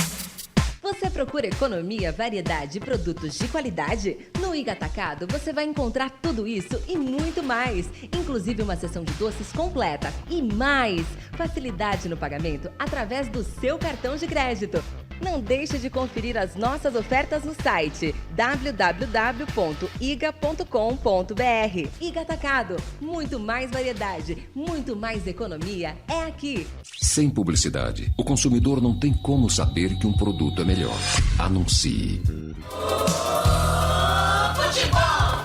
Você procura economia, variedade e produtos de qualidade? No Iga Atacado você vai encontrar tudo isso e muito mais, inclusive uma seção de doces completa e mais facilidade no pagamento através do seu cartão de crédito. Não deixe de conferir as nossas ofertas no site www.iga.com.br. Iga Atacado, muito mais variedade, muito mais economia é aqui. Sem publicidade, o consumidor não tem como saber que um produto é melhor. Anuncie. Futebol.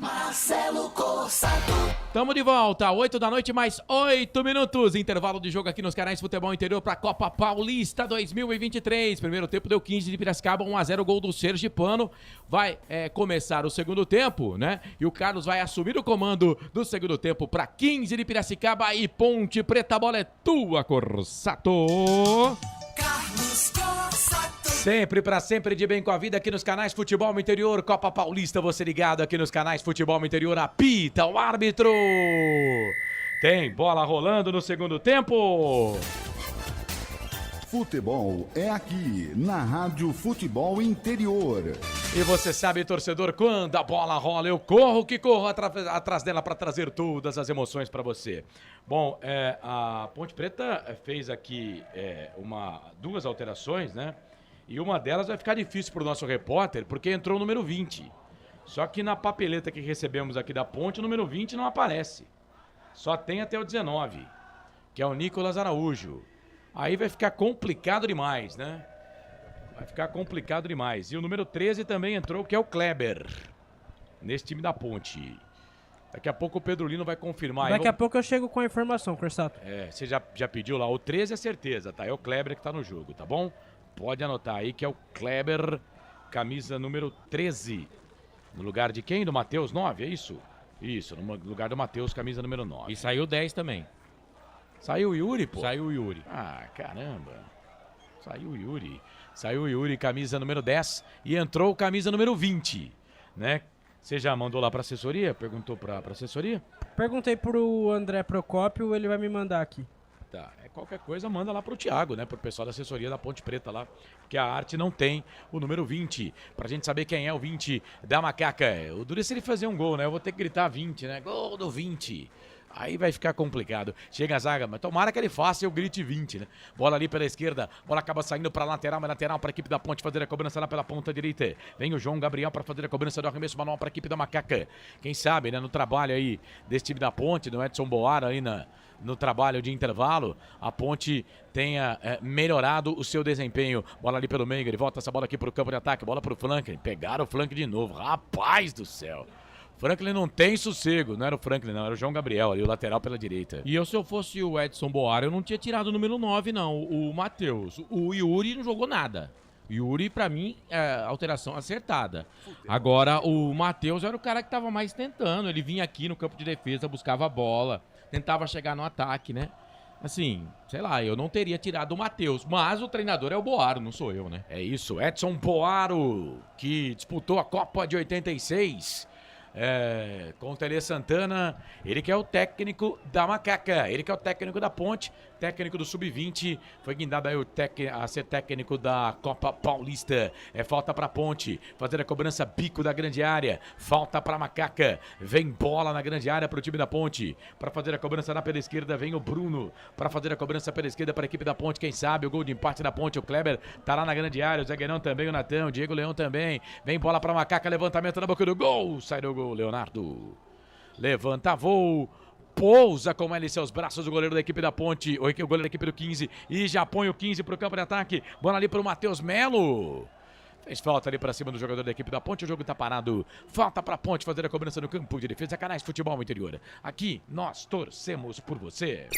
Marcelo Corsato. Tamo de volta, 8 da noite, mais 8 minutos. Intervalo de jogo aqui nos canais Futebol Interior para a Copa Paulista 2023. Primeiro tempo deu 15 de Piracicaba, 1-0, gol do Sergipano. Vai começar o segundo tempo, né? E o Carlos vai assumir o comando do segundo tempo para 15 de Piracicaba e Ponte Preta. A bola é tua, Corsato. Carlos Corsato. Sempre pra sempre de bem com a vida aqui nos canais Futebol Interior, Copa Paulista, você ligado aqui nos canais Futebol Interior, apita o árbitro. Tem bola rolando no segundo tempo. Futebol é aqui, na Rádio Futebol Interior. E você sabe, torcedor, quando a bola rola, eu corro que corro atrás dela para trazer todas as emoções para você. Bom, a Ponte Preta fez aqui duas alterações, né? E uma delas vai ficar difícil para o nosso repórter, porque entrou o número 20. Só que na papeleta que recebemos aqui da Ponte, o número 20 não aparece. Só tem até o 19, que é o Nicolas Araújo. Aí vai ficar complicado demais, né? Vai ficar complicado demais. E o número 13 também entrou, que é o Kleber, nesse time da Ponte. Daqui a pouco o Pedro Lino vai confirmar. Daqui a pouco eu chego com a informação, Corsato. Você já pediu lá. O 13 é certeza, tá? É o Kleber que tá no jogo, tá bom? Pode anotar aí que é o Kleber, camisa número 13. No lugar de quem? Do Matheus 9, é isso? Isso, no lugar do Matheus, camisa número 9. E saiu 10 também. Saiu o Yuri, pô? Saiu o Yuri. Ah, caramba. Saiu o Yuri. Saiu o Yuri, camisa número 10. E entrou camisa número 20, né? Você já mandou lá pra assessoria? Perguntou pra assessoria? Perguntei pro André Procópio, ele vai me mandar aqui. Tá, qualquer coisa manda lá pro Thiago, né? Pro pessoal da assessoria da Ponte Preta lá, que a arte não tem o número 20, pra gente saber quem é o 20 da Macaca. O duro é se ele fazer um gol, né? Eu vou ter que gritar 20, né? Gol do 20. Aí vai ficar complicado. Chega a zaga, mas tomara que ele faça e eu grite 20, né? Bola ali pela esquerda, bola acaba saindo pra lateral, mas lateral pra equipe da Ponte fazer a cobrança lá pela ponta direita. Vem o João Gabriel pra fazer a cobrança do arremesso manual pra equipe da Macaca. Quem sabe, né? No trabalho aí desse time da Ponte, do Edson Boara aí no trabalho de intervalo, a Ponte tenha melhorado o seu desempenho. Bola ali pelo meio, ele volta essa bola aqui pro campo de ataque, bola pro Franklin, pegaram o Franklin de novo, rapaz do céu. Franklin não tem sossego, não era o Franklin não, era o João Gabriel ali, o lateral pela direita. E se eu fosse o Edson Boara, eu não tinha tirado o número 9 não, o Matheus. O Yuri não jogou nada. Yuri, pra mim, é alteração acertada. Agora, o Matheus era o cara que tava mais tentando, ele vinha aqui no campo de defesa, buscava a bola, tentava chegar no ataque, né? Assim, sei lá, eu não teria tirado o Matheus, mas o treinador é o Boaro, não sou eu, né? É isso, Edson Boaro, que disputou a Copa de 86 com o Tele Santana, ele que é o técnico da Macaca, ele que é o técnico da Ponte, técnico do Sub-20, foi guindado aí a ser técnico da Copa Paulista. Falta pra Ponte, fazer a cobrança, bico da grande área, falta pra Macaca, vem bola na grande área pro time da Ponte, pra fazer a cobrança lá pela esquerda, vem o Bruno, pra fazer a cobrança pela esquerda para a equipe da Ponte, quem sabe, o gol de empate da Ponte, o Kleber tá lá na grande área, o Zagueirão também, o Natão, o Diego Leão também, vem bola pra Macaca, levantamento na boca do gol, sai do gol, Leonardo, levanta voo, pousa com ele em seus braços o goleiro da equipe da Ponte, o goleiro da equipe do 15, e já põe o 15 pro campo de ataque, bola ali pro Matheus Melo, Fez falta ali pra cima do jogador da equipe da Ponte, o jogo tá parado. Falta pra Ponte fazer a cobrança no campo de defesa. Canais Futebol Interior. Aqui nós torcemos por você.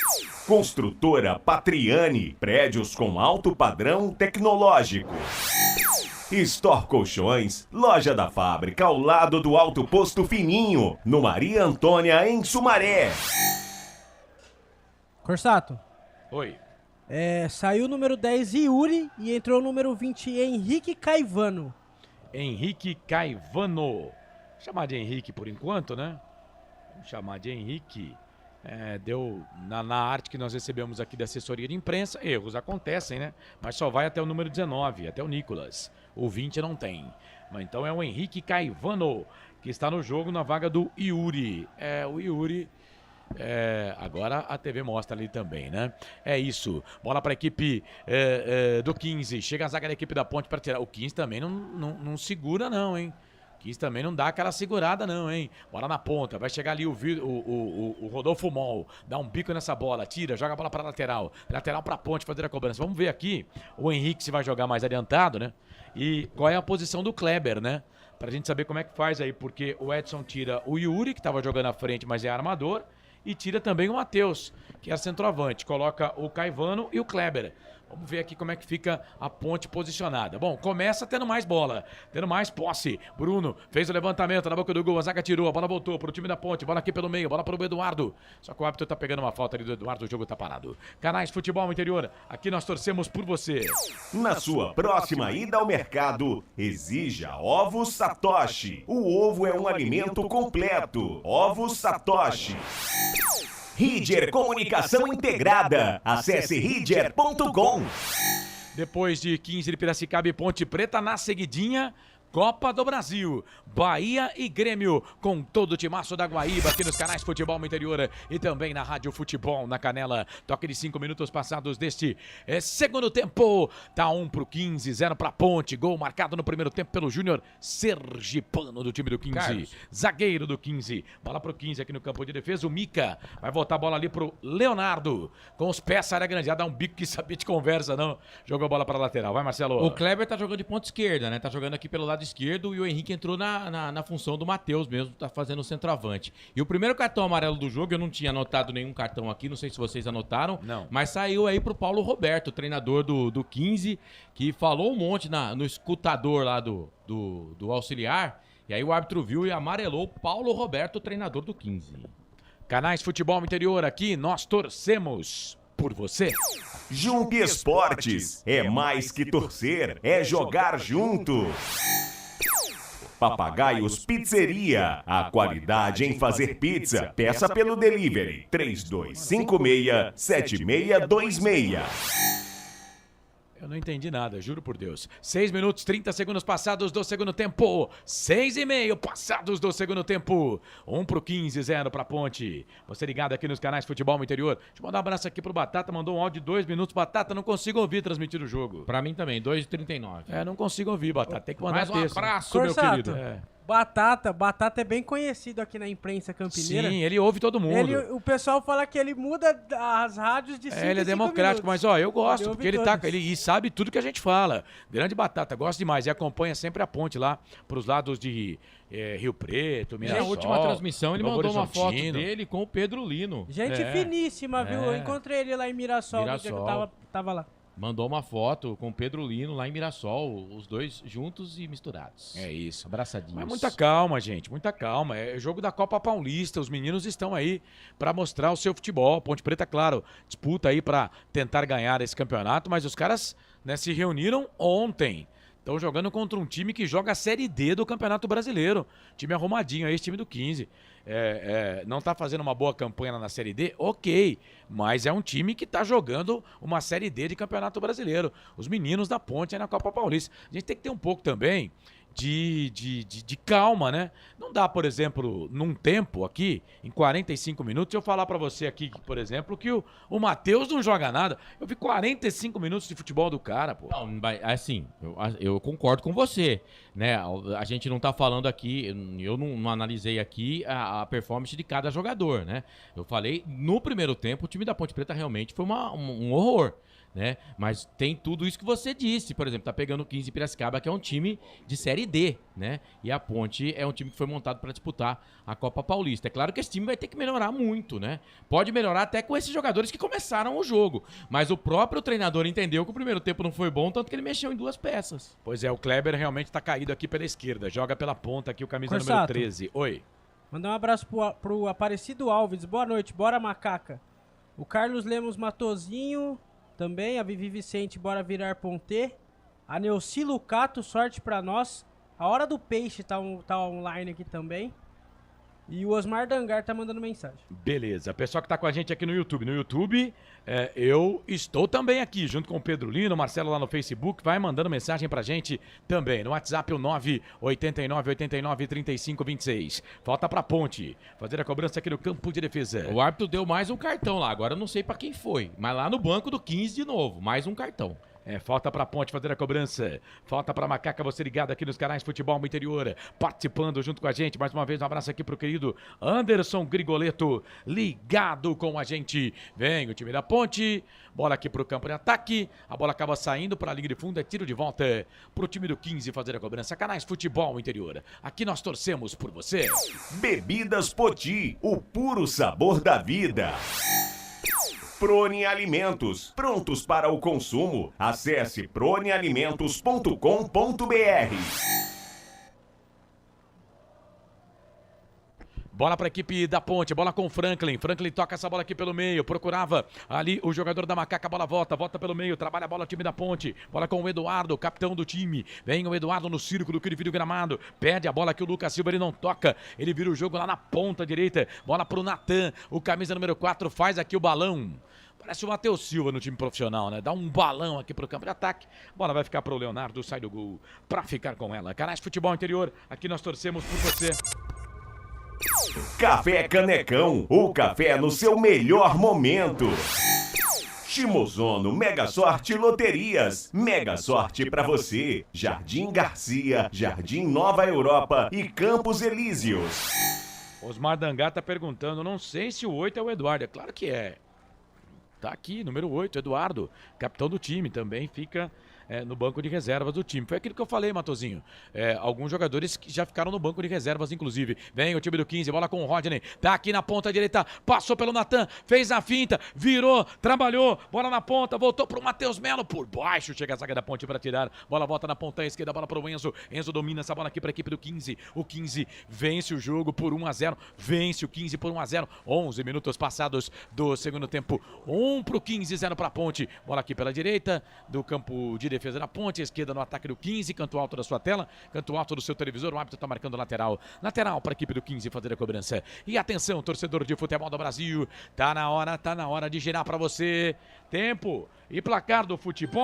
Construtora Patriani, prédios com alto padrão tecnológico. Store Colchões, loja da fábrica ao lado do Alto Posto Fininho, no Maria Antônia, em Sumaré. Corsato. Oi. Saiu o número 10 Yuri e entrou o número 20 Henrique Caivano. Henrique Caivano. Vou chamar de Henrique por enquanto, né? Vamos chamar de Henrique. Deu na arte que nós recebemos aqui da assessoria de imprensa, erros acontecem, né? Mas só vai até o número 19, até o Nicolas. O 20 não tem. Mas então é o Henrique Caivano, que está no jogo na vaga do Yuri. O Yuri... agora a TV mostra ali também, né? É isso. Bola para a equipe do 15. Chega a zaga da equipe da Ponte para tirar. O 15 também não segura não, hein? O 15 também não dá aquela segurada não, hein? Bola na ponta. Vai chegar ali o Rodolfo Mol. Dá um bico nessa bola. Tira, joga a bola para lateral. Lateral para a Ponte fazer a cobrança. Vamos ver aqui o Henrique se vai jogar mais adiantado, né? E qual é a posição do Kleber, né? Pra gente saber como é que faz aí. Porque o Edson tira o Yuri, que estava jogando à frente, mas é armador. E tira também o Matheus, que é centroavante. Coloca o Caivano e o Kleber. Vamos ver aqui como é que fica a Ponte posicionada. Bom, começa tendo mais bola, tendo mais posse. Bruno fez o levantamento na boca do gol, a zaga tirou, a bola voltou pro time da Ponte, bola aqui pelo meio, bola pro Eduardo. Só que o árbitro tá pegando uma falta ali do Eduardo, o jogo tá parado. Canais Futebol Interior, aqui nós torcemos por você. Na sua próxima ida ao mercado, exija Ovos Satoshi. O ovo é um alimento completo. Ovos Satoshi. Ridger Comunicação Integrada. Acesse ridger.com. Depois de 15 de Piracicaba e Ponte Preta, na seguidinha, Copa do Brasil, Bahia e Grêmio, com todo o timaço da Guaíba, aqui nos canais Futebol Interior e também na Rádio Futebol na Canela. Toque de 5 minutos passados deste segundo tempo. Tá 1 pro 15, 0 pra Ponte. Gol marcado no primeiro tempo pelo Júnior Sergipano do time do 15. Carlos. Zagueiro do 15. Bola pro 15 aqui no campo de defesa. O Mica vai voltar a bola ali pro Leonardo. Com os pés, área grande. Já dá um bico que sabia de conversa, não. Jogou a bola pra lateral. Vai, Marcelo. O Kleber tá jogando de ponta esquerda, né? Tá jogando aqui pelo lado esquerdo e o Henrique entrou na função do Matheus mesmo, tá fazendo o centroavante. E o primeiro cartão amarelo do jogo, eu não tinha anotado nenhum cartão aqui, não sei se vocês anotaram, não. Mas saiu aí pro Paulo Roberto, treinador do 15, que falou um monte no escutador lá do auxiliar, e aí o árbitro viu e amarelou o Paulo Roberto, treinador do 15. Canais Futebol Interior, aqui nós torcemos por você. Jump Esportes, é mais que torcer, é jogar junto. Papagaios Pizzeria, a qualidade em fazer pizza. Peça pelo delivery 3256-7626. Eu não entendi nada, juro por Deus. 6 minutos, 30 segundos passados do segundo tempo. 6,5 passados do segundo tempo. 1 pro 15, 0 pra Ponte. Você ligado aqui nos canais Futebol Interior. Deixa eu mandar um abraço aqui pro Batata. Mandou um áudio de 2 minutos. Batata, não consigo ouvir transmitir o jogo. Pra mim também, 2,39. Não consigo ouvir, Batata. Tem que mandar mais um texto. abraço, meu querido. Batata é bem conhecido aqui na imprensa campineira. Sim, ele ouve todo mundo. O pessoal fala que ele muda as rádios de 5 ele é democrático, mas eu gosto, porque ele sabe tudo que a gente fala. Grande Batata, gosto demais e acompanha sempre a Ponte lá pros lados de Rio Preto, Mirassol. Na última transmissão ele mandou uma foto dele com o Pedro Lino. Gente finíssima, viu? Eu encontrei ele lá em Mirassol. No dia que eu tava lá. Mandou uma foto com o Pedro Lino lá em Mirassol, os dois juntos e misturados. É isso. Abraçadinhos. Mas muita calma, gente, muita calma. É jogo da Copa Paulista, os meninos estão aí para mostrar o seu futebol. Ponte Preta, claro, disputa aí para tentar ganhar esse campeonato, mas os caras, né, se reuniram ontem. Estão jogando contra um time que joga a Série D do Campeonato Brasileiro. Time arrumadinho aí, esse time do 15. Não tá fazendo uma boa campanha na Série D? Ok. Mas é um time que tá jogando uma Série D de Campeonato Brasileiro. Os meninos da Ponte aí na Copa Paulista. A gente tem que ter um pouco também de calma, né? Não dá, por exemplo, num tempo aqui, em 45 minutos, eu falar pra você aqui, por exemplo, que o Matheus não joga nada. Eu vi 45 minutos de futebol do cara, pô. Não, assim, eu concordo com você, né? A gente não tá falando aqui, eu não analisei aqui a performance de cada jogador, né? Eu falei, no primeiro tempo, o time da Ponte Preta realmente foi um horror, né? Mas tem tudo isso que você disse, por exemplo, tá pegando o 15 Piracicaba, que é um time de Série D, né? E a Ponte é um time que foi montado para disputar a Copa Paulista. É claro que esse time vai ter que melhorar muito, né? Pode melhorar até com esses jogadores que começaram o jogo, mas o próprio treinador entendeu que o primeiro tempo não foi bom, tanto que ele mexeu em 2 peças. Pois é, o Kleber realmente tá caído aqui pela esquerda, joga pela ponta aqui o camisa número 13. Oi. Mandar um abraço pro Aparecido Alves, boa noite, bora macaca. O Carlos Lemos Matozinho... Também, a Vivi Vicente, bora virar Ponte. A Neuci Lucato, sorte pra nós. A Hora do Peixe tá online aqui também. E o Osmar Dangar tá mandando mensagem. Beleza, pessoal que tá com a gente aqui no YouTube. No YouTube, eu estou também aqui, junto com o Pedro Lino, o Marcelo lá no Facebook. Vai mandando mensagem pra gente também. No WhatsApp, o 989893526. Falta pra Ponte fazer a cobrança aqui no campo de defesa. O árbitro deu mais um cartão lá, agora eu não sei pra quem foi. Mas lá no banco do 15 de novo, mais um cartão. Falta pra Ponte fazer a cobrança. Falta pra Macaca, você ligado aqui nos canais Futebol no Interior, participando junto com a gente. Mais uma vez, um abraço aqui pro querido Anderson Grigoleto, ligado com a gente. Vem o time da Ponte, bola aqui pro campo de ataque. A bola acaba saindo pra linha de fundo, é tiro de volta pro time do 15 fazer a cobrança. Canais Futebol no Interior, aqui nós torcemos por você. Bebidas Poti, o puro sabor da vida. Prone Alimentos, prontos para o consumo. Acesse pronealimentos.com.br. Bola para a equipe da Ponte, bola com o Franklin. Franklin toca essa bola aqui pelo meio, procurava ali o jogador da Macaca, a bola volta pelo meio, trabalha a bola o time da Ponte. Bola com o Eduardo, capitão do time. Vem o Eduardo no círculo que ele vira o gramado. Pede a bola que o Lucas Silva, ele não toca. Ele vira o jogo lá na ponta direita. Bola pro Natan, o camisa número 4 faz aqui o balão. Parece o Matheus Silva no time profissional, né? Dá um balão aqui pro campo de ataque. Bola vai ficar pro Leonardo, sai do gol pra ficar com ela. Canais Futebol Interior, aqui nós torcemos por você. Café Canecão, o café no seu melhor momento. Shimozono Mega Sorte Loterias, mega sorte pra você. Jardim Garcia, Jardim Nova Europa e Campos Elíseos. Osmar Dangar tá perguntando, não sei se o 8 é o Eduardo. É claro que é. Tá aqui, número 8, Eduardo, capitão do time, também fica no banco de reservas do time. Foi aquilo que eu falei, Matozinho. Alguns jogadores que já ficaram no banco de reservas, inclusive. Vem o time do 15, bola com o Rodney. Tá aqui na ponta direita, passou pelo Natan, fez a finta, virou, trabalhou, bola na ponta, voltou pro Matheus Melo, por baixo, chega a zaga da Ponte para tirar. Bola volta na ponta esquerda, bola pro Enzo. Enzo domina essa bola aqui pra equipe do 15. O 15 vence o jogo por 1-0, vence o 15 por 1-0. 11 minutos passados do segundo tempo. 1 pro 15, 0 pra Ponte. Bola aqui pela direita do campo de defesa da Ponte, esquerda no ataque do 15, canto alto da sua tela, canto alto do seu televisor, o árbitro tá marcando lateral para a equipe do 15 fazer a cobrança. E atenção, torcedor de futebol do Brasil, tá na hora de girar para você. Tempo e placar do futebol.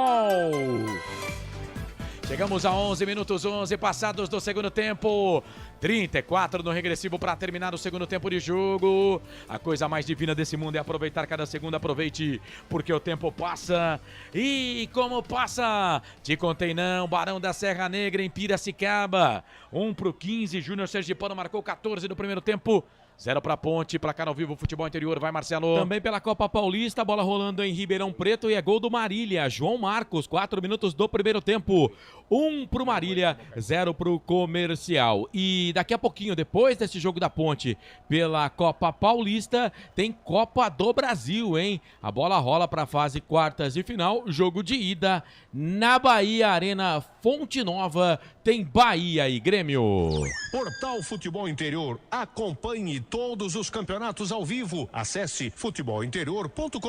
Chegamos a 11 minutos, 11 passados do segundo tempo. 34 no regressivo para terminar o segundo tempo de jogo. A coisa mais divina desse mundo é aproveitar cada segundo. Aproveite, porque o tempo passa. E como passa? Te contei não, Barão da Serra Negra em Piracicaba. 1 pro 15, Júnior Sergipano marcou 14 no primeiro tempo. 0 para Ponte, placar ao vivo, Futebol Interior, vai Marcelo. Também pela Copa Paulista, bola rolando em Ribeirão Preto e é gol do Marília. João Marcos, 4 minutos do primeiro tempo. 1 pro Marília, 0 pro Comercial. E daqui a pouquinho, depois desse jogo da Ponte pela Copa Paulista, tem Copa do Brasil, hein? A bola rola para a fase quartas de final, jogo de ida na Bahia Arena Fonte Nova, tem Bahia e Grêmio. Portal Futebol Interior, acompanhe todos os campeonatos ao vivo. Acesse futebolinterior.com.br.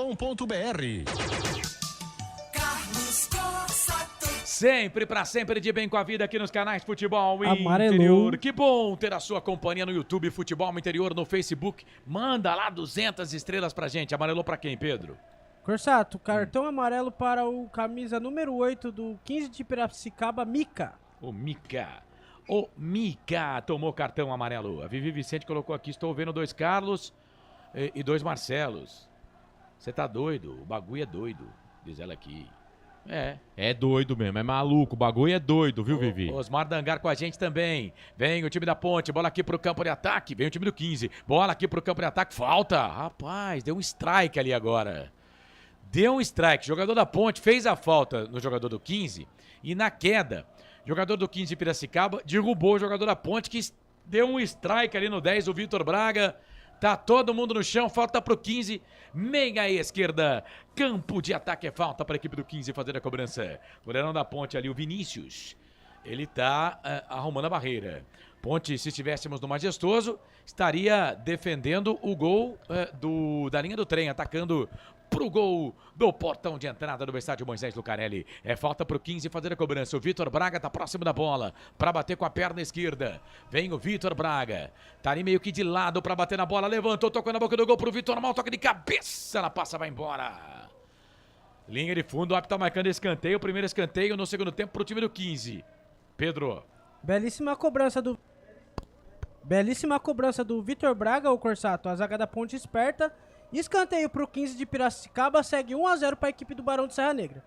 Carlos Cossato. Sempre pra sempre de bem com a vida aqui nos canais Futebol Amarelou. Interior. Que bom ter a sua companhia no YouTube, Futebol Interior, no Facebook. Manda lá 200 estrelas pra gente. Amarelou pra quem, Pedro? Corsato, cartão amarelo para o camisa número 8 do 15 de Piracicaba, Mica. O Mica. o Mica tomou cartão amarelo. A Vivi Vicente colocou aqui, estou vendo 2 Carlos e 2 Marcelos. Você tá doido? O bagulho é doido, diz ela aqui. É doido mesmo, é maluco, o bagulho é doido, viu, Vivi? Osmar Dangar com a gente também. Vem o time da Ponte, bola aqui pro campo de ataque. Vem o time do 15, bola aqui pro campo de ataque. Falta, rapaz, deu um strike ali agora. Deu um strike, jogador da Ponte fez a falta no jogador do 15 e na queda, jogador do 15 de Piracicaba derrubou o jogador da Ponte que deu um strike ali no 10, o Vitor Braga. Tá todo mundo no chão, falta pro 15, meia esquerda, campo de ataque é falta para a equipe do 15 fazer a cobrança. Goleirão da Ponte ali, o Vinícius, ele tá arrumando a barreira. Ponte, se estivéssemos no Majestoso, estaria defendendo o gol da linha do trem, atacando pro gol do portão de entrada do estádio Moisés Lucarelli. É falta pro 15 fazer a cobrança. O Vitor Braga tá próximo da bola pra bater com a perna esquerda. Vem o Vitor Braga. Tá ali meio que de lado pra bater na bola. Levantou, tocou na boca do gol pro Vitor Mal. Toca de cabeça. Ela passa, vai embora. Linha de fundo. O árbitro tá marcando escanteio. O primeiro escanteio no segundo tempo pro time do 15. Pedro. Belíssima cobrança do Vitor Braga, o Corsato. A zaga da Ponte esperta. Escanteio pro 15 de Piracicaba, segue 1-0 para a equipe do Barão de Serra Negra.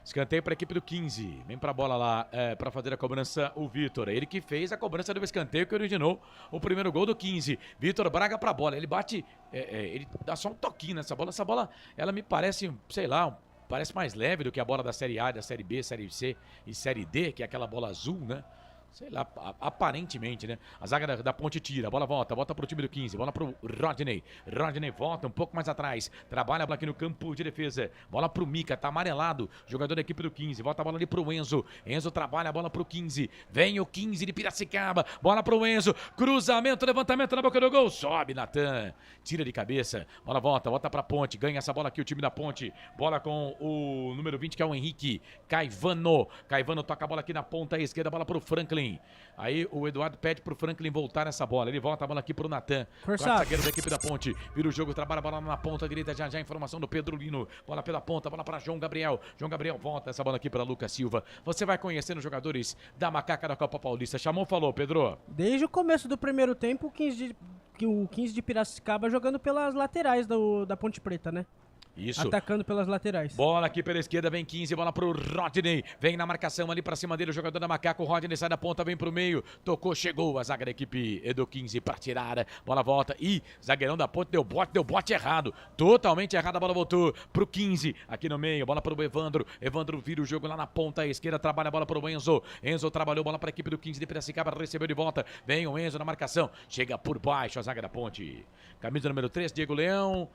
Escanteio para a equipe do 15. Vem pra bola lá para fazer a cobrança o Vitor. Ele que fez a cobrança do escanteio que originou o primeiro gol do 15. Vitor Braga pra bola. Ele bate, ele dá só um toquinho nessa bola. Essa bola, ela me parece, sei lá, parece mais leve do que a bola da Série A, da Série B, Série C e Série D, que é aquela bola azul, né? Sei lá, aparentemente, né? A zaga da Ponte tira, a bola volta pro time do 15, bola pro Rodney. Rodney volta um pouco mais atrás, trabalha a bola aqui no campo de defesa, bola pro Mica, tá amarelado, jogador da equipe do 15, volta a bola ali pro Enzo. Enzo trabalha a bola pro 15, vem o 15 de Piracicaba, bola pro Enzo, cruzamento, levantamento na boca do gol, sobe Natan, tira de cabeça, bola volta pra Ponte, ganha essa bola aqui o time da Ponte, bola com o número 20 que é o Henrique Caivano toca a bola aqui na ponta esquerda, bola pro Franklin. Aí o Eduardo pede pro Franklin voltar essa bola. Ele volta a bola aqui pro Natan. Quarto zagueiro da equipe da Ponte. Vira o jogo, trabalha a bola na ponta direita. Já informação do Pedro Lino. Bola pela ponta, bola para João Gabriel. João Gabriel volta essa bola aqui para Lucas Silva. Você vai conhecendo os jogadores da Macaca da Copa Paulista. Chamou, falou, Pedro. Desde o começo do primeiro tempo, o 15 de Piracicaba jogando pelas laterais da Ponte Preta, né? Isso. Atacando pelas laterais. Bola aqui pela esquerda, vem 15, bola pro Rodney. Vem na marcação ali pra cima dele, o jogador da Macaco. O Rodney sai da ponta, vem pro meio. Tocou, chegou a zaga da equipe do 15 pra tirar. Bola volta. Ih, zagueirão da ponte deu bote errado. Totalmente errado, a bola voltou pro 15. Aqui no meio, bola pro Evandro. Evandro vira o jogo lá na ponta esquerda, trabalha a bola pro Enzo. Enzo trabalhou, bola pra equipe do 15 de Piracicaba, recebeu de volta. Vem o Enzo na marcação. Chega por baixo a zaga da Ponte. Camisa número 3, Diego Leão.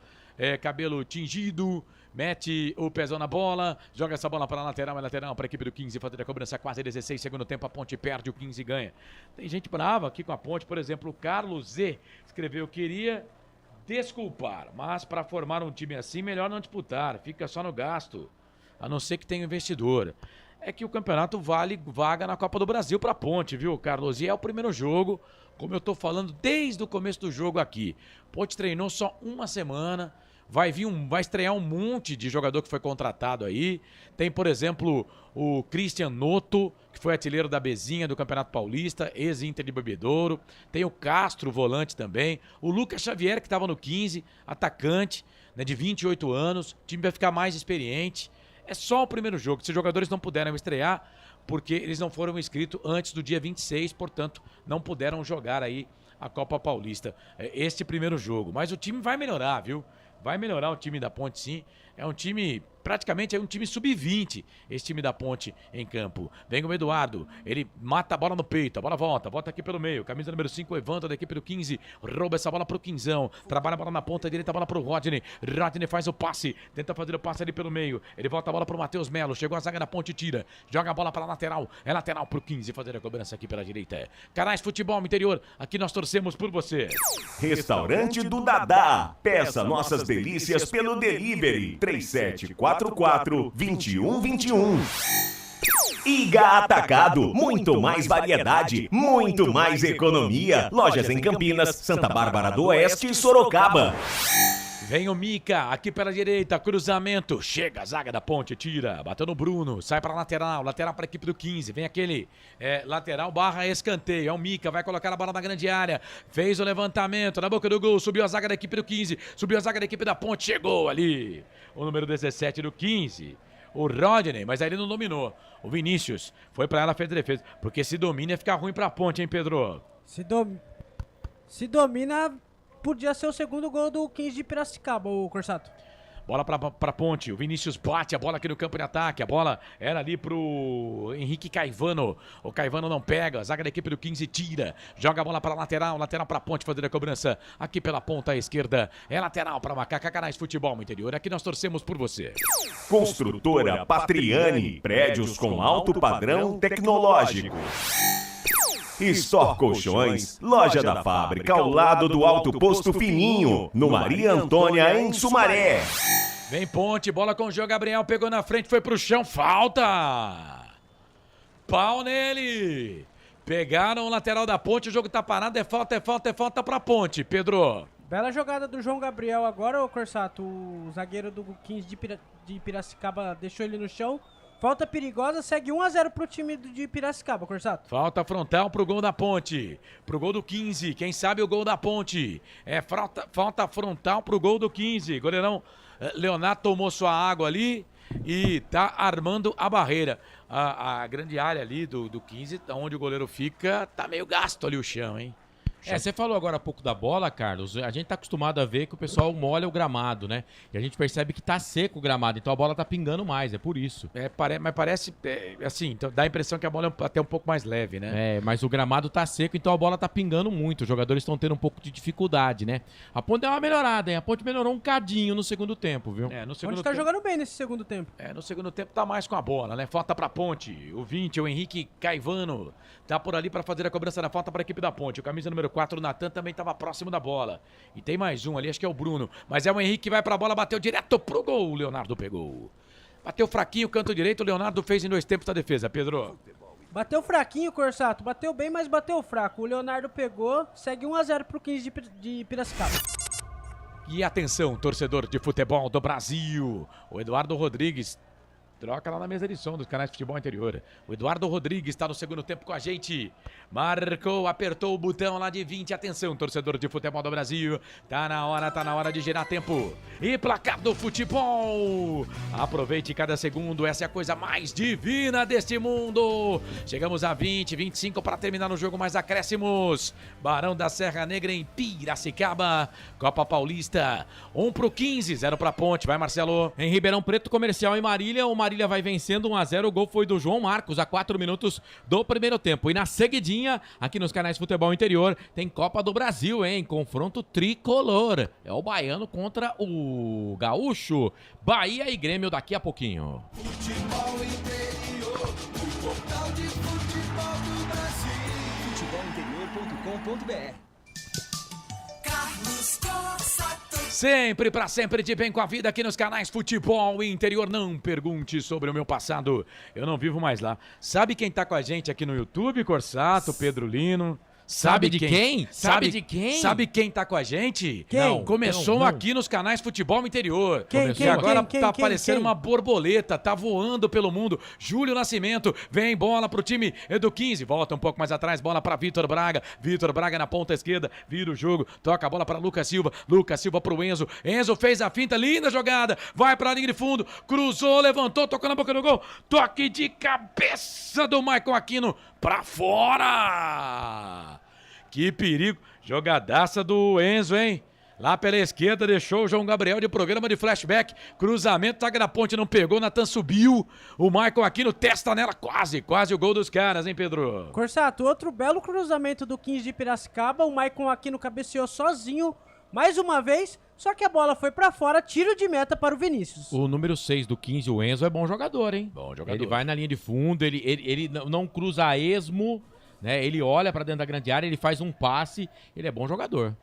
Cabelo tingido, mete o pezão na bola, joga essa bola para a lateral para a equipe do 15, fazer a cobrança quase 16, segundo tempo, a Ponte perde, o 15 ganha. Tem gente brava aqui com a Ponte, por exemplo, o Carlos Z escreveu, queria desculpar, mas para formar um time assim, melhor não disputar, fica só no gasto, a não ser que tenha investidor. É que o campeonato vale vaga na Copa do Brasil para a Ponte, viu, Carlos? E é o primeiro jogo, como eu tô falando desde o começo do jogo aqui. Ponte treinou só uma semana, vai estrear um monte de jogador que foi contratado aí. Tem, por exemplo, o Christian Noto, que foi artilheiro da Bezinha do Campeonato Paulista, ex-Inter de Bebedouro. Tem o Castro, volante também. O Lucas Xavier, que estava no 15, atacante, né, de 28 anos. O time vai ficar mais experiente. É só o primeiro jogo. Esses jogadores não puderam estrear porque eles não foram inscritos antes do dia 26, portanto, não puderam jogar aí a Copa Paulista. Este primeiro jogo. Mas o time vai melhorar, viu? Vai melhorar o time da Ponte, sim. É um time, praticamente é um time sub-20, esse time da Ponte em campo. Vem o Eduardo, ele mata a bola no peito, a bola volta aqui pelo meio. Camisa número 5, o Evandro da equipe do 15, rouba essa bola pro Quinzão, trabalha a bola na ponta direita, a bola pro Rodney. Rodney faz o passe, tenta fazer o passe ali pelo meio. Ele volta a bola pro Matheus Melo, chegou a zaga da Ponte, tira, joga a bola para a lateral, é lateral pro 15, fazer a cobrança aqui pela direita. Canais Futebol Interior, aqui nós torcemos por você. Restaurante do Dadá, peça nossas delícias pelo delivery 3744-2121. Iga Atacado, muito mais variedade, muito mais economia. Lojas em Campinas, Santa Bárbara do Oeste e Sorocaba. Vem o Mica, aqui pela direita, cruzamento, chega a zaga da Ponte, tira, bateu no Bruno, sai para lateral para a equipe do 15, vem aquele lateral barra escanteio, é o Mica, vai colocar a bola na grande área, fez o levantamento na boca do gol, subiu a zaga da equipe do 15, subiu a zaga da equipe da Ponte, chegou ali, o número 17 do 15, o Rodney, mas aí ele não dominou, o Vinícius foi para ela, fez a defesa, porque se domina ia ficar ruim para a Ponte, hein, Pedro? Se domina... Podia ser o segundo gol do 15 de Piracicaba, o Corsato. Bola pra Ponte, o Vinícius bate a bola aqui no campo de ataque, a bola era ali pro Henrique Caivano, o Caivano não pega, a zaga da equipe do 15 tira, joga a bola pra lateral pra Ponte fazer a cobrança, aqui pela ponta esquerda, é lateral pra Macaca Canais Futebol Interior, aqui nós torcemos por você. Construtora Patriani, prédios com alto padrão tecnológico. Store Colchões, loja da fábrica ao lado do Alto Posto Fininho, no Maria Antônia, em Sumaré. Vem Ponte, bola com o João Gabriel, pegou na frente, foi pro chão, falta! Pau nele! Pegaram o lateral da Ponte, o jogo tá parado, é falta pra Ponte, Pedro. Bela jogada do João Gabriel agora, o Corsato, o zagueiro do 15 de Piracicaba deixou ele no chão. Falta perigosa, segue 1-0 pro time de Piracicaba, Corsato. Falta frontal pro gol da Ponte, pro gol do 15, quem sabe o gol da Ponte. Falta frontal pro gol do 15, goleirão Leonardo tomou sua água ali e tá armando a barreira. A grande área ali do 15, onde o goleiro fica, tá meio gasto ali o chão, hein? Você falou agora há pouco da bola, Carlos. A gente tá acostumado a ver que o pessoal molha o gramado, né? E a gente percebe que tá seco o gramado, então a bola tá pingando mais, é por isso. Mas parece, assim, então dá a impressão que a bola é até um pouco mais leve, né? Mas o gramado tá seco, então a bola tá pingando muito. Os jogadores estão tendo um pouco de dificuldade, né? A Ponte deu uma melhorada, hein? A Ponte melhorou um cadinho no segundo tempo, viu? A Ponte tá jogando bem nesse segundo tempo. No segundo tempo tá mais com a bola, né? Falta pra Ponte. O 20, o Henrique Caivano, tá por ali pra fazer a cobrança da falta pra equipe da Ponte. O camisa número 4, o Natan, também estava próximo da bola. E tem mais um ali, acho que é o Bruno. Mas é o Henrique que vai pra bola, bateu direto pro gol. O Leonardo pegou. Bateu fraquinho, canto direito. O Leonardo fez em 2 tempos da defesa, Pedro. Bateu fraquinho, Corsato. Bateu bem, mas bateu fraco. O Leonardo pegou, segue 1-0 pro 15 de Piracicaba. E atenção, torcedor de futebol do Brasil. O Eduardo Rodrigues troca lá na mesa de som dos canais de futebol interior. O Eduardo Rodrigues está no segundo tempo com a gente. Marcou, apertou o botão lá de 20. Atenção, torcedor de futebol do Brasil. Tá na hora de girar tempo. E placar do futebol. Aproveite cada segundo. Essa é a coisa mais divina deste mundo. Chegamos a 20, 25 para terminar o jogo, mais acréscimos. Barão da Serra Negra em Piracicaba. Copa Paulista. 1 pro 15, 0 pra Ponte. Vai, Marcelo. Em Ribeirão Preto, Comercial e Marília, o Marília vai vencendo 1-0, o gol foi do João Marcos a 4 minutos do primeiro tempo. E na seguidinha, aqui nos canais Futebol Interior, tem Copa do Brasil, hein? Confronto tricolor. É o baiano contra o gaúcho. Bahia e Grêmio daqui a pouquinho. Futebol Interior, o portal de futebol do Brasil. Futebolinterior.com.br. Carlos Corsato. Sempre, pra sempre, de bem com a vida aqui nos canais Futebol Interior. Não pergunte sobre o meu passado, eu não vivo mais lá. Sabe quem tá com a gente aqui no YouTube, Corsato, Pedro Lino? Sabe de quem? Sabe de quem? Sabe quem tá com a gente? Quem? Não, começou aqui nos canais Futebol Interior. Quem? E agora tá parecendo uma borboleta, tá voando pelo mundo. Júlio Nascimento, vem bola pro time do 15, volta um pouco mais atrás, bola pra Vitor Braga. Vitor Braga na ponta esquerda, vira o jogo, toca a bola pra Lucas Silva. Lucas Silva pro Enzo. Enzo fez a finta, linda jogada, vai pra linha de fundo, cruzou, levantou, tocou na boca do gol. Toque de cabeça do Maicon Aquino pra fora. Que perigo, jogadaça do Enzo, hein? Lá pela esquerda, deixou o João Gabriel de programa de flashback. Cruzamento, zaga da Ponte não pegou, Natan subiu. O Maicon Aquino testa nela, quase o gol dos caras, hein, Pedro? Corsato, outro belo cruzamento do 15 de Piracicaba. O Maicon Aquino cabeceou sozinho, mais uma vez, só que a bola foi pra fora, tiro de meta para o Vinícius. O número 6 do 15, o Enzo, é bom jogador, hein? Bom jogador. Ele vai na linha de fundo, ele não cruza a esmo, né? Ele olha pra dentro da grande área, ele faz um passe, ele é bom jogador.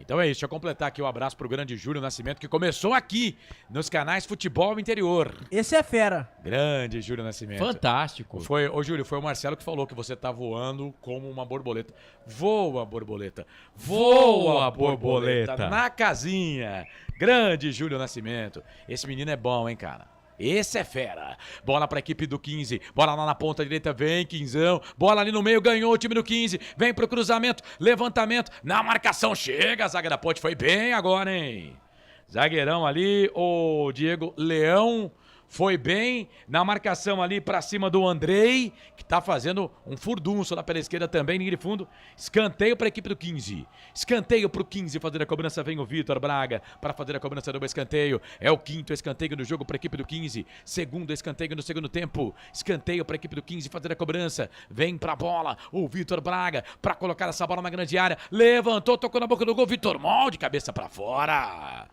Então é isso, deixa eu completar aqui o abraço pro grande Júlio Nascimento, que começou aqui nos canais Futebol Interior. Esse é fera. Grande Júlio Nascimento. Fantástico. Ô Júlio, foi o Marcelo que falou que você tá voando como uma borboleta. Voa, borboleta. Voa, borboleta. Na casinha. Grande Júlio Nascimento. Esse menino é bom, hein, cara? Esse é fera. Bola pra equipe do 15. Bola lá na ponta direita. Vem, Quinzão. Bola ali no meio. Ganhou o time do 15. Vem pro cruzamento. Levantamento. Na marcação. Chega. A zaga da Ponte foi bem agora, hein? Zagueirão ali. O Diego Leão foi bem na marcação ali pra cima do Andrei, que tá fazendo um furdunço lá pela esquerda também, linha de fundo. Escanteio pra equipe do 15. Escanteio pro 15 fazer a cobrança. Vem o Vitor Braga para fazer a cobrança do escanteio. É o quinto escanteio do jogo pra equipe do 15. Segundo escanteio no segundo tempo. Escanteio pra equipe do 15 fazer a cobrança. Vem pra bola o Vitor Braga pra colocar essa bola na grande área. Levantou, tocou na boca do gol. Vitor Mol de cabeça pra fora.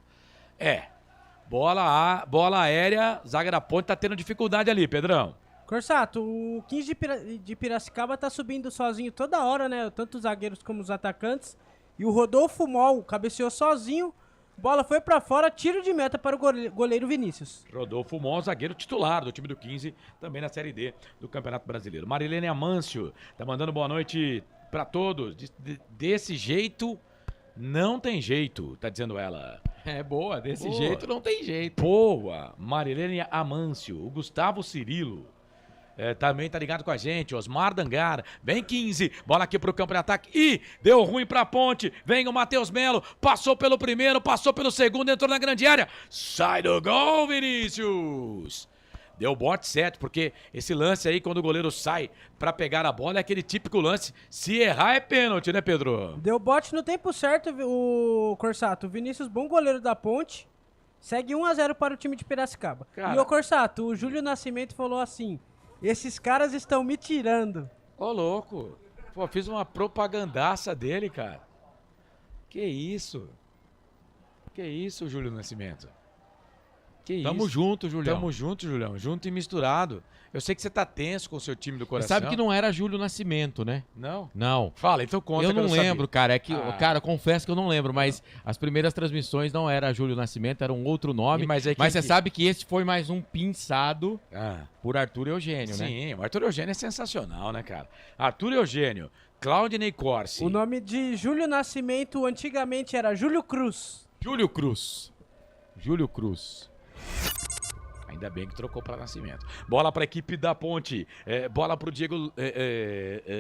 Bola aérea, zaga da Ponte tá tendo dificuldade ali, Pedrão. Corsato, o 15 de Piracicaba tá subindo sozinho toda hora, né? Tanto os zagueiros como os atacantes. E o Rodolfo Mol cabeceou sozinho. Bola foi pra fora, tiro de meta para o goleiro Vinícius. Rodolfo Mol, zagueiro titular do time do 15, também na Série D do Campeonato Brasileiro. Marilene Amâncio tá mandando boa noite pra todos. Desse jeito, não tem jeito, tá dizendo ela. É boa, desse jeito não tem jeito. Boa, Marilene Amâncio, o Gustavo Cirilo. Também tá ligado com a gente, Osmar Dangar, vem 15, bola aqui pro campo de ataque, e deu ruim pra Ponte, vem o Matheus Melo, passou pelo primeiro, passou pelo segundo, entrou na grande área, sai do gol, Vinícius! Deu bote certo, porque esse lance aí, quando o goleiro sai pra pegar a bola, é aquele típico lance, se errar é pênalti, né, Pedro? Deu bote no tempo certo, o Corsato, o Vinícius, bom goleiro da Ponte, segue 1-0 para o time de Piracicaba. Cara. E o Corsato, o Júlio Nascimento falou assim, esses caras estão me tirando. Ô, louco. Pô, fiz uma propagandaça dele, cara. Que isso, Júlio Nascimento? Tamo junto, Julião. Tamo junto, Julião. Junto e misturado. Eu sei que você tá tenso com o seu time do coração. Você sabe que não era Júlio Nascimento, né? Não? Não. Fala, então conta. Eu não lembro, cara. É que, cara, confesso que eu não lembro, mas as primeiras transmissões não era Júlio Nascimento, era um outro nome. Mas você sabe que esse foi mais um pinçado por Arthur Eugênio, né? Sim, o Arthur Eugênio é sensacional, né, cara? Arthur Eugênio, Claudinei Corsi. O nome de Júlio Nascimento antigamente era Júlio Cruz. Júlio Cruz. Ainda bem que trocou para Nascimento. Bola para a equipe da Ponte. Bola para o Diego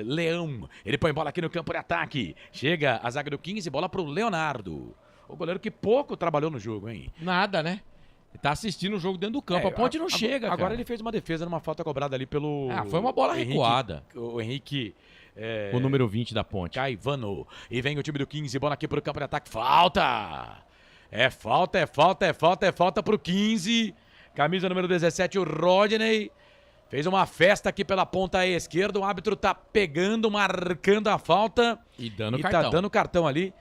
Leão. Ele põe bola aqui no campo de ataque. Chega a zaga do 15. Bola para o Leonardo. O goleiro que pouco trabalhou no jogo, hein? Nada, né? Ele tá assistindo o jogo dentro do campo. A Ponte não chega, cara. Agora ele fez uma defesa numa falta cobrada ali pelo... foi uma bola recuada. O Henrique... O número 20 da Ponte. Caivano. E vem o time do 15. Bola aqui para o campo de ataque. Falta! É falta pro 15. Camisa número 17, o Rodney. Fez uma festa aqui pela ponta esquerda. O árbitro tá pegando, marcando a falta. E dando cartão. Tá dando cartão ali.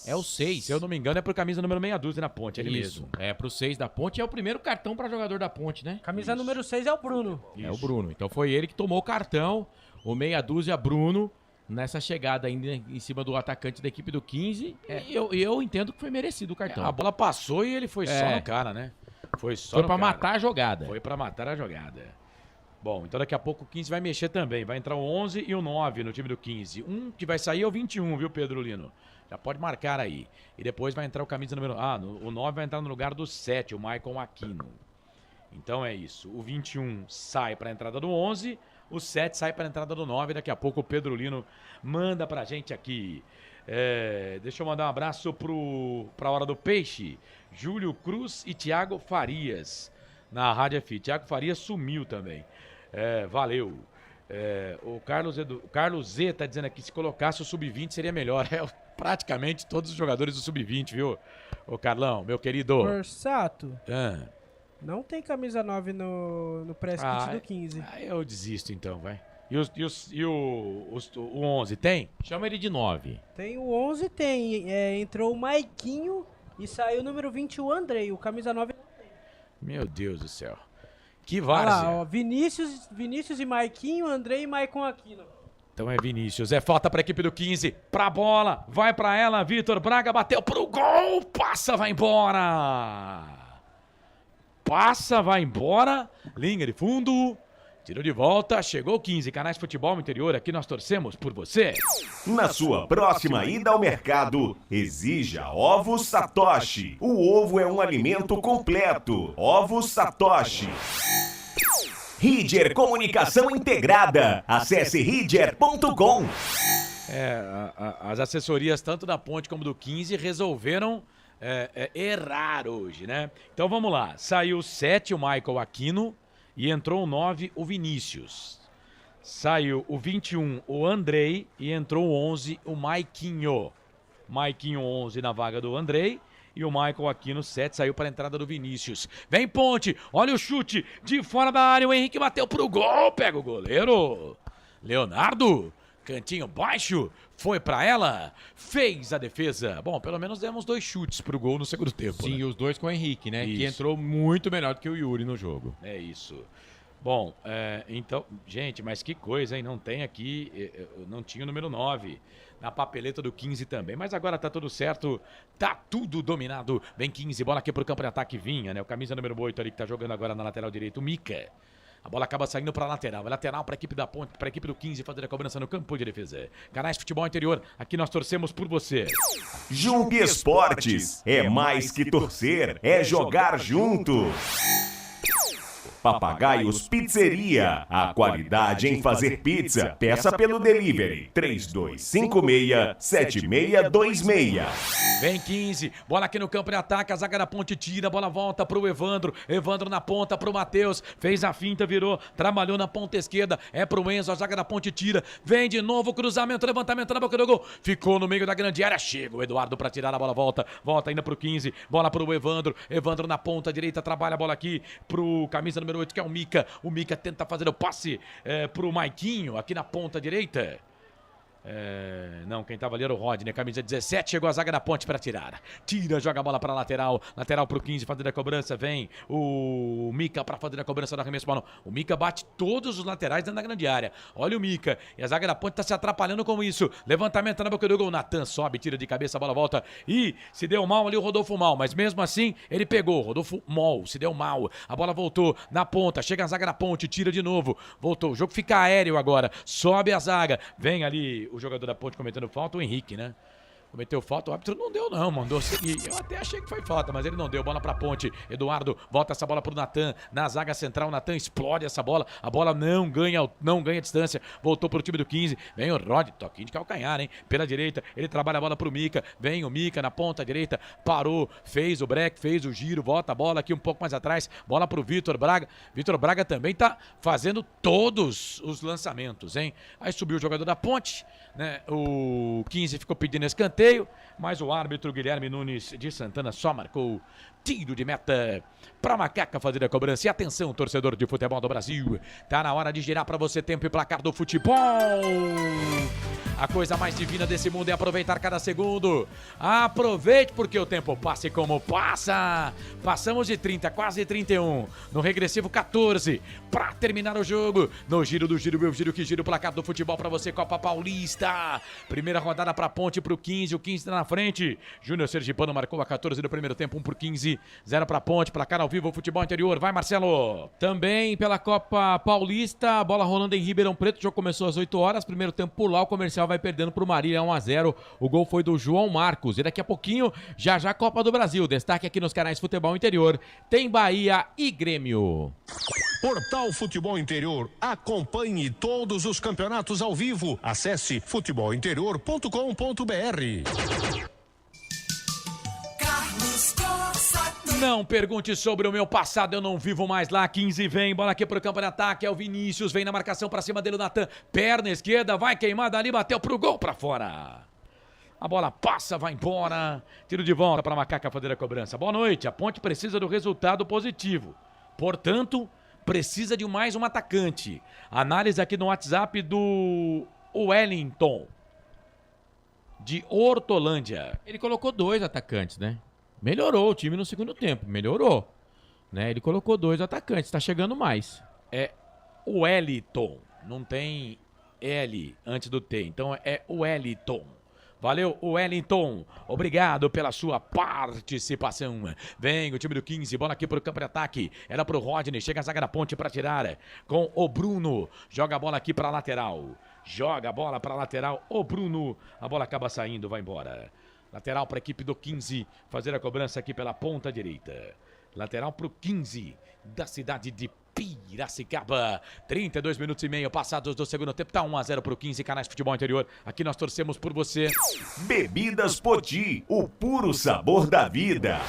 É o 6. Se eu não me engano, é pro camisa número meia dúzia na Ponte. Ele mesmo. É pro 6 da Ponte. É o primeiro cartão pra jogador da Ponte, né? Camisa número 6 é o Bruno. É o Bruno. Então foi ele que tomou o cartão. O meia dúzia, Bruno. Nessa chegada ainda em cima do atacante da equipe do 15. E eu entendo que foi merecido o cartão. A bola passou e ele foi só no cara, né? Foi pra matar a jogada. Foi pra matar a jogada. Bom, então daqui a pouco o 15 vai mexer também. Vai entrar o 11 e o 9 no time do 15. Um que vai sair é o 21, viu, Pedro Lino? Já pode marcar aí. E depois vai entrar o camisa número... o 9 vai entrar no lugar do 7, o Maicon Aquino. Então é isso. O 21 sai pra entrada do 11... O 7 sai para a entrada do 9. Daqui a pouco o Pedro Lino manda pra gente aqui. Deixa eu mandar um abraço pra Hora do Peixe. Júlio Cruz e Thiago Farias na Rádio F. Thiago Farias sumiu também. Valeu. O Carlos Z tá dizendo aqui, se colocasse o Sub-20 seria melhor. Praticamente todos os jogadores do Sub-20, viu? Ô Carlão, meu querido. Corsato. Não tem camisa 9 no press kit do 15. Eu desisto então, vai. E o 11 tem? Chama ele de 9. Tem o 11, tem. Entrou o Maiquinho e saiu o número 20, o Andrei. O camisa 9 não tem. Meu Deus do céu. Que várzea. Vinícius e Maiquinho, Andrei e Maicon Aquino. Então é Vinícius, é falta para a equipe do 15, pra bola, vai para ela, Vitor Braga bateu pro gol, passa, vai embora. Passa, vai embora, linha de fundo, tiro de volta, chegou o 15, Canais Futebol Interior, aqui nós torcemos por você. Na sua próxima ida ao mercado, exija Ovos Satoshi. O ovo é um alimento completo. Ovos Satoshi. Ridger Comunicação Integrada. Acesse ridger.com. As assessorias tanto da Ponte como do 15 resolveram errar hoje, né? Então vamos lá. Saiu o 7, o Michael Aquino, e entrou o 9, o Vinícius. Saiu o 21, o Andrei, e entrou o 11, o Maiquinho. Maiquinho 11 na vaga do Andrei. E o Michael aqui no 7 saiu para a entrada do Vinícius. Vem Ponte, olha o chute de fora da área. O Henrique bateu pro gol, pega o goleiro. Leonardo, cantinho baixo, foi para ela, fez a defesa. Bom, pelo menos demos 2 chutes pro gol no segundo tempo. Sim, né? os 2 com o Henrique, né? Isso. Que entrou muito melhor do que o Yuri no jogo. É isso. Bom, então, gente, mas que coisa, hein? Não tem aqui, não tinha o número 9. Na papeleta do 15 também, mas agora tá tudo certo, tá tudo dominado. Vem 15, bola aqui pro campo de ataque, Vinha, né? O camisa número 8 ali que tá jogando agora na lateral direita, o Mika. A bola acaba saindo pra lateral, é lateral pra equipe da Ponte, pra equipe do 15 fazer a cobrança no campo de defesa. Canais Futebol Interior, aqui nós torcemos por você. Jump Esportes, é mais que torcer, é jogar junto. Papagaios Pizzeria, a qualidade em fazer pizza. Peça pelo delivery 3256-7626. Vem 15, bola aqui no campo de ataque, a zaga da Ponte tira, a bola volta pro Evandro, Evandro na ponta pro Matheus, fez a finta, virou, trabalhou na ponta esquerda, é pro Enzo, a zaga da Ponte tira, vem de novo, cruzamento, levantamento na boca do gol, ficou no meio da grande área, chega o Eduardo pra tirar a bola, volta ainda pro 15, bola pro Evandro, Evandro na ponta direita, trabalha a bola aqui pro camisa número 8, que é o Mika tenta fazer o passe pro Maiquinho, aqui na ponta direita. Não, quem tava ali era o Rodney, camisa 17, chegou a zaga da Ponte para tirar. Tira, joga a bola para lateral pro 15 fazer a cobrança, vem o Mika para fazer a cobrança do arremesso. O Mika bate todos os laterais dentro da grande área. Olha o Mika, e a zaga da Ponte tá se atrapalhando com isso. Levantamento na boca do gol, Natan sobe, tira de cabeça, a bola volta e se deu mal ali o Rodolfo Mal, mas mesmo assim ele pegou, Rodolfo Mal, se deu mal. A bola voltou na ponta, chega a zaga da Ponte, tira de novo, voltou, o jogo fica aéreo agora, sobe a zaga, vem ali o jogador da Ponte cometendo falta, o Henrique, né? Cometeu falta, o árbitro não deu não, mandou seguir. Eu até achei que foi falta, mas ele não deu. Bola pra Ponte, Eduardo volta essa bola pro Natan, na zaga central, Natan explode essa bola, a bola não ganha distância, voltou pro time do 15, vem o Rod, toquinho de calcanhar, hein? Pela direita, ele trabalha a bola pro Mika, vem o Mika na ponta direita, parou, fez o break, fez o giro, volta a bola aqui um pouco mais atrás, bola pro Vitor Braga. Vitor Braga também tá fazendo todos os lançamentos, hein? Aí subiu o jogador da Ponte, né? O 15 ficou pedindo escanteio, mas o árbitro Guilherme Nunes de Santana só marcou tiro de meta para Macaca fazer a cobrança. E atenção, torcedor de futebol do Brasil, tá na hora de girar para você tempo e placar do futebol. A coisa mais divina desse mundo é aproveitar cada segundo. Aproveite porque o tempo passa e como passa. Passamos de 30, quase 31. No regressivo 14. Pra terminar o jogo. No giro do giro, meu giro que gira o placar do futebol pra você, Copa Paulista. Primeira rodada pra Ponte pro 15. O 15 tá na frente. Júnior Sergipano marcou a 14 no primeiro tempo. 1 por 15. 0 pra Ponte. Placar ao vivo, futebol interior. Vai, Marcelo. Também pela Copa Paulista. Bola rolando em Ribeirão Preto. O jogo começou às 8 horas. Primeiro tempo por lá. O Comercial vai perdendo pro Marília 1-0. O gol foi do João Marcos. E daqui a pouquinho, já Copa do Brasil. Destaque aqui nos canais Futebol Interior. Tem Bahia e Grêmio. Portal Futebol Interior. Acompanhe todos os campeonatos ao vivo. Acesse futebolinterior.com.br. Não pergunte sobre o meu passado, eu não vivo mais lá. 15 vem, bola aqui pro campo de ataque, é o Vinícius, vem na marcação pra cima dele o Natan, perna esquerda, vai queimada ali, bateu pro gol pra fora. A bola passa, vai embora, tiro de volta pra Macaca fazer a cobrança. Boa noite, a Ponte precisa do resultado positivo, portanto, precisa de mais um atacante. Análise aqui no WhatsApp do Wellington, de Hortolândia. Ele colocou 2 atacantes, né? Melhorou o time no segundo tempo, melhorou. Né? Ele colocou 2 atacantes, tá chegando mais. É o Wellington, não tem L antes do T. Então é o Wellington. Valeu, Wellington. Obrigado pela sua participação. Vem o time do 15, bola aqui pro campo de ataque. Era pro Rodney, chega a zaga da ponte pra tirar. Com o Bruno, joga a bola aqui pra lateral. Joga a bola pra lateral, o Bruno. A bola acaba saindo, vai embora. Lateral pra equipe do 15, fazer a cobrança aqui pela ponta direita. Lateral pro 15, da cidade de Piracicaba. 32 minutos e meio passados do segundo tempo. Tá 1-0 pro 15, Canais Futebol Interior. Aqui nós torcemos por você. Bebidas Poti, o puro sabor da vida.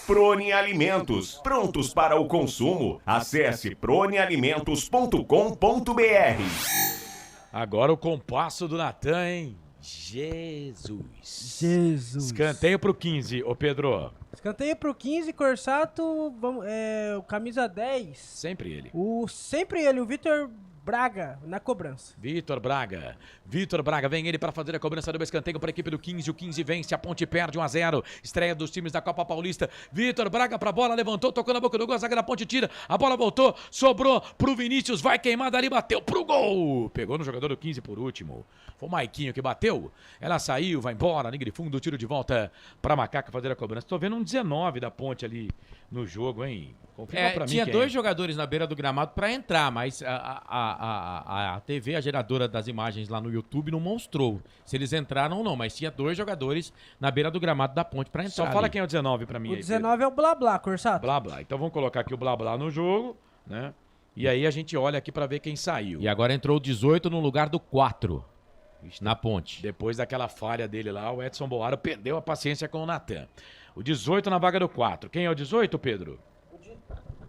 Prone Alimentos, prontos para o consumo. Acesse pronealimentos.com.br. Agora o compasso do Natan, hein? Jesus. Escanteio pro 15, ô Pedro. Escanteio pro 15, Corsato, o camisa 10. Sempre ele. Sempre ele, o Vitor Braga, na cobrança. Vitor Braga, vem ele para fazer a cobrança do escanteio para a equipe do 15, o 15 vence, a Ponte perde 1-0, estreia dos times da Copa Paulista. Vitor Braga pra bola, levantou, tocou na boca do gol, a zaga da Ponte tira, a bola voltou, sobrou pro Vinícius, vai queimada ali, bateu pro gol, pegou no jogador do 15 por último, foi o Maiquinho que bateu, ela saiu, vai embora, linha de fundo, tiro de volta pra Macaca fazer a cobrança. Tô vendo um 19 da Ponte ali no jogo, hein? Confirma pra mim. Tinha dois jogadores na beira do gramado pra entrar, mas a TV, a geradora das imagens lá no YouTube, não mostrou se eles entraram ou não, mas tinha dois jogadores na beira do gramado da Ponte pra entrar. Só fala ali. quem é o 19 pra mim. O 19 é o Blá Blá, Corsato. Blá Blá. Então vamos colocar aqui o Blá Blá no jogo, né? E aí a gente olha aqui pra ver quem saiu. E agora entrou o 18 no lugar do 4. Na Ponte. Depois daquela falha dele lá, o Edson Boaro perdeu a paciência com o Natan. O 18 na vaga do 4. Quem é o 18, Pedro?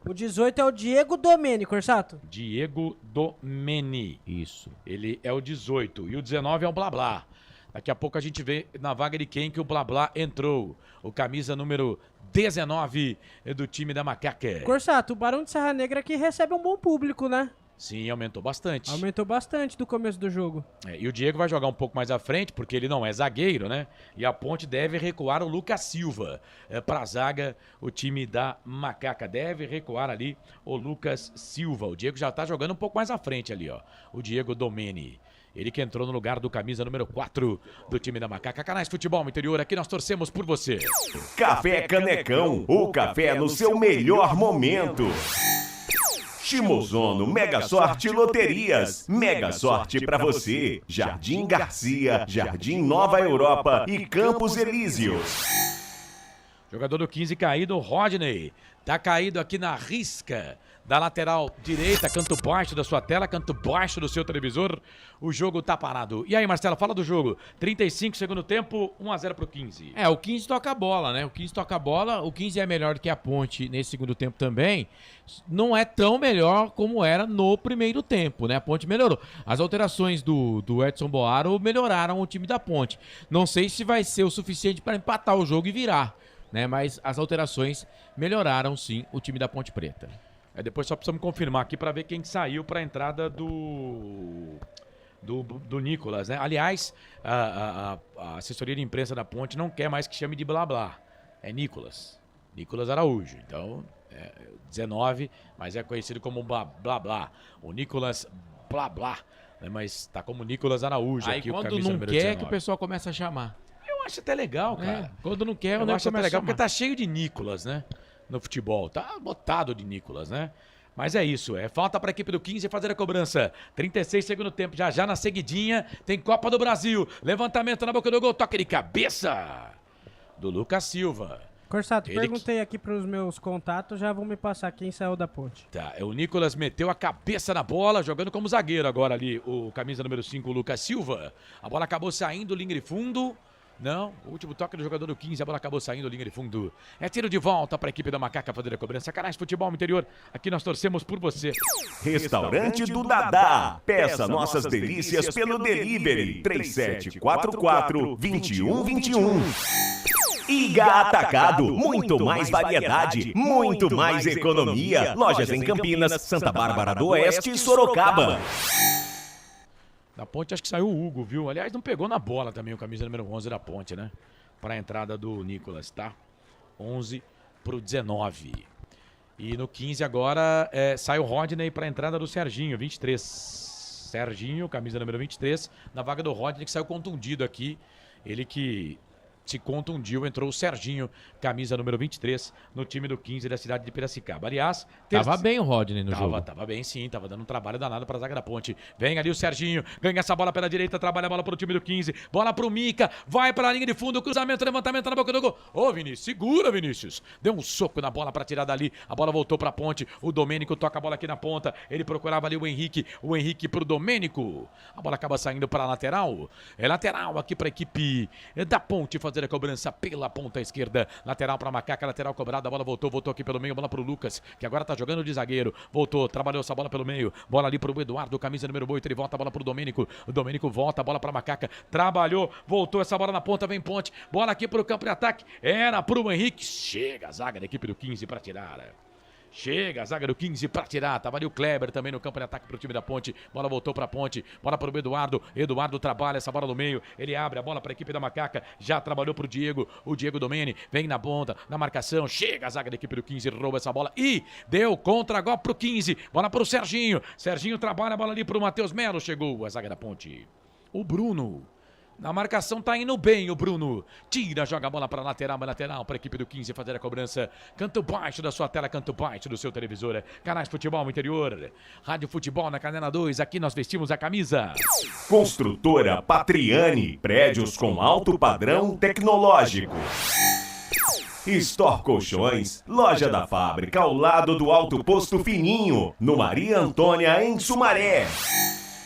O 18 é o Diego Domeni, Corsato. Diego Domeni. Isso. Ele é o 18. E o 19 é o Blá Blá. Daqui a pouco a gente vê na vaga de quem que o Blá Blá entrou. O camisa número 19 do time da Macaca. Corsato, o Barão de Serra Negra aqui recebe um bom público, né? Sim, aumentou bastante. Aumentou bastante do começo do jogo. E o Diego vai jogar um pouco mais à frente, porque ele não é zagueiro, né? E a Ponte deve recuar o Lucas Silva. Pra zaga, o time da Macaca deve recuar ali o Lucas Silva. O Diego já tá jogando um pouco mais à frente ali, ó. O Diego Domeni. Ele que entrou no lugar do camisa número 4 do time da Macaca. Canais Futebol Interior, aqui nós torcemos por você. Café Canecão, o café no seu melhor momento. Shimozono Mega Sorte Loterias. Mega Sorte pra você. Jardim Garcia, Jardim Nova Europa e Campos Elíseos. Jogador do 15 caído, Rodney. Tá caído aqui na risca da lateral direita, canto baixo da sua tela, canto baixo do seu televisor. O jogo tá parado. E aí, Marcelo, fala do jogo. 35 segundo tempo, 1-0 pro 15. O 15 toca a bola, né? O 15 toca a bola. O 15 é melhor do que a Ponte nesse segundo tempo também. Não é tão melhor como era no primeiro tempo, né? A Ponte melhorou. As alterações do Edson Boaro melhoraram o time da Ponte. Não sei se vai ser o suficiente para empatar o jogo e virar, né? Mas as alterações melhoraram, sim, o time da Ponte Preta. Depois só precisamos confirmar aqui para ver quem saiu para a entrada do Nicolas, né? Aliás, a assessoria de imprensa da Ponte não quer mais que chame de Blá Blá. É Nicolas Araújo. Então, 19, mas é conhecido como Blá Blá. O Nicolas Blá Blá, né? Mas tá como Nicolas Araújo. Aí aqui, quando o camisa não número quer 19. que o pessoal começa a chamar. Eu acho até legal, cara. Quando não quer, eu acho até legal, porque tá cheio de Nicolas, né? No futebol. Tá botado de Nicolas, né? Mas é isso, falta para a equipe do 15 fazer a cobrança. 36 segundo tempo, já na seguidinha, tem Copa do Brasil. Levantamento na boca do gol, toque de cabeça do Lucas Silva. Corsato, perguntei aqui pros meus contatos, já vão me passar quem saiu da Ponte. Tá, o Nicolas meteu a cabeça na bola, jogando como zagueiro agora ali, o camisa número 5, o Lucas Silva. A bola acabou saindo, linha de fundo. Não, o último toque do jogador do 15, a bola acabou saindo, linha de fundo. É tiro de volta para a equipe da Macaca fazer a cobrança. Canais Futebol Interior, aqui nós torcemos por você. Restaurante do Dadá. Peça nossas delícias pelo delivery 3744-2121. Iga Atacado, muito mais variedade, muito mais economia. Lojas em Campinas, Santa Bárbara do Oeste e Sorocaba. Da Ponte acho que saiu o Hugo, viu? Aliás, não pegou na bola também o camisa número 11 da Ponte, né? Para a entrada do Nicolas, tá? 11 pro 19. E no 15 agora sai o Rodney para a entrada do Serginho, 23. Serginho, camisa número 23, na vaga do Rodney, que saiu contundido aqui. Ele que se contundiu, entrou o Serginho, camisa número 23, no time do 15 da cidade de Piracicaba. Aliás, Tava bem o Rodney no jogo. Tava bem sim, tava dando um trabalho danado pra zaga da Ponte. Vem ali o Serginho, ganha essa bola pela direita, trabalha a bola pro time do 15, bola pro Mica, vai pra linha de fundo, cruzamento, levantamento na boca do gol. Ô Vinícius, segura Vinícius. Deu um soco na bola pra tirar dali, a bola voltou pra Ponte, o Domênico toca a bola aqui na ponta, ele procurava ali o Henrique pro Domênico. A bola acaba saindo pra lateral, é lateral aqui pra equipe da Ponte fazer a cobrança pela ponta esquerda, lateral pra Macaca, lateral cobrada, a bola voltou aqui pelo meio, bola pro Lucas, que agora tá jogando de zagueiro, voltou, trabalhou essa bola pelo meio, bola ali pro Eduardo, camisa número 8, ele volta a bola pro Domênico, o Domênico volta a bola pra Macaca, trabalhou, voltou essa bola na ponta, vem Ponte, bola aqui pro campo de ataque, era pro Henrique, chega a zaga da equipe do 15 pra tirar. Chega a zaga do 15 pra tirar. Tava ali o Kleber também no campo de ataque pro time da Ponte. Bola voltou pra Ponte. Bola pro Eduardo. Eduardo trabalha essa bola no meio. Ele abre a bola pra equipe da Macaca. Já trabalhou pro Diego. O Diego Domene vem na ponta, na marcação. Chega a zaga da equipe do 15. Rouba essa bola e deu contra-gol pro 15. Bola pro Serginho. Serginho trabalha a bola ali pro Matheus Melo. Chegou a zaga da Ponte. O Bruno. Na marcação tá indo bem o Bruno. Tira, joga a bola para lateral para a equipe do 15 fazer a cobrança. Canto baixo da sua tela, canto baixo do seu televisor. Canais Futebol Interior. Rádio Futebol na Canela 2. Aqui nós vestimos a camisa. Construtora Patriani. Prédios com alto padrão tecnológico. Store Colchões, loja da fábrica ao lado do Alto Posto Fininho. No Maria Antônia, em Sumaré.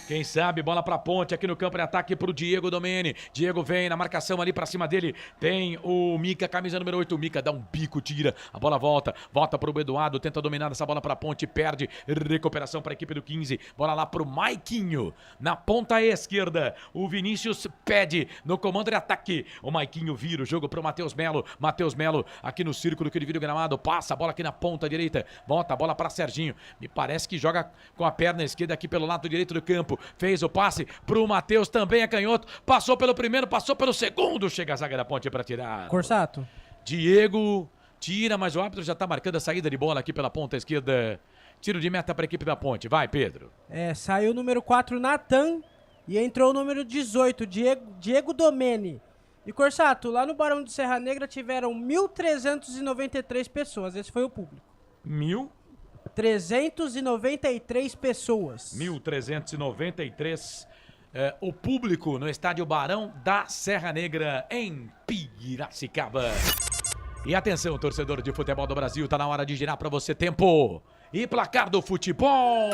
Quem sabe, bola pra Ponte aqui no campo de ataque pro Diego Domene. Diego vem na marcação ali pra cima dele. Tem o Mica, camisa número 8. O Mica dá um bico, tira. A bola volta pro Eduardo. Tenta dominar essa bola pra Ponte. Perde. Recuperação pra equipe do 15. Bola lá pro Maiquinho. Na ponta esquerda. O Vinícius pede no comando de ataque. O Maiquinho vira o jogo pro Matheus Melo. Matheus Melo aqui no círculo que divide o gramado. Passa a bola aqui na ponta direita. Volta a bola pra Serginho. Me parece que joga com a perna esquerda aqui pelo lado direito do campo. Fez o passe pro Matheus, também é canhoto. Passou pelo primeiro, passou pelo segundo. Chega a zaga da Ponte pra tirar. Corsato. Diego tira, mas o árbitro já tá marcando a saída de bola aqui pela ponta esquerda. Tiro de meta pra equipe da Ponte. Vai, Pedro. Saiu o número 4, Natan. E entrou o número 18, Diego Domene. E Corsato, lá no Barão de Serra Negra tiveram 1.393 pessoas. Esse foi o público. 393 pessoas. 1.393. O público no estádio Barão da Serra Negra, em Piracicaba. E atenção, torcedor de futebol do Brasil, tá na hora de girar pra você tempo e placar do futebol.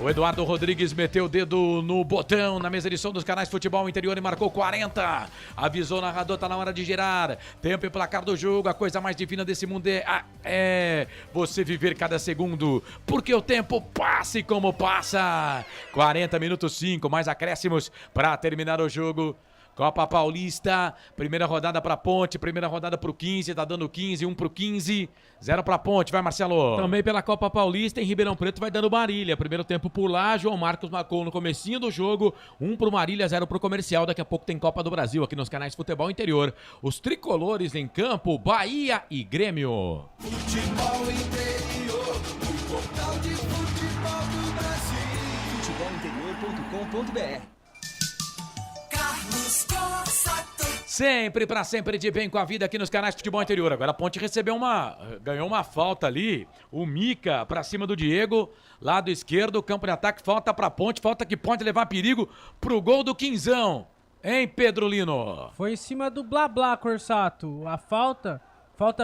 O Eduardo Rodrigues meteu o dedo no botão na mesa de som dos canais Futebol Interior e marcou 40. Avisou o narrador, tá na hora de girar. Tempo e placar do jogo, a coisa mais divina desse mundo é você viver cada segundo, porque o tempo passa como passa. 40 minutos 5, mais acréscimos para terminar o jogo. Copa Paulista, primeira rodada pra Ponte, primeira rodada pro 15, tá dando 15, 1 pro 15, 0 pra Ponte, vai Marcelo. Também pela Copa Paulista, em Ribeirão Preto vai dando Marília, primeiro tempo por lá, João Marcos marcou no comecinho do jogo, 1 pro Marília, 0 pro Comercial, daqui a pouco tem Copa do Brasil aqui nos canais Futebol Interior. Os tricolores em campo, Bahia e Grêmio. Futebol Interior, o portal de futebol do Brasil. Futebolinterior.com.br. Sempre pra sempre de bem com a vida aqui nos canais Futebol Interior. Agora a Ponte ganhou uma falta ali. O Mica pra cima do Diego. Lado esquerdo, campo de ataque. Falta pra Ponte. Falta que pode levar perigo pro gol do Quinzão. Hein, Pedro Lino? Foi em cima do Blá Blá, Corsato. A falta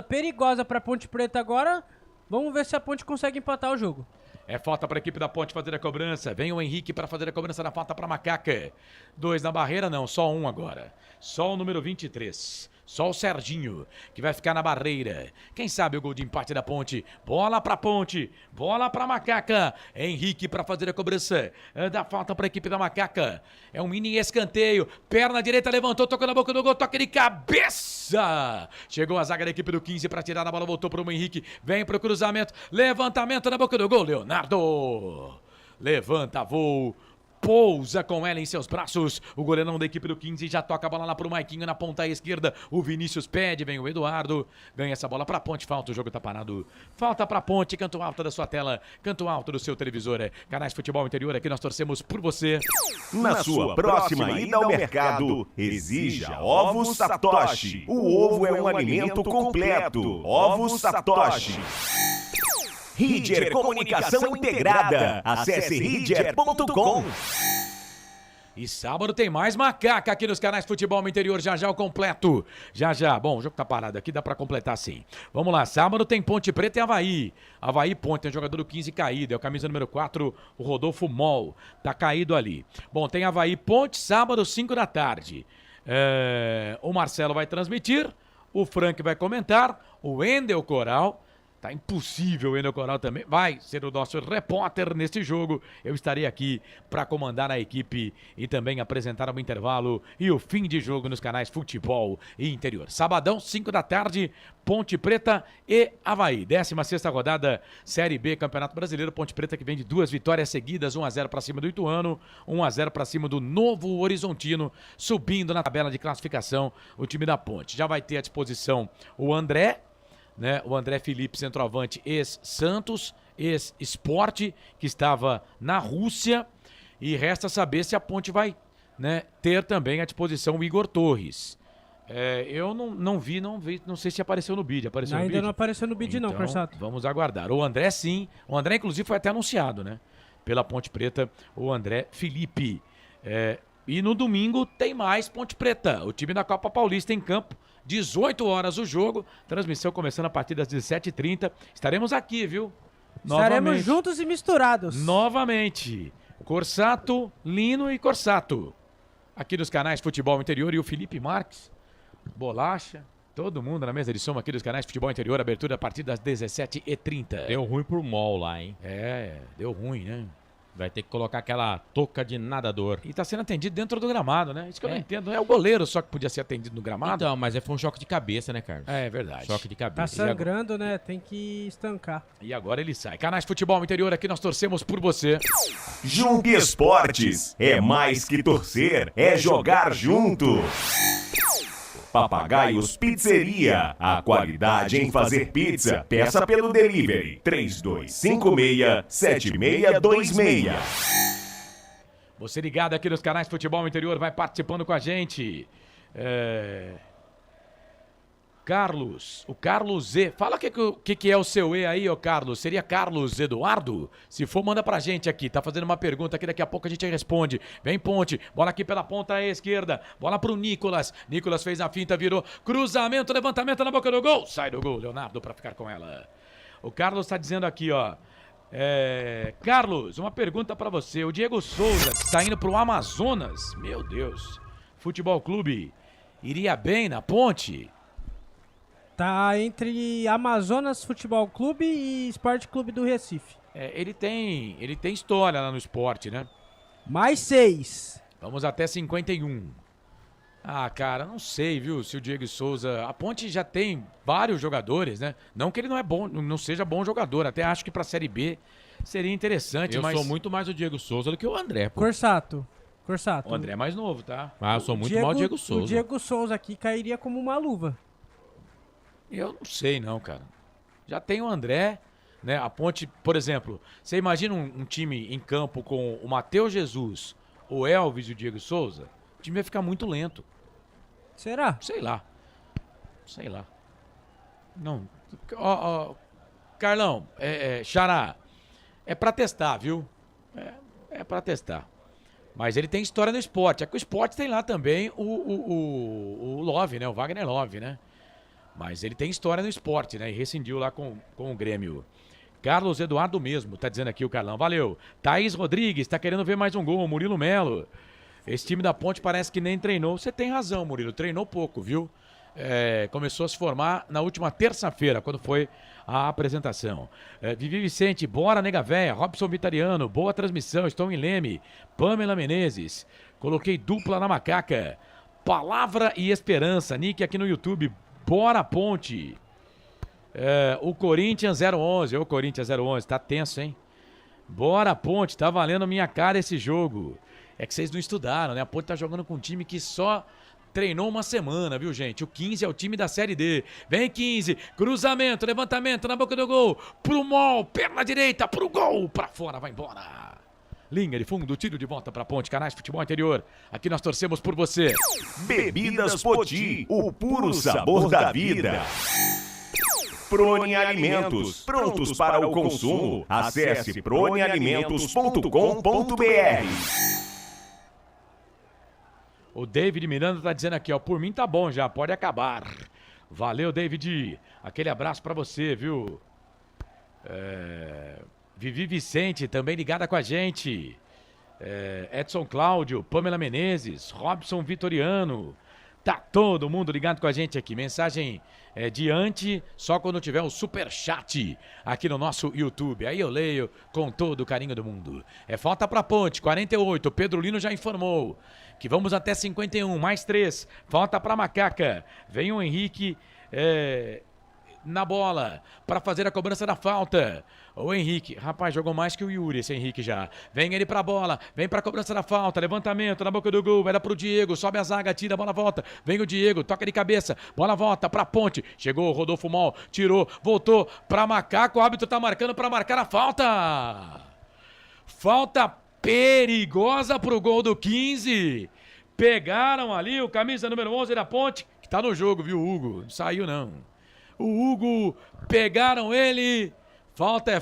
perigosa pra Ponte Preta agora. Vamos ver se a Ponte consegue empatar o jogo. É falta para a equipe da Ponte fazer a cobrança. Vem o Henrique para fazer a cobrança da falta para Macaca. 2 na barreira, não, só 1 agora. Só o número 23. Só o Serginho, que vai ficar na barreira. Quem sabe o gol de empate da Ponte. Bola pra Ponte, bola pra Macaca. Henrique para fazer a cobrança da falta para a equipe da Macaca. É um mini escanteio. Perna direita levantou, tocou na boca do gol, toque de cabeça. Chegou a zaga da equipe do 15 para tirar a bola, voltou pro Henrique. Vem pro cruzamento, levantamento na boca do gol, Leonardo. Levanta voo. pousa com ela em seus braços. O goleirão da equipe do 15 já toca a bola lá pro Maiquinho na ponta esquerda. O Vinícius pede, vem o Eduardo. Ganha essa bola pra Ponte, falta, o jogo tá parado. Falta pra Ponte, canto alto da sua tela, canto alto do seu televisor. Canais Futebol Interior, aqui nós torcemos por você. Na sua próxima ida ao mercado, exija Ovos Satoshi. O ovo é um alimento completo. Ovos Satoshi. Ridger Comunicação Integrada. Acesse ridger.com. E sábado tem mais macaca aqui nos canais Futebol Interior, já o completo. Já. Bom, o jogo tá parado aqui, dá pra completar sim. Vamos lá, sábado tem Ponte Preta e Avaí. Avaí Ponte, tem um jogador do 15 caído, é o camisa número 4, o Rodolfo Mol. Tá caído ali. Bom, tem Avaí Ponte, sábado, 5 da tarde. O Marcelo vai transmitir, o Frank vai comentar, o Wendel Coral. Tá impossível, o Wendel Coral também vai ser o nosso repórter neste jogo. Eu estarei aqui para comandar a equipe e também apresentar o intervalo e o fim de jogo nos canais Futebol e Interior. Sabadão, 5 da tarde, Ponte Preta e Avaí. 16ª rodada, Série B, Campeonato Brasileiro. Ponte Preta que vem de 2 vitórias seguidas, 1-0 para cima do Ituano, 1-0 para cima do Novo Horizontino, subindo na tabela de classificação o time da Ponte. Já vai ter à disposição o André, né? O André Felipe, centroavante, ex-Santos, ex-Sport, que estava na Rússia. E resta saber se a Ponte vai, né, ter também à disposição o Igor Torres. Eu não vi, não sei se apareceu no bid. Apareceu Ainda no bid? não apareceu no bid Então, não, Corsato. Vamos aguardar. O André sim. O André, inclusive, foi até anunciado, né? Pela Ponte Preta, o André Felipe. E no domingo tem mais Ponte Preta. O time da Copa Paulista em campo. 18 horas o jogo, transmissão começando a partir das 17h30. Estaremos aqui, viu? Estaremos juntos e misturados. Novamente. Corsato, Lino e Corsato. Aqui nos canais Futebol Interior e o Felipe Marques, Bolacha, todo mundo na mesa de som aqui dos canais Futebol Interior. Abertura a partir das 17h30. Deu ruim pro Mol lá, hein? Deu ruim, né? Vai ter que colocar aquela touca de nadador. E tá sendo atendido dentro do gramado, né? Isso que eu não entendo. É o goleiro só que podia ser atendido no gramado. Então, mas foi um choque de cabeça, né, Carlos? É verdade. Choque de cabeça. Tá sangrando, né? Tem que estancar. E agora ele sai. Canais Futebol Interior, aqui nós torcemos por você. Jung Esportes. É mais que torcer, é jogar junto. Papagaios Pizzeria. A qualidade em fazer pizza. Peça pelo delivery. 3256-7626. Você ligado aqui nos canais Futebol Interior, vai participando com a gente. Carlos, o Carlos Z. Fala o que é o seu E aí, ô Carlos. Seria Carlos Eduardo? Se for, manda pra gente aqui. Tá fazendo uma pergunta aqui, daqui a pouco a gente responde. Vem Ponte, bola aqui pela ponta esquerda. Bola pro Nicolas. Nicolas fez a finta, virou cruzamento, levantamento na boca do gol. Sai do gol, Leonardo, pra ficar com ela. O Carlos tá dizendo aqui, ó. Carlos, uma pergunta pra você. O Diego Souza está indo pro Amazonas. Meu Deus. Futebol Clube iria bem na Ponte? Tá entre Amazonas Futebol Clube e Esporte Clube do Recife. Ele tem história lá no esporte, né? Mais 6. Vamos até 51. Ah, cara, não sei, viu, se o Diego Souza... A Ponte já tem vários jogadores, né? Não que ele não seja bom jogador. Até acho que pra Série B seria interessante, mas... Eu sou muito mais o Diego Souza do que o André, pô. Corsato. O André é mais novo, tá? Eu sou muito mal o Diego Souza. O Diego Souza aqui cairia como uma luva. Eu não sei não, cara. Já tem o André, né? A Ponte, por exemplo, você imagina um time em campo com o Matheus Jesus, o Elvis e o Diego Souza? O time ia ficar muito lento. Será? Sei lá. Não. Carlão, Xará, é pra testar, viu? É pra testar. Mas ele tem história no esporte. É que o esporte tem lá também o Love, né? O Wagner Love, né? Mas ele tem história no esporte, né? E rescindiu lá com o Grêmio. Carlos Eduardo mesmo, tá dizendo aqui o Carlão. Valeu. Thaís Rodrigues, tá querendo ver mais um gol. Murilo Melo. Esse time da Ponte parece que nem treinou. Você tem razão, Murilo. Treinou pouco, viu? Começou a se formar na última terça-feira, quando foi a apresentação. Vivi Vicente, bora nega véia. Robson Vitariano, boa transmissão. Estou em Leme. Pamela Menezes. Coloquei dupla na macaca. Palavra e Esperança. Nick aqui no YouTube. Bora Ponte. O Corinthians 011. O Corinthians 011. Tá tenso, hein? Bora Ponte. Tá valendo minha cara esse jogo. É que vocês não estudaram, né? A Ponte tá jogando com um time que só treinou uma semana, viu, gente? O 15 é o time da Série D. Vem 15, cruzamento, levantamento na boca do gol. Pro Mol, perna direita, pro gol. Pra fora, vai embora. Linha de fundo, tiro de volta pra Ponte, Canais Futebol Interior. Aqui nós torcemos por você. Bebidas Poti, o puro sabor da vida. Prone Alimentos, prontos para o consumo. Acesse pronealimentos.com.br. O David Miranda tá dizendo aqui, ó, por mim tá bom já, pode acabar. Valeu, David. Aquele abraço pra você, viu? Vivi Vicente, também ligada com a gente. Edson Cláudio, Pamela Menezes, Robson Vitoriano. Tá todo mundo ligado com a gente aqui. Mensagem diante, só quando tiver o superchat aqui no nosso YouTube. Aí eu leio com todo o carinho do mundo. Falta pra Ponte, 48. Pedro Lino já informou que vamos até 51, mais 3. Falta pra Macaca. Vem o Henrique na bola para fazer a cobrança da falta. O Henrique, rapaz, jogou mais que o Yuri esse Henrique já. Vem ele pra bola, vem pra cobrança da falta, levantamento na boca do gol, vai dar pro Diego, sobe a zaga, tira, a bola volta. Vem o Diego, toca de cabeça, bola volta pra Ponte. Chegou o Rodolfo Mol, tirou, voltou pra Macaco, o árbitro tá marcando pra marcar a falta. Falta perigosa pro gol do 15. Pegaram ali o camisa número 11 da Ponte, que tá no jogo, viu, Hugo? Não saiu não. O Hugo, pegaram ele. Falta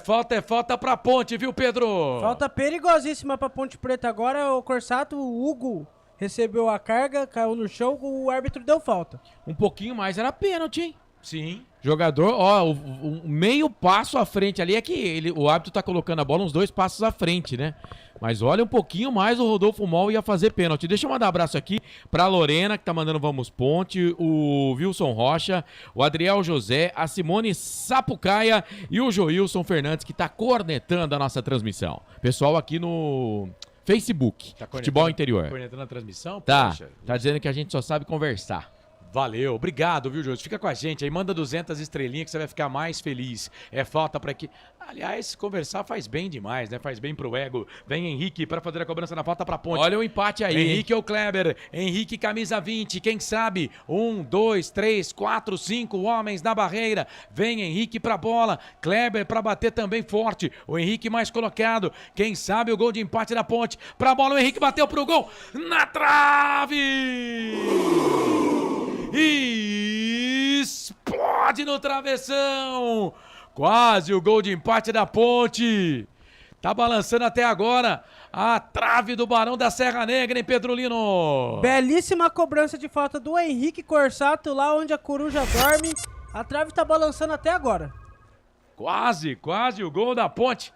pra Ponte, viu, Pedro? Falta perigosíssima pra Ponte Preta agora. O Corsato, o Hugo, recebeu a carga, caiu no chão, o árbitro deu falta. Um pouquinho mais era pênalti, hein? Sim. Jogador, ó, o meio passo à frente ali é que o árbitro tá colocando a bola uns 2 passos à frente, né? Mas olha, um pouquinho mais o Rodolfo Mol ia fazer pênalti. Deixa eu mandar um abraço aqui pra Lorena, que tá mandando Vamos Ponte, o Wilson Rocha, o Adriel José, a Simone Sapucaia e o Joilson Fernandes, que tá cornetando a nossa transmissão. Pessoal aqui no Facebook, tá Futebol Interior. Cornetando a transmissão? Tá, Poxa. tá dizendo que a gente só sabe conversar. Valeu, obrigado, viu, Júlio? Fica com a gente aí, manda 200 estrelinhas que você vai ficar mais feliz. Falta pra aqui. Aliás, conversar faz bem demais, né? Faz bem pro ego. Vem Henrique pra fazer a cobrança na falta pra Ponte. Olha o empate aí. Henrique ou Kleber? Henrique, camisa 20, quem sabe? 1, 2, 3, 4, 5 homens na barreira. Vem Henrique pra bola. Kleber pra bater também forte. O Henrique mais colocado. Quem sabe o gol de empate da Ponte. Pra bola, o Henrique bateu pro gol. Na trave! E explode no travessão. Quase o gol de empate da Ponte. Tá balançando até agora a trave do Barão da Serra Negra, hein, Pedro Lino? Belíssima cobrança de falta do Henrique Corsato, lá onde a coruja dorme. A trave tá balançando até agora. Quase o gol da Ponte.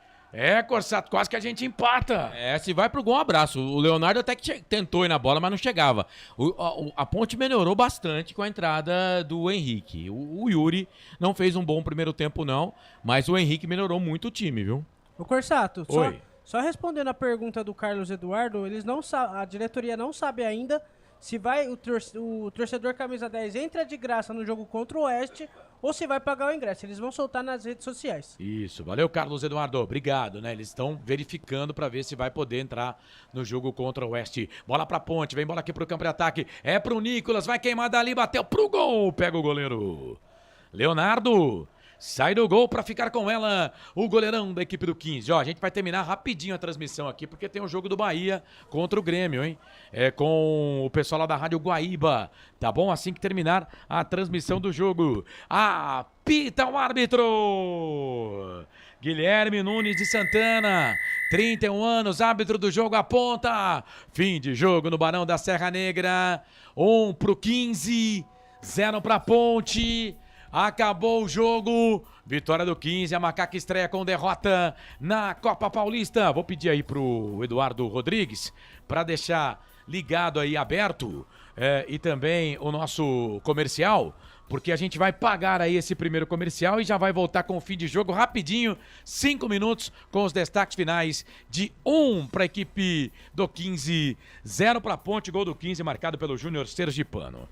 Corsato, quase que a gente empata. Se vai pro gol, um abraço. O Leonardo até que tentou ir na bola, mas não chegava. A Ponte melhorou bastante com a entrada do Henrique. O Yuri não fez um bom primeiro tempo, não, mas o Henrique melhorou muito o time, viu? O Corsato, Oi. só respondendo a pergunta do Carlos Eduardo, eles não a diretoria não sabe ainda se vai o torcedor camisa 10 entra de graça no jogo contra o Oeste ou se vai pagar o ingresso. Eles vão soltar nas redes sociais. Isso, valeu, Carlos Eduardo. Obrigado, né? Eles estão verificando para ver se vai poder entrar no jogo contra o Oeste. Bola pra Ponte, vem bola aqui pro campo de ataque. Pro Nicolas, vai queimar dali, bateu pro gol. Pega o goleiro. Leonardo. Sai do gol pra ficar com ela o goleirão da equipe do 15. Ó, a gente vai terminar rapidinho a transmissão aqui, porque tem o jogo do Bahia contra o Grêmio, hein? Com o pessoal lá da Rádio Guaíba, tá bom? Assim que terminar a transmissão do jogo. Apita o árbitro! Guilherme Nunes de Santana, 31 anos, árbitro do jogo, aponta. Fim de jogo no Barão da Serra Negra. 1 pro 15, 0 pra Ponte. Acabou o jogo, vitória do 15, a Macaca estreia com derrota na Copa Paulista. Vou pedir aí pro Eduardo Rodrigues para deixar ligado aí, aberto, e também o nosso comercial, porque a gente vai pagar aí esse primeiro comercial e já vai voltar com o fim de jogo rapidinho, 5 minutos com os destaques finais de 1 para a equipe do 15, 0 para a Ponte, gol do 15 marcado pelo Júnior Sergipano.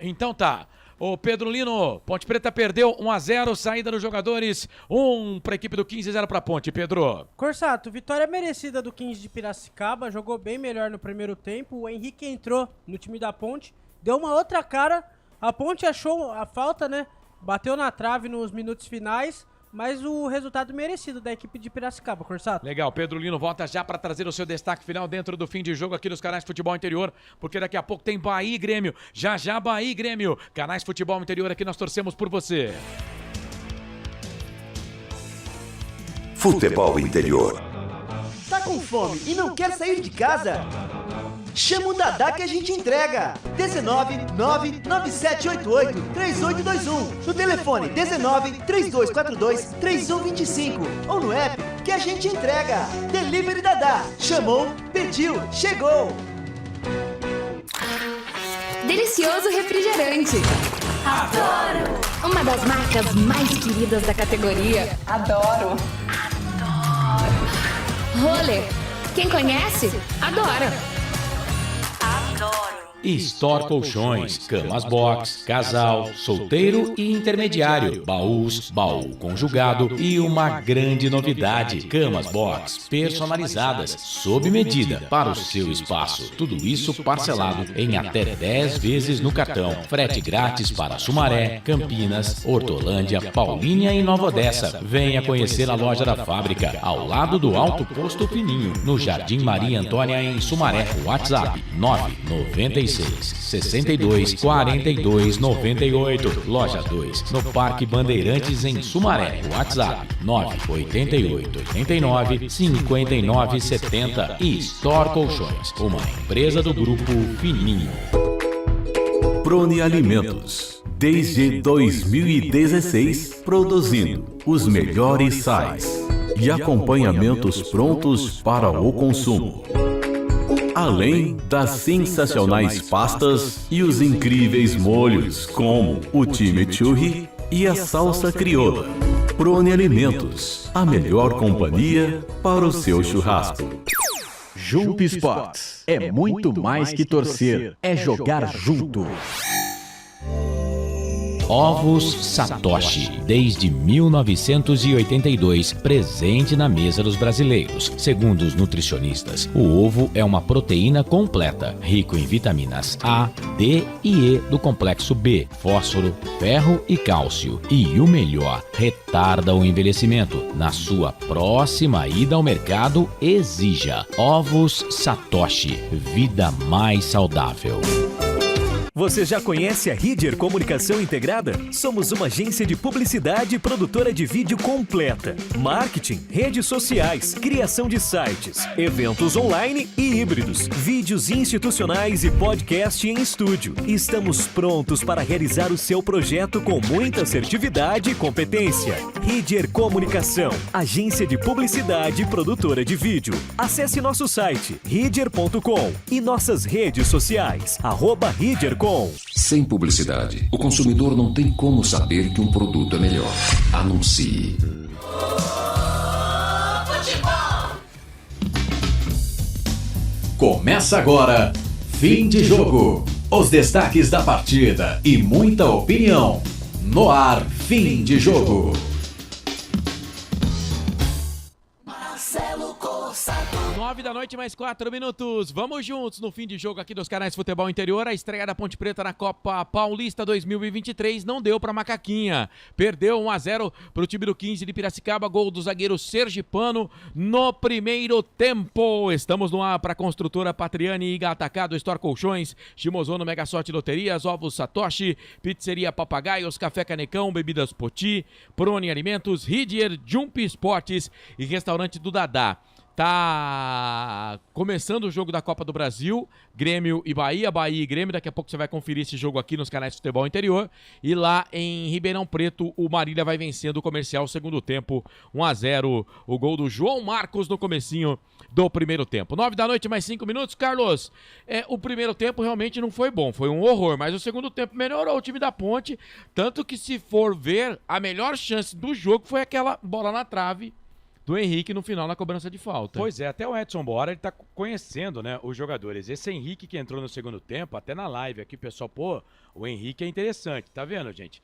Então tá. Ô Pedro Lino, Ponte Preta perdeu 1-0, saída dos jogadores, 1 para a equipe do 15 e 0 para a Ponte, Pedro. Corsato, vitória merecida do 15 de Piracicaba, jogou bem melhor no primeiro tempo, o Henrique entrou no time da Ponte, deu uma outra cara, a Ponte achou a falta, né, bateu na trave nos minutos finais, mas o resultado merecido da equipe de Piracicaba, Corsato. Legal, Pedro Lino volta já para trazer o seu destaque final dentro do fim de jogo aqui nos canais Futebol Interior, porque daqui a pouco tem Bahia e Grêmio, já Bahia e Grêmio, canais Futebol Interior, aqui nós torcemos por você. Futebol Interior. Tá com fome e não quer sair de casa? Chama o Dadá que a gente entrega. 19997883821. No telefone 1932423125 ou no app que a gente entrega. Delivery Dadá. Chamou, pediu, chegou. Delicioso refrigerante. Adoro! Uma das marcas mais queridas da categoria. Adoro. Rolê. Quem conhece, adora. Store Colchões, camas box, casal, solteiro e intermediário, baús, baú conjugado e uma grande novidade, camas box personalizadas, sob medida para o seu espaço. Tudo isso parcelado em até 10 vezes no cartão. Frete grátis para Sumaré, Campinas, Hortolândia, Paulínia e Nova Odessa. Venha conhecer a loja da fábrica, ao lado do Alto Posto Fininho, no Jardim Maria Antônia em Sumaré. WhatsApp 996 62 42 98. Loja 2, no Parque Bandeirantes em Sumaré. WhatsApp 988 89 59 70. E Store Colchões, uma empresa do Grupo Fininho. Prone Alimentos. Desde 2016, produzindo os melhores sais e acompanhamentos prontos para o consumo. Além das sensacionais pastas e os incríveis molhos, como o chimichurri e a salsa crioula. Prone Alimentos, a melhor companhia para o seu churrasco. Jump Sports é muito mais que torcer, é jogar junto. Ovos Satoshi, desde 1982, presente na mesa dos brasileiros. Segundo os nutricionistas, o ovo é uma proteína completa, rico em vitaminas A, D e E do complexo B, fósforo, ferro e cálcio. E o melhor, retarda o envelhecimento. Na sua próxima ida ao mercado, exija Ovos Satoshi, vida mais saudável. Você já conhece a Ridger Comunicação Integrada? Somos uma agência de publicidade e produtora de vídeo completa. Marketing, redes sociais, criação de sites, eventos online e híbridos, vídeos institucionais e podcast em estúdio. Estamos prontos para realizar o seu projeto com muita assertividade e competência. Ridger Comunicação, agência de publicidade e produtora de vídeo. Acesse nosso site ridger.com e nossas redes sociais, @ridger.com. Sem publicidade, o consumidor não tem como saber que um produto é melhor. Anuncie. Começa agora, fim de jogo. Os destaques da partida e muita opinião. No ar, fim de jogo. 9 da noite, mais 4 minutos. Vamos juntos no fim de jogo aqui dos canais Futebol Interior. A estreia da Ponte Preta na Copa Paulista 2023 não deu pra Macaquinha. Perdeu 1-0 pro time do 15 de Piracicaba. Gol do zagueiro Sergipano no primeiro tempo. Estamos no ar para Construtora Patriani, Iga Atacado, Store Colchões, Shimozono, Mega Sorte Loterias, Ovos Satoshi, Pizzeria Papagaios, Café Canecão, Bebidas Poti, Prone Alimentos, Ridger, Jump Esportes e Restaurante do Dadá. Tá começando o jogo da Copa do Brasil, Grêmio e Bahia, Bahia e Grêmio. Daqui a pouco você vai conferir esse jogo aqui nos canais de Futebol Interior. E lá em Ribeirão Preto, o Marília vai vencendo o Comercial segundo tempo, 1-0. O gol do João Marcos no comecinho do primeiro tempo. 9 da noite, mais 5 minutos. Carlos, o primeiro tempo realmente não foi bom, foi um horror. Mas o segundo tempo melhorou o time da Ponte. Tanto que, se for ver, a melhor chance do jogo foi aquela bola na trave do Henrique no final na cobrança de falta. Pois é, até o Edson Bora, ele tá conhecendo, né, os jogadores. Esse Henrique que entrou no segundo tempo, até na live aqui, pessoal, pô, o Henrique é interessante, tá vendo, gente?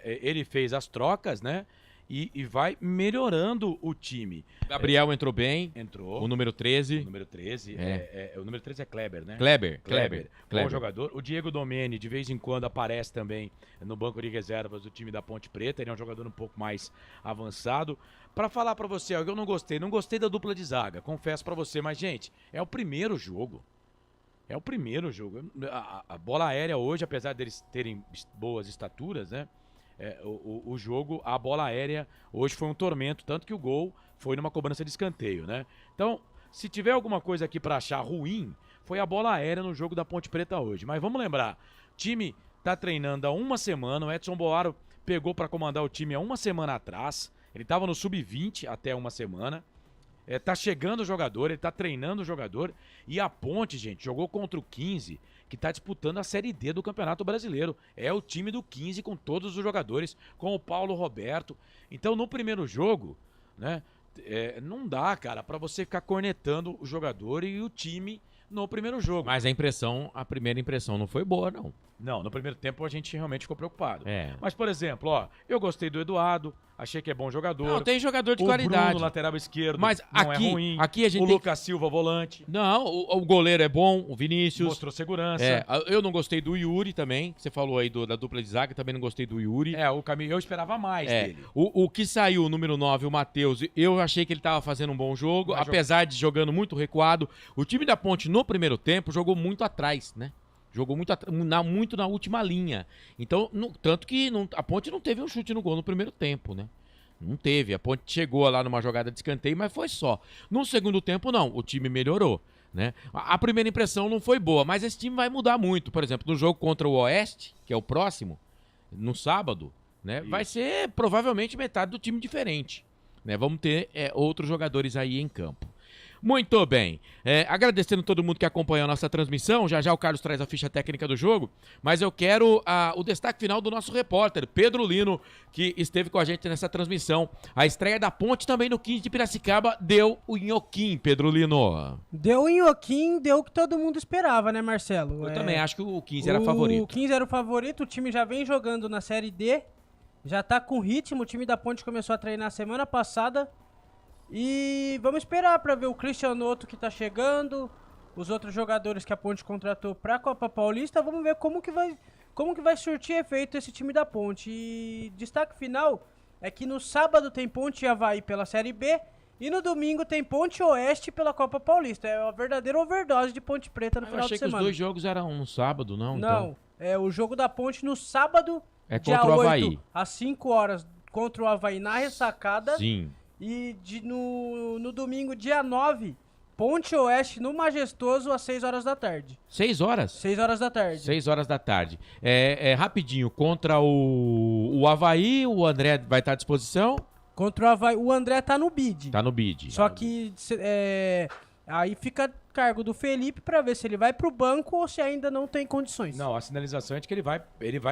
Ele fez as trocas, né, e vai melhorando o time. Gabriel entrou bem. Entrou. O número 13. O número 13. O número 13 é Kleber, né? Kleber. Bom jogador. O Diego Domene, de vez em quando, aparece também no banco de reservas do time da Ponte Preta. Ele é um jogador um pouco mais avançado. Pra falar pra você, eu não gostei da dupla de zaga, confesso pra você. Mas, gente, é o primeiro jogo. A bola aérea hoje, apesar deles terem boas estaturas, né? O jogo, a bola aérea hoje foi um tormento, tanto que o gol foi numa cobrança de escanteio, né? Então, se tiver alguma coisa aqui pra achar ruim, foi a bola aérea no jogo da Ponte Preta hoje. Mas vamos lembrar, o time tá treinando há uma semana, o Edson Boaro pegou pra comandar o time há uma semana atrás, ele tava no sub-20 até uma semana. Tá chegando o jogador, ele tá treinando o jogador. E a Ponte, gente, jogou contra o 15, que tá disputando a Série D do Campeonato Brasileiro. É o time do 15 com todos os jogadores, com o Paulo Roberto. Então, no primeiro jogo, né, não dá, cara, pra você ficar cornetando o jogador e o time no primeiro jogo. Mas a primeira impressão não foi boa, não. Não, no primeiro tempo a gente realmente ficou preocupado. É. Mas, por exemplo, ó, eu gostei do Eduardo, achei que é bom jogador. Não, tem jogador de o qualidade. Bruno, lateral esquerdo, mas não aqui, é ruim. Aqui a gente o Lucas Silva, volante. Não, o goleiro é bom, o Vinícius. Mostrou segurança. Eu não gostei do Yuri também, você falou aí da dupla de zaga, também não gostei do Yuri. O caminho eu esperava mais dele. O que saiu, o número 9, o Matheus, eu achei que ele tava fazendo um bom jogo, apesar de jogando muito recuado. O time da Ponte no primeiro tempo jogou muito atrás, né? Jogou muito na última linha. Então, tanto que a Ponte não teve um chute no gol no primeiro tempo, né? Não teve. A Ponte chegou lá numa jogada de escanteio, mas foi só. No segundo tempo, não. O time melhorou, né? A primeira impressão não foi boa, mas esse time vai mudar muito. Por exemplo, no jogo contra o Oeste, que é o próximo, no sábado, né? Vai ser provavelmente metade do time diferente, né? Vamos ter outros jogadores aí em campo. Muito bem, agradecendo todo mundo que acompanhou a nossa transmissão, já o Carlos traz a ficha técnica do jogo, mas eu quero o destaque final do nosso repórter, Pedro Lino, que esteve com a gente nessa transmissão. A estreia da Ponte também no 15 de Piracicaba deu o nhoquim, Pedro Lino. Deu o nhoquim, deu o que todo mundo esperava, né, Marcelo? Eu também acho que o 15 era favorito. O 15 era o favorito, o time já vem jogando na Série D, já tá com ritmo, o time da Ponte começou a treinar semana passada. E vamos esperar para ver o Cristiano Otto que tá chegando, os outros jogadores que a Ponte contratou pra Copa Paulista. Vamos ver como que vai surtir efeito esse time da Ponte. E destaque final é que no sábado tem Ponte e Avaí pela Série B e no domingo tem Ponte Oeste pela Copa Paulista. É uma verdadeira overdose de Ponte Preta no final de semana. Eu achei que os dois jogos eram no sábado, não? Não, então... o jogo da Ponte no sábado, dia contra o Avaí. 8, às 5 horas, contra o Avaí na ressacada. Sim. E no domingo, dia 9, Ponte Oeste no Majestoso às 6 horas da tarde. 6 horas? 6 horas da tarde. 6 horas da tarde. Rapidinho, contra o Avaí, o André vai estar à disposição? Contra o Avaí, o André tá no bid. Tá no bid. Só que aí fica a cargo do Felipe pra ver se ele vai pro banco ou se ainda não tem condições. Não, a sinalização é de que ele vai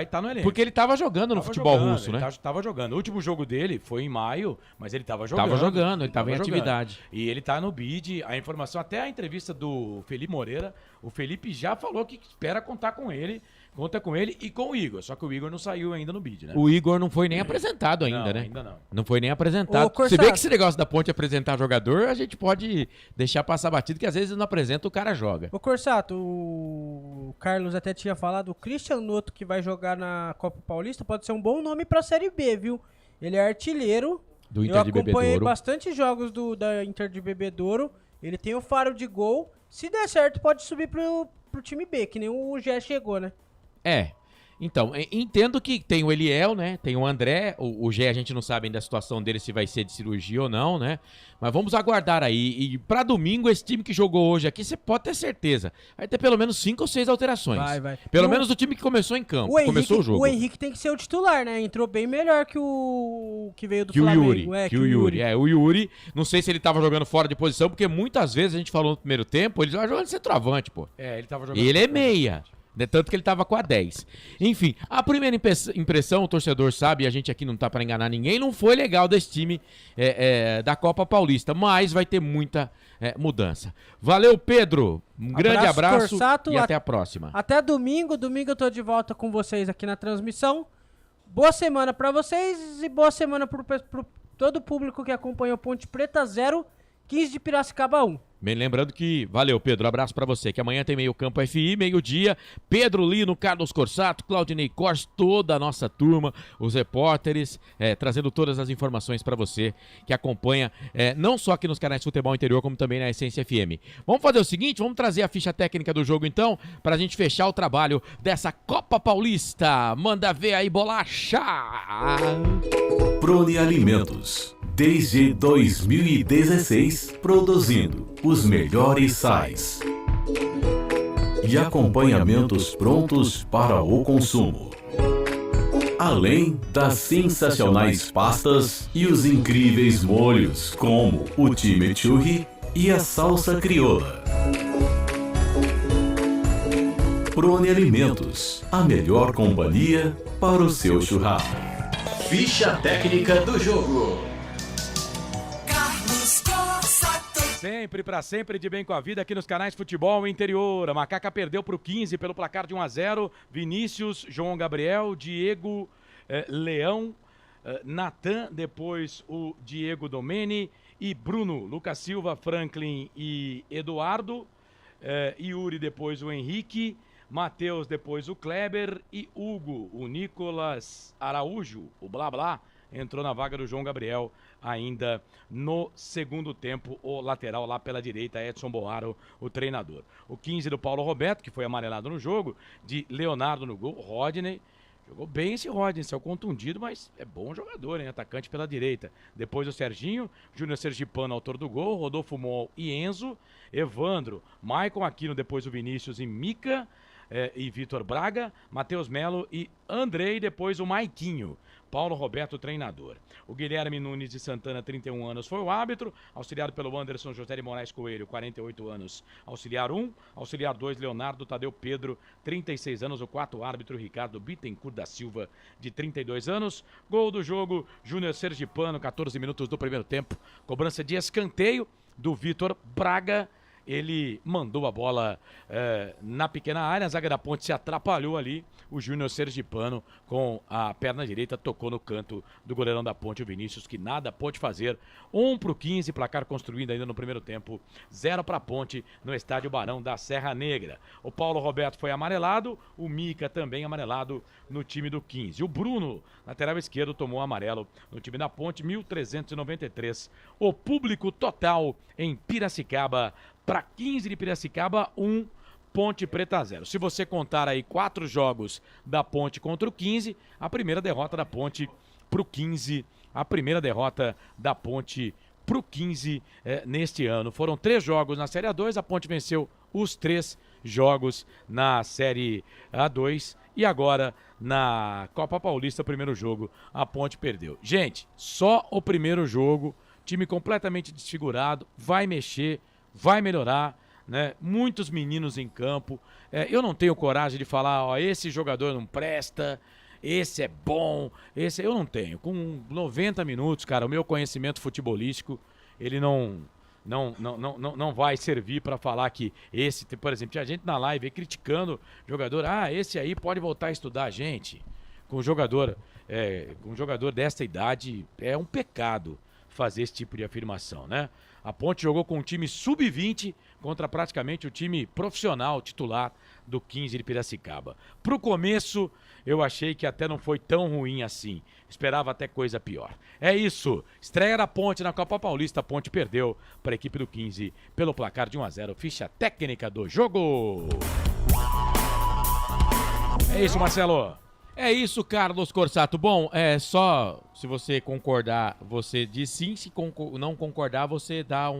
estar no elenco. Porque ele tava jogando no futebol russo, né? Tava jogando. O último jogo dele foi em maio, mas ele tava jogando. Ele tava em atividade. E ele tá no bid. A informação, até a entrevista do Felipe Moreira, o Felipe já falou que espera contar com ele. Conta com ele e com o Igor. Só que o Igor não saiu ainda no bid, né? O Igor não foi nem apresentado ainda, né? Ainda não. Não foi nem apresentado. Se bem que esse negócio da Ponte apresentar jogador, a gente pode deixar passar batido, que às vezes não apresenta, o cara joga. Ô Corsato, o Carlos até tinha falado, o Cristiano Noto que vai jogar na Copa Paulista pode ser um bom nome pra Série B, viu? Ele é artilheiro. Do Inter de Bebedouro. Eu acompanhei bastante jogos da Inter de Bebedouro. Ele tem o faro de gol. Se der certo, pode subir pro time B, que nem o Gé chegou, né? Então, entendo que tem o Eliel, né? Tem o André, o Gé a gente não sabe ainda a situação dele, se vai ser de cirurgia ou não, né? Mas vamos aguardar aí. E pra domingo, esse time que jogou hoje aqui, você pode ter certeza, vai ter pelo menos 5 ou 6 alterações. Vai. Pelo menos do time que começou em campo, começou o jogo. O Henrique tem que ser o titular, né? Entrou bem melhor que o que veio do Flamengo. O Yuri, não sei se ele tava jogando fora de posição, porque muitas vezes a gente falou no primeiro tempo, ele tava jogando centroavante, pô. Ele tava jogando. E ele é meia. Tanto que ele tava com a 10. Enfim, a primeira impressão, o torcedor sabe, e a gente aqui não tá pra enganar ninguém, não foi legal desse time da Copa Paulista, mas vai ter muita mudança. Valeu, Pedro. Um grande abraço Corsato, e até a próxima. Até domingo. Domingo eu tô de volta com vocês aqui na transmissão. Boa semana pra vocês e boa semana pro todo o público que acompanhou Ponte Preta 0, 15 de Piracicaba 1. Bem, lembrando que, valeu Pedro, abraço pra você, que amanhã tem Meio Campo FI, meio-dia, Pedro Lino, Carlos Corsato, Claudinei Kors, toda a nossa turma, os repórteres, trazendo todas as informações pra você que acompanha, não só aqui nos canais de Futebol Interior, como também na Essência FM. Vamos fazer o seguinte, vamos trazer a ficha técnica do jogo então, pra gente fechar o trabalho dessa Copa Paulista. Manda ver aí, bolacha! Prone Alimentos, desde 2016, produzindo os melhores sais e acompanhamentos prontos para o consumo. Além das sensacionais pastas e os incríveis molhos, como o chimichurri e a salsa crioula. Prone Alimentos, a melhor companhia para o seu churrasco. Ficha técnica do jogo. Sempre pra sempre de bem com a vida aqui nos canais Futebol Interior. A Macaca perdeu pro 15 pelo placar de 1-0. Vinícius, João Gabriel, Diego, Leão, Natan, depois o Diego Domeni e Bruno, Lucas Silva, Franklin e Eduardo, Yuri, depois o Henrique, Matheus, depois o Kleber e Hugo, o Nicolas Araújo, o Blá Blá, entrou na vaga do João Gabriel ainda no segundo tempo, o lateral lá pela direita, Edson Boaro, o treinador. O 15 do Paulo Roberto, que foi amarelado no jogo, de Leonardo no gol, Rodney. Jogou bem esse Rodney, saiu contundido, mas é bom jogador, hein? Atacante pela direita. Depois o Serginho, Júnior Sergipano, autor do gol, Rodolfo Mol e Enzo, Evandro, Maicon Aquino, depois o Vinícius e Mica, e Vitor Braga, Matheus Melo e Andrei, depois o Maiquinho. Paulo Roberto, treinador. O Guilherme Nunes de Santana, 31 anos, foi o árbitro, auxiliado pelo Anderson José de Moraes Coelho, 48 anos, auxiliar 1, auxiliar 2, Leonardo Tadeu Pedro, 36 anos, o quarto árbitro, Ricardo Bittencourt da Silva, de 32 anos. Gol do jogo, Júnior Sergipano, 14 minutos do primeiro tempo, cobrança de escanteio do Vitor Braga. Ele mandou a bola na pequena área, a zaga da Ponte se atrapalhou ali, o Júnior Sergipano com a perna direita tocou no canto do goleirão da Ponte, o Vinícius, que nada pôde fazer. 1-15, placar construído ainda no primeiro tempo, 0 para a Ponte no estádio Barão da Serra Negra. O Paulo Roberto foi amarelado, o Mica também amarelado no time do 15. O Bruno, lateral esquerdo, tomou amarelo no time da Ponte, 1.393. O público total em Piracicaba, para 15 de Piracicaba, 1, Ponte Preta 0. Se você contar aí 4 jogos da Ponte contra o 15, a primeira derrota da Ponte pro 15, a primeira derrota da Ponte pro 15 neste ano. Foram 3 jogos na Série A2, a Ponte venceu os 3 jogos na Série A2 e agora na Copa Paulista, o primeiro jogo, a Ponte perdeu. Gente, só o primeiro jogo, time completamente desfigurado, vai mexer, vai melhorar, né? Muitos meninos em campo. Eu não tenho coragem de falar, ó, esse jogador não presta, esse é bom, esse eu não tenho. Com 90 minutos, cara, o meu conhecimento futebolístico, ele não vai servir para falar que esse, por exemplo, tinha gente na live aí criticando jogador, esse aí pode voltar a estudar, gente. Com um jogador desta idade, é um pecado fazer esse tipo de afirmação, né? A Ponte jogou com um time sub-20 contra praticamente o time profissional titular do 15 de Piracicaba. Pro começo, eu achei que até não foi tão ruim assim. Esperava até coisa pior. É isso. Estreia da Ponte na Copa Paulista. A Ponte perdeu para a equipe do 15 pelo placar de 1-0. Ficha técnica do jogo. É isso, Marcelo. É isso, Carlos Corsato. Bom, só se você concordar, você diz sim. Se não concordar, você dá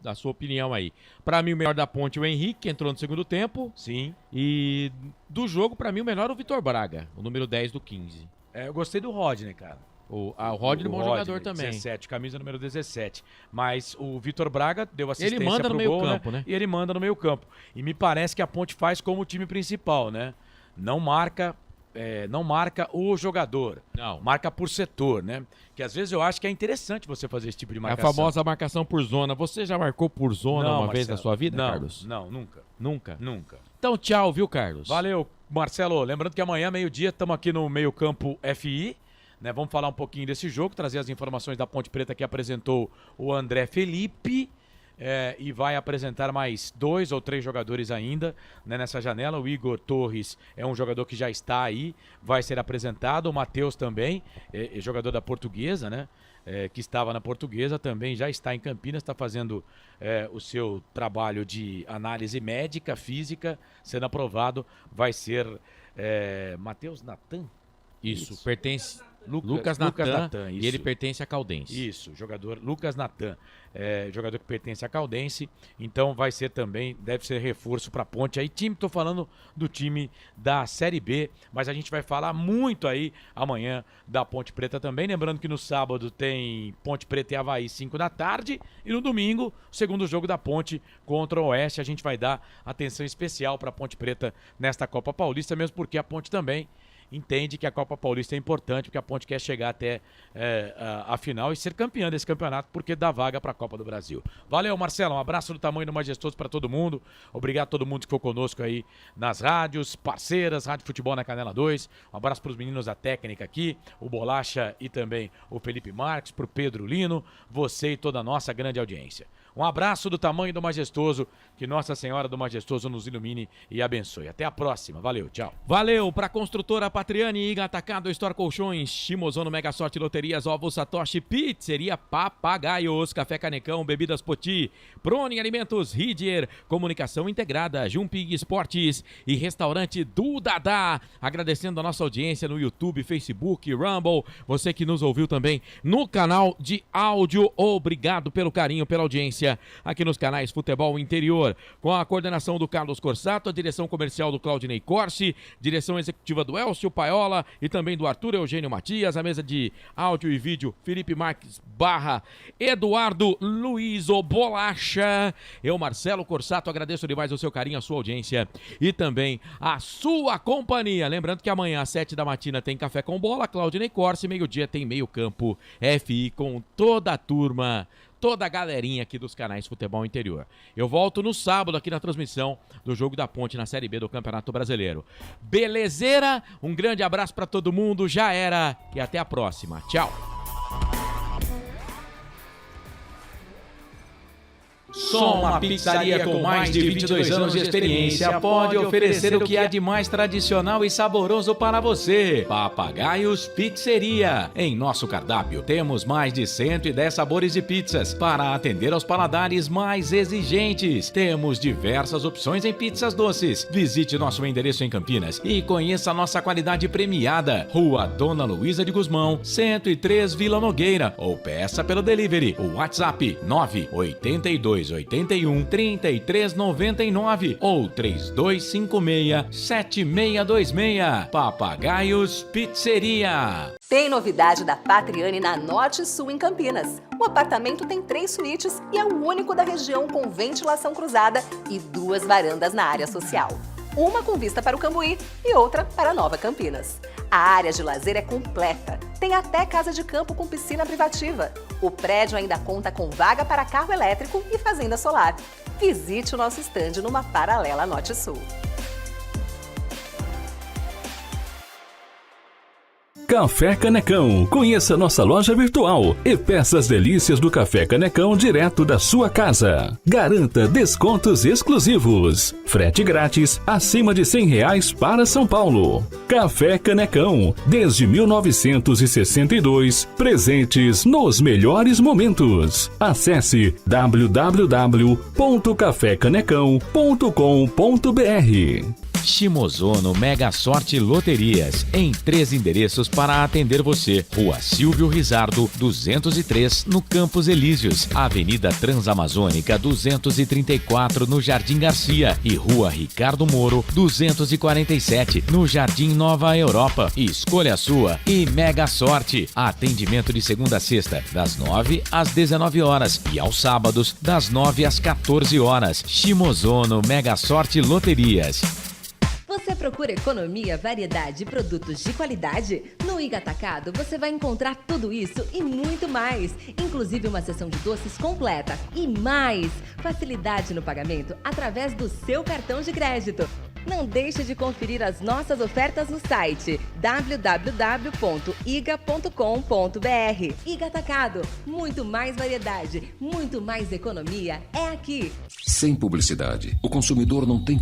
a sua opinião aí. Pra mim, o melhor da Ponte, o Henrique, que entrou no segundo tempo. Sim. E do jogo, pra mim, o melhor, o Vitor Braga, o número 10 do 15. Eu gostei do Rodney, cara. O Rodney é bom jogador também. 17, camisa número 17. Mas o Vitor Braga deu assistência pro gol, ele manda no meio campo, né? E ele manda no meio campo. E me parece que a Ponte faz como o time principal, né? Não marca o jogador. Não. Marca por setor, né? Que às vezes eu acho que é interessante você fazer esse tipo de É a marcação. famosa marcação por zona. Você já marcou por zona uma vez na sua vida, não, Carlos? Não, nunca. Nunca? Nunca. Então tchau, viu, Carlos? Valeu, Marcelo. Lembrando que amanhã, meio-dia, estamos aqui no Meio Campo FI. Né? Vamos falar um pouquinho desse jogo, trazer as informações da Ponte Preta que apresentou o André Felipe. E vai apresentar mais 2 ou 3 jogadores ainda, né, nessa janela. O Igor Torres é um jogador que já está aí, vai ser apresentado. O Matheus também, jogador da Portuguesa, né, que estava na Portuguesa, também já está em Campinas, está fazendo o seu trabalho de análise médica, física, sendo aprovado. Vai ser Matheus Natan? Isso, pertence... Lucas Natan, e ele pertence à Caldense. Isso, jogador Lucas Natan, jogador que pertence à Caldense, então vai ser também, deve ser reforço para a Ponte. Aí tô falando do time da Série B, mas a gente vai falar muito aí amanhã da Ponte Preta também, lembrando que no sábado tem Ponte Preta e Avaí 5 da tarde, e no domingo, o segundo jogo da Ponte contra o Oeste. A gente vai dar atenção especial para a Ponte Preta nesta Copa Paulista, mesmo porque a Ponte também entende que a Copa Paulista é importante, porque a Ponte quer chegar até a final e ser campeã desse campeonato, porque dá vaga para a Copa do Brasil. Valeu, Marcelo, um abraço do tamanho do majestoso para todo mundo. Obrigado a todo mundo que ficou conosco aí nas rádios, parceiras, Rádio Futebol na Canela 2. Um abraço para os meninos da técnica aqui, o Bolacha e também o Felipe Marques, para o Pedro Lino, você e toda a nossa grande audiência. Um abraço do tamanho do majestoso, que Nossa Senhora do Majestoso nos ilumine e abençoe. Até a próxima, valeu, tchau. Valeu, para a construtora Patriani, Iga Atacado, Store Colchões, Shimozono, Mega Sorte, Loterias, Ovos Satoshi, Pizzeria Papagaios, Café Canecão, Bebidas Poti, Prone Alimentos, Ridier, Comunicação Integrada, Jumping Esportes e Restaurante do Dadá. Agradecendo a nossa audiência no YouTube, Facebook, Rumble, você que nos ouviu também no canal de áudio, obrigado pelo carinho, pela audiência aqui nos canais Futebol Interior, com a coordenação do Carlos Corsato, a direção comercial do Claudinei Corsi, direção executiva do Elcio Paiola e também do Arthur Eugênio Matias, a mesa de áudio e vídeo Felipe Marques / Eduardo Luiz Bolacha. Eu, Marcelo Corsato, agradeço demais o seu carinho, a sua audiência e também a sua companhia. Lembrando que amanhã às 7 da matina tem Café com Bola, Claudinei Corsi, meio-dia tem Meio Campo FI com toda a turma, toda a galerinha aqui dos canais Futebol Interior. Eu volto no sábado aqui na transmissão do Jogo da Ponte na Série B do Campeonato Brasileiro. Belezeira? Um grande abraço pra todo mundo, já era, e até a próxima. Tchau. Só uma pizzaria com mais de 22 anos de experiência pode oferecer o que há de mais tradicional e saboroso para você. Papagaios Pizzeria. Em nosso cardápio temos mais de 110 sabores de pizzas para atender aos paladares mais exigentes. Temos diversas opções em pizzas doces. Visite nosso endereço em Campinas e conheça a nossa qualidade premiada. Rua Dona Luísa de Guzmão, 103 Vila Nogueira, ou peça pelo delivery. O WhatsApp 98281 3399 ou 3256-7626. Papagaios Pizzeria. Tem novidade da Patriani na Norte Sul em Campinas. O apartamento tem 3 suítes e é o único da região com ventilação cruzada e 2 varandas na área social. Uma com vista para o Cambuí e outra para Nova Campinas. A área de lazer é completa. Tem até casa de campo com piscina privativa. O prédio ainda conta com vaga para carro elétrico e fazenda solar. Visite o nosso estande numa paralela Norte-Sul. Café Canecão. Conheça nossa loja virtual e peça as delícias do Café Canecão direto da sua casa. Garanta descontos exclusivos. Frete grátis acima de R$100 para São Paulo. Café Canecão. Desde 1962, presentes nos melhores momentos. Acesse www.cafecanecão.com.br. Shimozono Mega Sorte Loterias, em 3 endereços para atender você. Rua Silvio Rizardo, 203, no Campos Elíseos. Avenida Transamazônica, 234, no Jardim Garcia. E Rua Ricardo Moro, 247, no Jardim Nova Europa. Escolha a sua e Mega Sorte. Atendimento de segunda a sexta, das 9 às 19 horas e aos sábados, das 9 às 14 horas. Shimozono Mega Sorte Loterias. Você procura economia, variedade e produtos de qualidade? No Iga Atacado você vai encontrar tudo isso e muito mais, inclusive uma seção de doces completa e mais facilidade no pagamento através do seu cartão de crédito. Não deixe de conferir as nossas ofertas no site www.iga.com.br. Iga Atacado, muito mais variedade, muito mais economia é aqui. Sem publicidade, o consumidor não tem